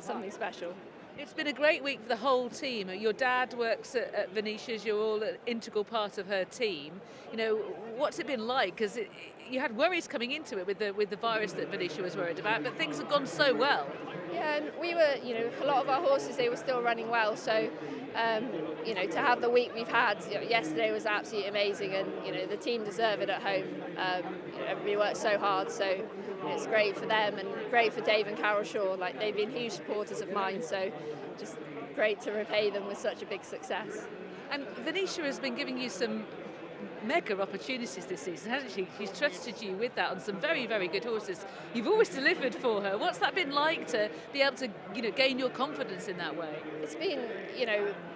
something special. It's been a great week for the whole team. Your dad works at Venetia's. You're all an integral part of her team. What's it been like? Because you had worries coming into it with the virus that Venetia was worried about, but things have gone so well. Yeah, and we were, a lot of our horses, they were still running well. So, to have the week we've had, yesterday was absolutely amazing, and the team deserve it at home. Everybody worked so hard, so it's great for them and great for Dave and Carol Shaw. Like, they've been huge supporters of mine, so just great to repay them with such a big success. And Venetia has been giving you some mega opportunities this season, hasn't she? She's trusted you with that on some very, very good horses. You've always delivered for her. What's that been like to be able to, gain your confidence in that way? It's been,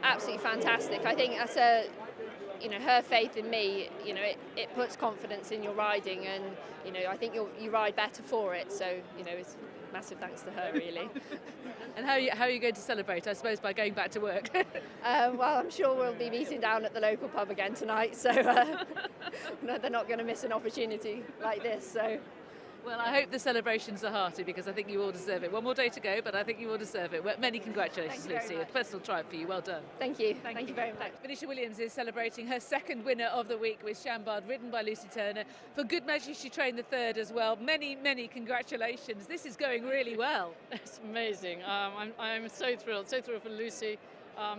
absolutely fantastic. I think that's her faith in me, it puts confidence in your riding, and I think you ride better for it. So it's massive thanks to her, really. And how are you going to celebrate? I suppose by going back to work. Well, I'm sure we'll be meeting down at the local pub again tonight. So no, they're not going to miss an opportunity like this. So. Well, I hope the celebrations are hearty, because I think you all deserve it. One more day to go, but I think you all deserve it. Many congratulations, Lucy. A personal triumph for you. Well done. Thank you. Thank you very much. Venetia Williams is celebrating her second winner of the week with Chambard, ridden by Lucy Turner. For good measure, she trained the third as well. Many, many congratulations. This is going really well. It's amazing. I'm so thrilled for Lucy.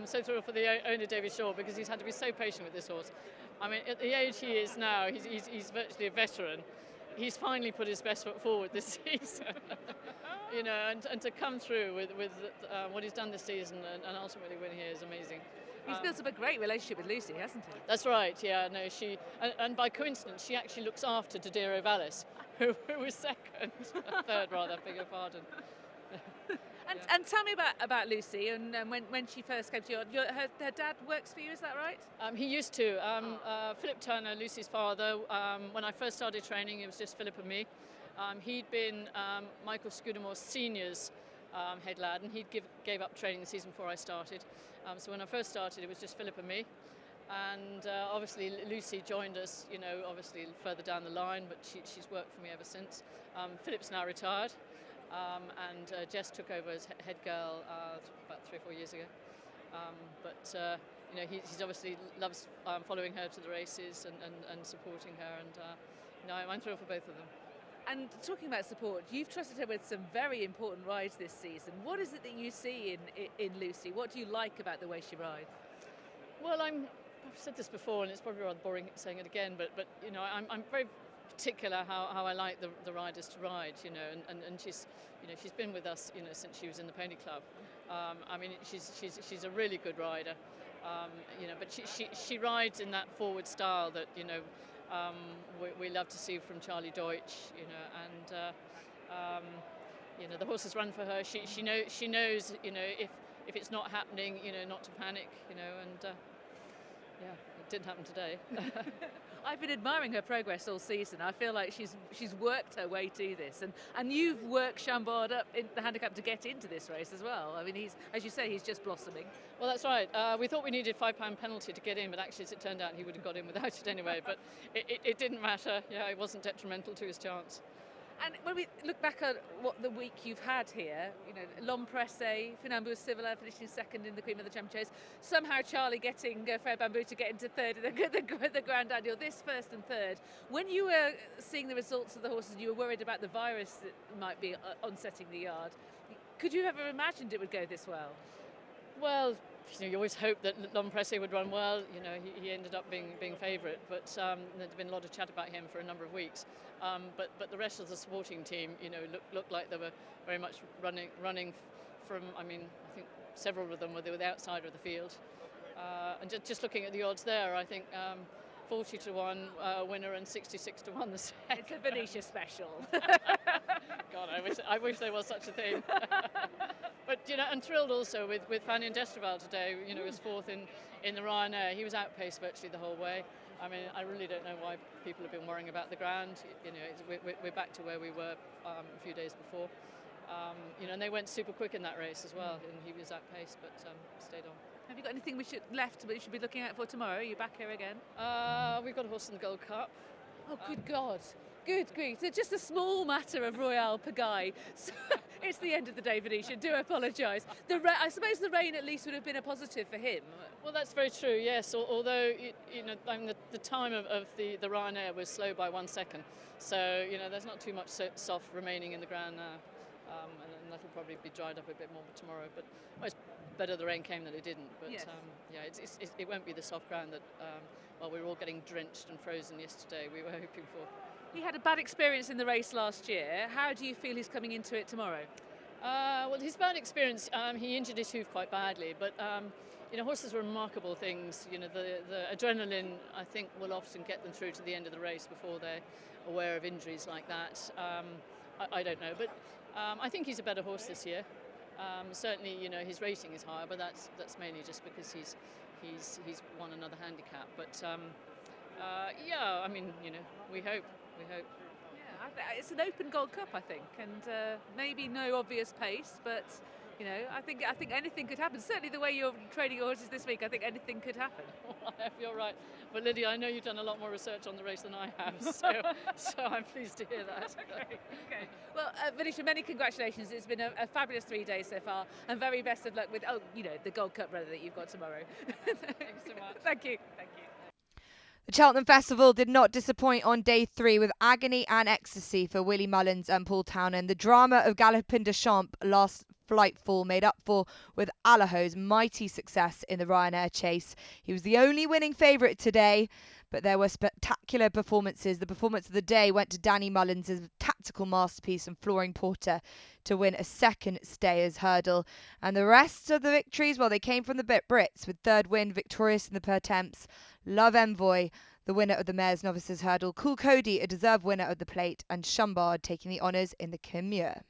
So thrilled for the owner, David Shaw, because he's had to be so patient with this horse. I mean, at the age he is now, he's virtually a veteran. He's finally put his best foot forward this season, and to come through with what he's done this season and ultimately win here is amazing. He's built up a great relationship with Lucy, hasn't he? That's right. Yeah. No. And by coincidence, she actually looks after Dodero Vallis, who was second, third rather. Beg your pardon. And tell me about Lucy, and when she first came to you, her dad works for you, is that right? He used to. Philip Turner, Lucy's father, when I first started training, it was just Philip and me. He'd been Michael Scudamore's seniors head lad, and he gave up training the season before I started. So when I first started, it was just Philip and me. And obviously Lucy joined us, obviously further down the line, but she's worked for me ever since. Philip's now retired. And Jess took over as head girl about 3 or 4 years ago. He's obviously loves following her to the races and supporting her, and I'm thrilled for both of them. And talking about support, you've trusted her with some very important rides this season. What is it that you see in Lucy? What do you like about the way she rides? Well, I've said this before, and it's probably rather boring saying it again, but I'm very particular how I like the riders to ride, and she's been with us, since she was in the Pony Club. I mean, she's a really good rider, but she rides in that forward style that we love to see from Charlie Deutsch, and the horses run for her. She knows, if it's not happening, not to panic, and it didn't happen today. I've been admiring her progress all season. I feel like she's worked her way to this, and you've worked Chambord up in the handicap to get into this race as well. I mean, he's, as you say, he's just blossoming. Well, that's right. We thought we needed £5 penalty to get in, but actually, as it turned out, he would have got in without it anyway. But it didn't matter. Yeah, it wasn't detrimental to his chance. And when we look back at what the week you've had here, you know, L'Ompresse, Funambule Civila finishing second in the Queen of the Champions, somehow Charlie getting Frere Bamboo to get into third in the Grand Annual, this first and third. When you were seeing the results of the horses, you were worried about the virus that might be onsetting the yard. Could you have ever imagined it would go this well? Well, you always hope that L'Ompresse would run well. You know, he ended up being favourite, but there'd been a lot of chat about him for a number of weeks. But the rest of the supporting team, you know, looked like they were very much running from. I mean, I think several of them were the outside of the field. And just looking at the odds there, I think 40 to 1 winner and 66 to 1 the second. It's a Venetia special. God, I wish there was such a thing. But you know, and thrilled also with Fanny and Destraval today. You know, he was fourth in the Ryanair. He was outpaced virtually the whole way. I mean, I really don't know why people have been worrying about the ground. You know, we're back to where we were a few days before. You know, and they went super quick in that race as well, and he was outpaced, but stayed on. Have you got anything we should be looking out for tomorrow? Are you back here again? We've got a horse in the Gold Cup. Oh, good God. Good grief. So just a small matter of Royale Pagaille. So it's the end of the day, Venetia. Do apologise. I suppose the rain at least would have been a positive for him. Well, that's very true, yes. Although, you know, I mean, the time of the Ryanair was slow by 1 second. So, you know, there's not too much soft remaining in the ground now. And that'll probably be dried up a bit more tomorrow. But well, it's better the rain came than it didn't. But yes. Yeah, it won't be the soft ground that, well, we were all getting drenched and frozen yesterday. We were hoping for. He had a bad experience in the race last year. How do you feel he's coming into it tomorrow? Well, his bad experience, he injured his hoof quite badly, but you know, horses are remarkable things. You know, the adrenaline, I think, will often get them through to the end of the race before they're aware of injuries like that. I don't know, but I think he's a better horse this year. Certainly, you know, his rating is higher, but that's mainly just because he's won another handicap. But yeah, I mean, you know, we hope. Yeah, it's an open Gold Cup, I think, and maybe no obvious pace, but you know, I think anything could happen. Certainly, the way you're training your horses this week, I think anything could happen. Well, you're right, but Lydia, I know you've done a lot more research on the race than I have, so I'm pleased to hear that. Okay. Well, Venetia, many congratulations. It's been a fabulous 3 days so far, and very best of luck with the Gold Cup runner that you've got tomorrow. Thanks so much. Thank you. The Cheltenham Festival did not disappoint on day 3 with agony and ecstasy for Willie Mullins and Paul Townend. The drama of Galopin des Champs last flight fall made up for with Allaho's mighty success in the Ryanair chase. He was the only winning favourite today, but there were spectacular performances. The performance of the day went to Danny Mullins' tactical masterpiece and Flooring Porter to win a second stayers hurdle. And the rest of the victories, well, they came from the Brits, with third win victorious in the Pertemps, Love Envoy, the winner of the Mares Novices hurdle, Cool Cody, a deserved winner of the plate, and Chambord taking the honours in the Muir.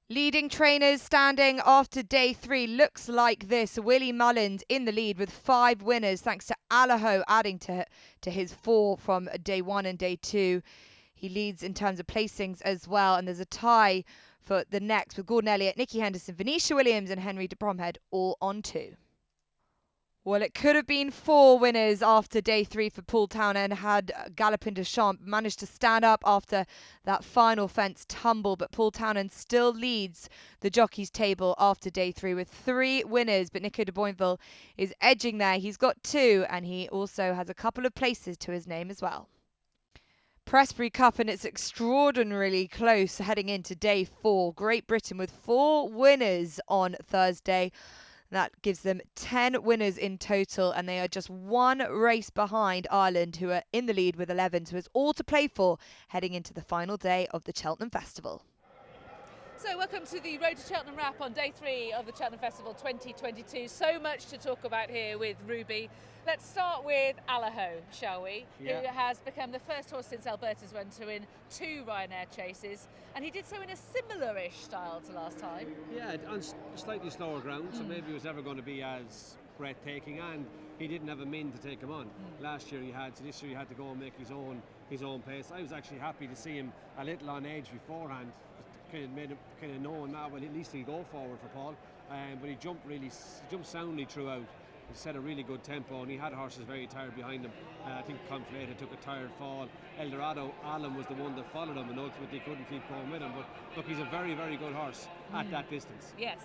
Leading trainers standing after day 3 looks like this. Willie Mullins in the lead with 5 winners, thanks to Allaho adding to his 4 from day 1 and day 2. He leads in terms of placings as well, and there's a tie for the next with Gordon Elliott, Nicky Henderson, Venetia Williams and Henry de Bromhead all on 2. Well, it could have been 4 winners after day 3 for Paul Townend had Galopin des Champs managed to stand up after that final fence tumble, but Paul Townend still leads the jockeys table after day 3 with 3 winners, but Nico de Boinville is edging there. He's got 2 and he also has a couple of places to his name as well. Prestbury Cup, and it's extraordinarily close heading into day 4. Great Britain with 4 winners on Thursday. That gives them 10 winners in total, and they are just 1 race behind Ireland, who are in the lead with 11. So it's all to play for heading into the final day of the Cheltenham Festival. So welcome to the Road to Cheltenham wrap on day 3 of the Cheltenham Festival 2022. So much to talk about here with Ruby. Let's start with Allaho, shall we? Yeah. Who has become the first horse since Alberta's run to win 2 Ryanair chases, and he did so in a similar-ish style to last time. Yeah, on slightly slower ground, so maybe it was never going to be as breathtaking, and he didn't have a min to take him on. Last year he had, so this year he had to go and make his own pace. I was actually happy to see him a little on edge beforehand. Kind of made him kind of knowing that, well, at least he'll go forward for Paul. But he jumped soundly throughout. He set a really good tempo, and he had horses very tired behind him. I think Conflated took a tired fall. Eldorado Allen was the one that followed him, and ultimately couldn't keep going with him. But look, he's a very, very good horse at that distance. Yes.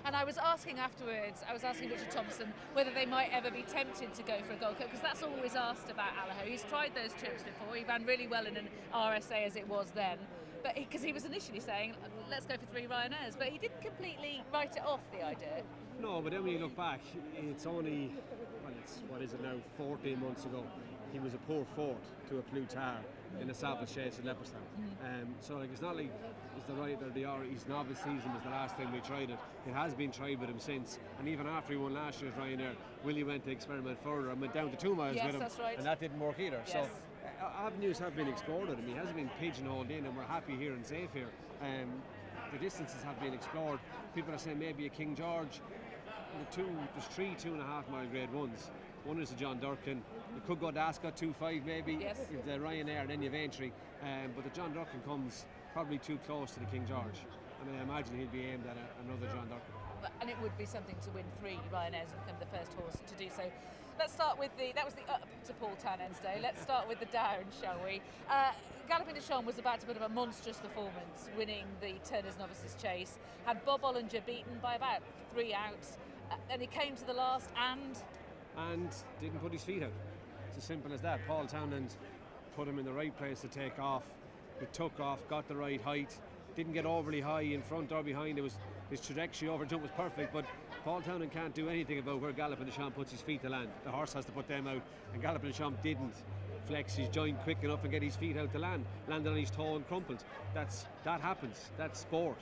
And I was asking afterwards, Richard Thompson whether they might ever be tempted to go for a Gold Cup, because that's always asked about Allaho. He's tried those trips before. He ran really well in an RSA as it was then. But because he was initially saying, let's go for 3 Ryanairs, but he didn't completely write it off, the idea. No, but then when you look back, it's only, well, it's, what is it now, 14 months ago, he was a poor fourth to a Plutar in a Savage chase at Leopardstown. So like, it's not like it's the right or the his novice season was the last time we tried it. It has been tried with him since, and even after he won last year's Ryanair, Willie went to experiment further and went down to 2 miles with him, that's right. and that didn't work either. Yes. So avenues have been explored with him. He hasn't been pigeonholed in, and we're happy here and safe here. The distances have been explored. People are saying maybe a King George. There's 3 2.5 mile grade ones. One is the John Durkin. It could go to Ascot 2.5 maybe. Yes. If the Ryanair, and then you have Aintree. But the John Durkin comes probably too close to the King George, and I imagine he'll be aimed at another John Durkin. And it would be something to win 3 Ryanairs and become the first horse to do so. Let's start with that was the up to Paul Townend's day. Let's start with the down, shall we? Galloping de Champs was about to put up a monstrous performance, winning the Turner's Novices Chase. Had Bob Ollinger beaten by about 3 outs. And he came to the last and didn't put his feet out. It's as simple as that. Paul Townend put him in the right place to take off. He took off, got the right height, didn't get overly high in front or behind. His trajectory over jump was perfect, but Paul Townend can't do anything about where Galloping de Champs puts his feet to land. The horse has to put them out, and Galloping de Champs didn't flex his joint quick enough and get his feet out to land. Landed on his toe and crumpled. That happens. That's sport.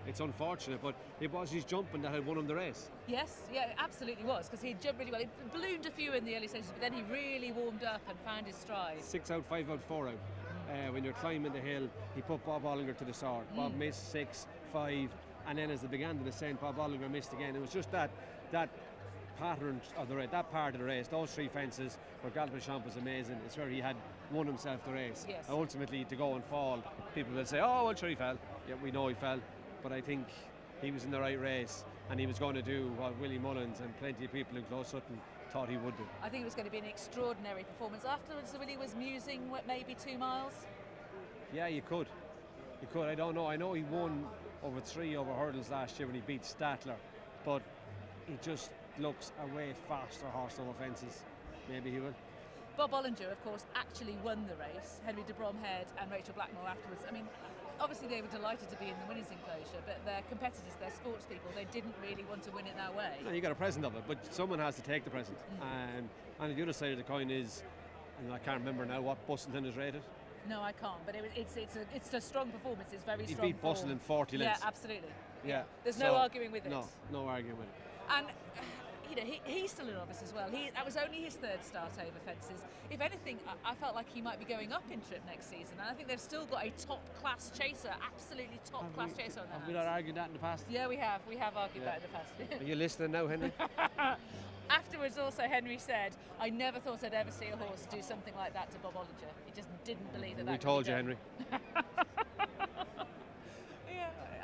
It's unfortunate, but it was his jumping that had won him the race. Yes, yeah, it absolutely was, because he jumped really well. He ballooned a few in the early stages, but then he really warmed up and found his stride. 6 out, 5 out, 4 out. When you're climbing the hill, he put Bob Ollinger to the sword. Bob missed 6, 5, and then as they began to descend, Bob Ollinger missed again. It was just that pattern of the race, that part of the race, those 3 fences where Galloping de Champs was amazing. It's where he had won himself the race. Yes. Ultimately, to go and fall, people will say, oh, well, sure he fell. Yeah, we know he fell. But I think he was in the right race, and he was going to do what Willie Mullins and plenty of people in Close Sutton thought he would do. I think it was going to be an extraordinary performance. Afterwards, Willie was musing, what, maybe 2 miles? Yeah, you could. I don't know. I know he won over 3 over hurdles last year when he beat Statler, but he just looks a way faster horse over fences. Maybe he will. Bob Ollinger, of course, actually won the race. Henry de Bromhead and Rachel Blackmore afterwards. I mean, obviously they were delighted to be in the winners' enclosure, but their competitors, their sports people, they didn't really want to win it that way. No, you got a present of it, but someone has to take the present. And the other side of the coin is, and I can't remember now what Busselton is rated. No, I can't, but it's a strong performance. It's very strong. He beat Busselton 40 lengths. Yeah, absolutely. Yeah. There's no arguing with it. No arguing with it. And you know, he's still a novice as well. That was only his 3rd start over fences. If anything, I felt like he might be going up in trip next season. And I think they've still got a top-class chaser, absolutely top-class chaser on their hands. Have we not argued that in the past? Yeah, we have. We have argued that in the past. Are you listening now, Henry? Afterwards, also, Henry said, I never thought I'd ever see a horse do something like that to Bob Ollinger. He just didn't believe that. We told you, Henry.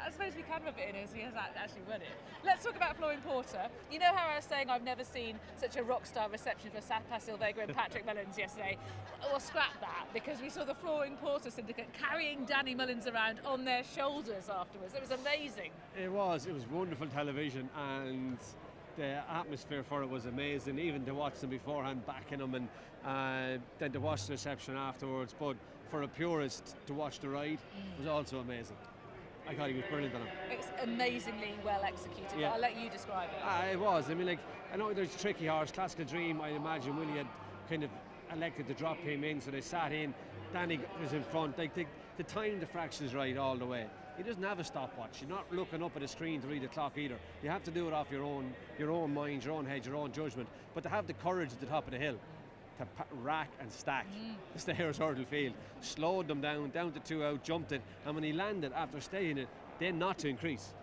I suppose we can rub it in as he has actually won it. Let's talk about Flooring Porter. You know how I was saying I've never seen such a rock star reception for Sapa Silvega and Patrick Mullins yesterday? Well, scrap that, because we saw the Flooring Porter syndicate carrying Danny Mullins around on their shoulders afterwards. It was amazing. It was wonderful television, and the atmosphere for it was amazing, even to watch them beforehand backing them, and then to watch the reception afterwards. But for a purist to watch the ride was also amazing. I thought he was brilliant on him. It's amazingly well executed, Yeah. but I'll let you describe it. It was. I mean, like, I know there's a tricky horse, Classical Dream. I imagine Willie had kind of elected to drop him in, so they sat in. Danny was in front. Like, the time the fraction's right all the way. He doesn't have a stopwatch. You're not looking up at a screen to read the clock either. You have to do it off your own mind, your own head, your own judgment. But to have the courage at the top of the hill, to rack and stack the stairs hurdle field, slowed them down to 2 out, jumped it, and when he landed after staying it, then not to increase.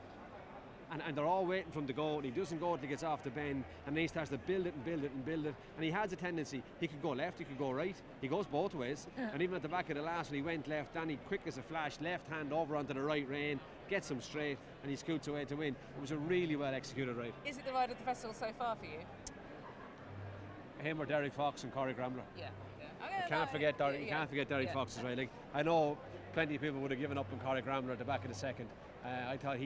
and they're all waiting for him to go, and he doesn't go until he gets off the bend, and then he starts to build it and build it and build it, and he has a tendency, he could go left, he could go right, he goes both ways, and even at the back of the last when he went left, Danny, quick as a flash, left hand over onto the right rein, gets him straight, and he scoots away to win. It was a really well executed ride. Is it the ride of the festival so far for you? Him or Derek Fox and Corey Gramler. Yeah. You can't forget Derek Fox's ride. Like, I know plenty of people would have given up on Corey Gramler at the back of the second. I thought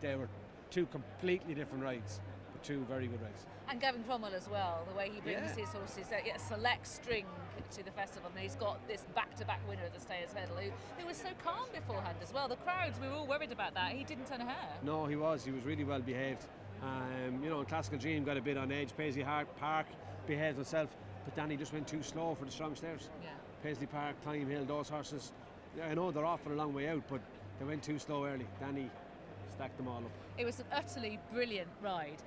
they were two completely different rides, but two very good rides. And Gavin Cromwell as well, the way he brings his horses, select string to the festival, and he's got this back-to-back winner at the Stayers Hurdle who was so calm beforehand as well. The crowds, we were all worried about that. He didn't turn a hair. No, he was really well behaved. Classical Dream got a bit on edge. Paisley Park behaved himself, but Danny just went too slow for the strong stairs. Yeah. Paisley Park, Time Hill, those horses, I know they're off for a long way out, but they went too slow early. Danny stacked them all up. It was an utterly brilliant ride.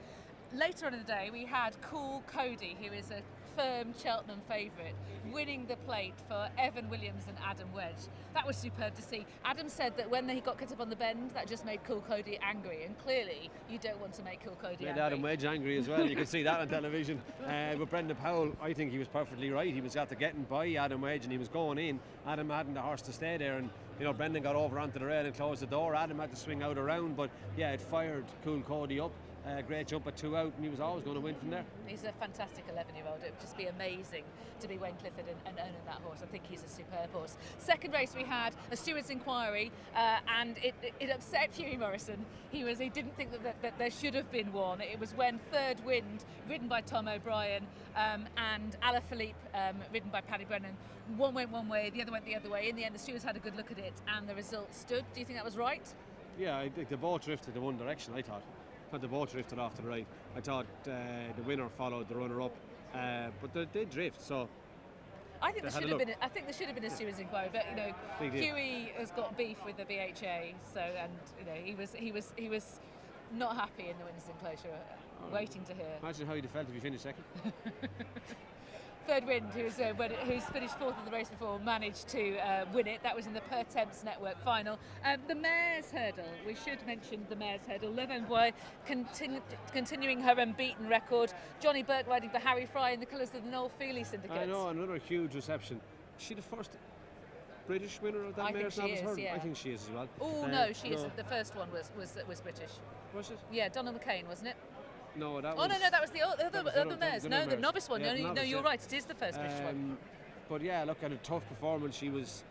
Later on in the day, we had Cool Cody, who is a firm Cheltenham favourite, winning the plate for Evan Williams and Adam Wedge. That was superb to see. Adam said that when he got cut up on the bend, that just made Cool Cody angry, and clearly you don't want to make Cool Cody angry. Made Adam Wedge angry as well. You can see that on television. But Brendan Powell, I think he was perfectly right. He was after getting by Adam Wedge and he was going in. Adam hadn't the horse to stay there, and Brendan got over onto the rail and closed the door. Adam had to swing out around, but yeah, it fired Cool Cody up. Great jump at 2 out, and he was always going to win from there. He's a fantastic 11-year-old. It would just be amazing to be Wayne Clifford and owning that horse. I think he's a superb horse. Second race we had a steward's inquiry, and it upset Hughie Morrison. He didn't think that there should have been one. It was when Third Wind, ridden by Tom O'Brien, and Alaphilippe, ridden by Paddy Brennan, one went one way, the other went the other way. In the end, the stewards had a good look at it, and the result stood. Do you think that was right? Yeah, I think they both drifted in one direction, I thought. They both drifted off to the right. I thought the winner followed the runner-up, but they did drift. So I think there should have been. I think there should have been a stewards' inquiry, but Hughie has got beef with the BHA, so he was not happy in the winners' enclosure, waiting to hear. Imagine how he'd have felt if he finished second. Third Wind, who's finished fourth in the race before, managed to win it. That was in the Pertemps Network final. The Mares' Hurdle, we should mention the Mares' Hurdle. Le Envoy continuing her unbeaten record. Johnny Burke riding for Harry Fry in the colours of the Noel Feely syndicate. I know, another huge reception. Is she the first British winner of that Mares' Hurdle? Yeah. I think she is as well. Oh no, she isn't. The first one was British. Was it? Yeah, Donald McCain, wasn't it? No, that was... no, that was the other Mares. No, the novice one. No, you're right. It is the first British one. But yeah, look, at a tough performance. She was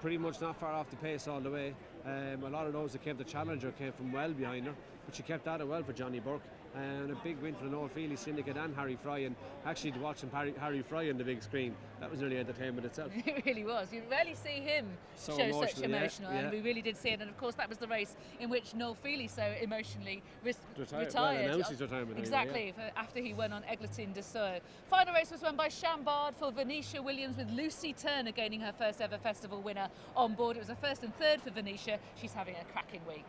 pretty much not far off the pace all the way. A lot of those that came to Challenger came from well behind her, but she kept at it well for Johnny Burke. And a big win for the Noel Feely syndicate and Harry Fry, and actually to watch Harry Fry on the big screen, that was nearly entertainment itself. It really was. You rarely see him show such emotional, and we really did see it. And of course that was the race in which Noel Feely so emotionally retired. Well, announced his retirement. Exactly, after he won on Eglinton de Sceaux. Final race was won by Chambard for Venetia Williams, with Lucy Turner gaining her first ever festival winner on board. It was a first and third for Venetia. She's having a cracking week.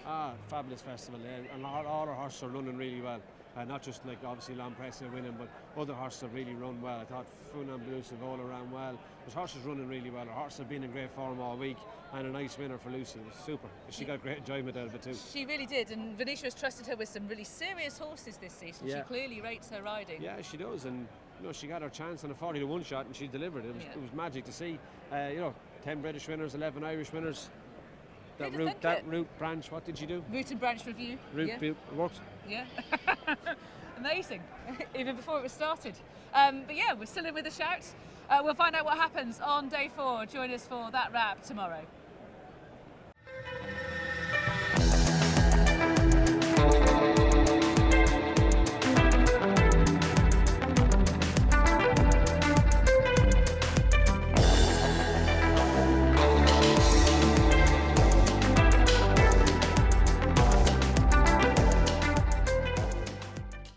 Fabulous festival, and all her horses are running really well. Not just like obviously Lampressa winning, but other horses have really run well. I thought Funambulu Savola ran well. There's horses running really well. Her horses have been in great form all week, and a nice winner for Lucy. It was super. She got great enjoyment out of it too. She really did, and Venetia has trusted her with some really serious horses this season. Yeah. She clearly rates her riding. Yeah, she does, and she got her chance on a 40-to-1 shot, and she delivered. It was magic to see. 10 British winners, 11 Irish winners. That route branch, what did you do? Route and branch review. It worked. Yeah. Amazing. Even before it was started. But yeah, we're still in with the shout. We'll find out what happens on day 4. Join us for that wrap tomorrow.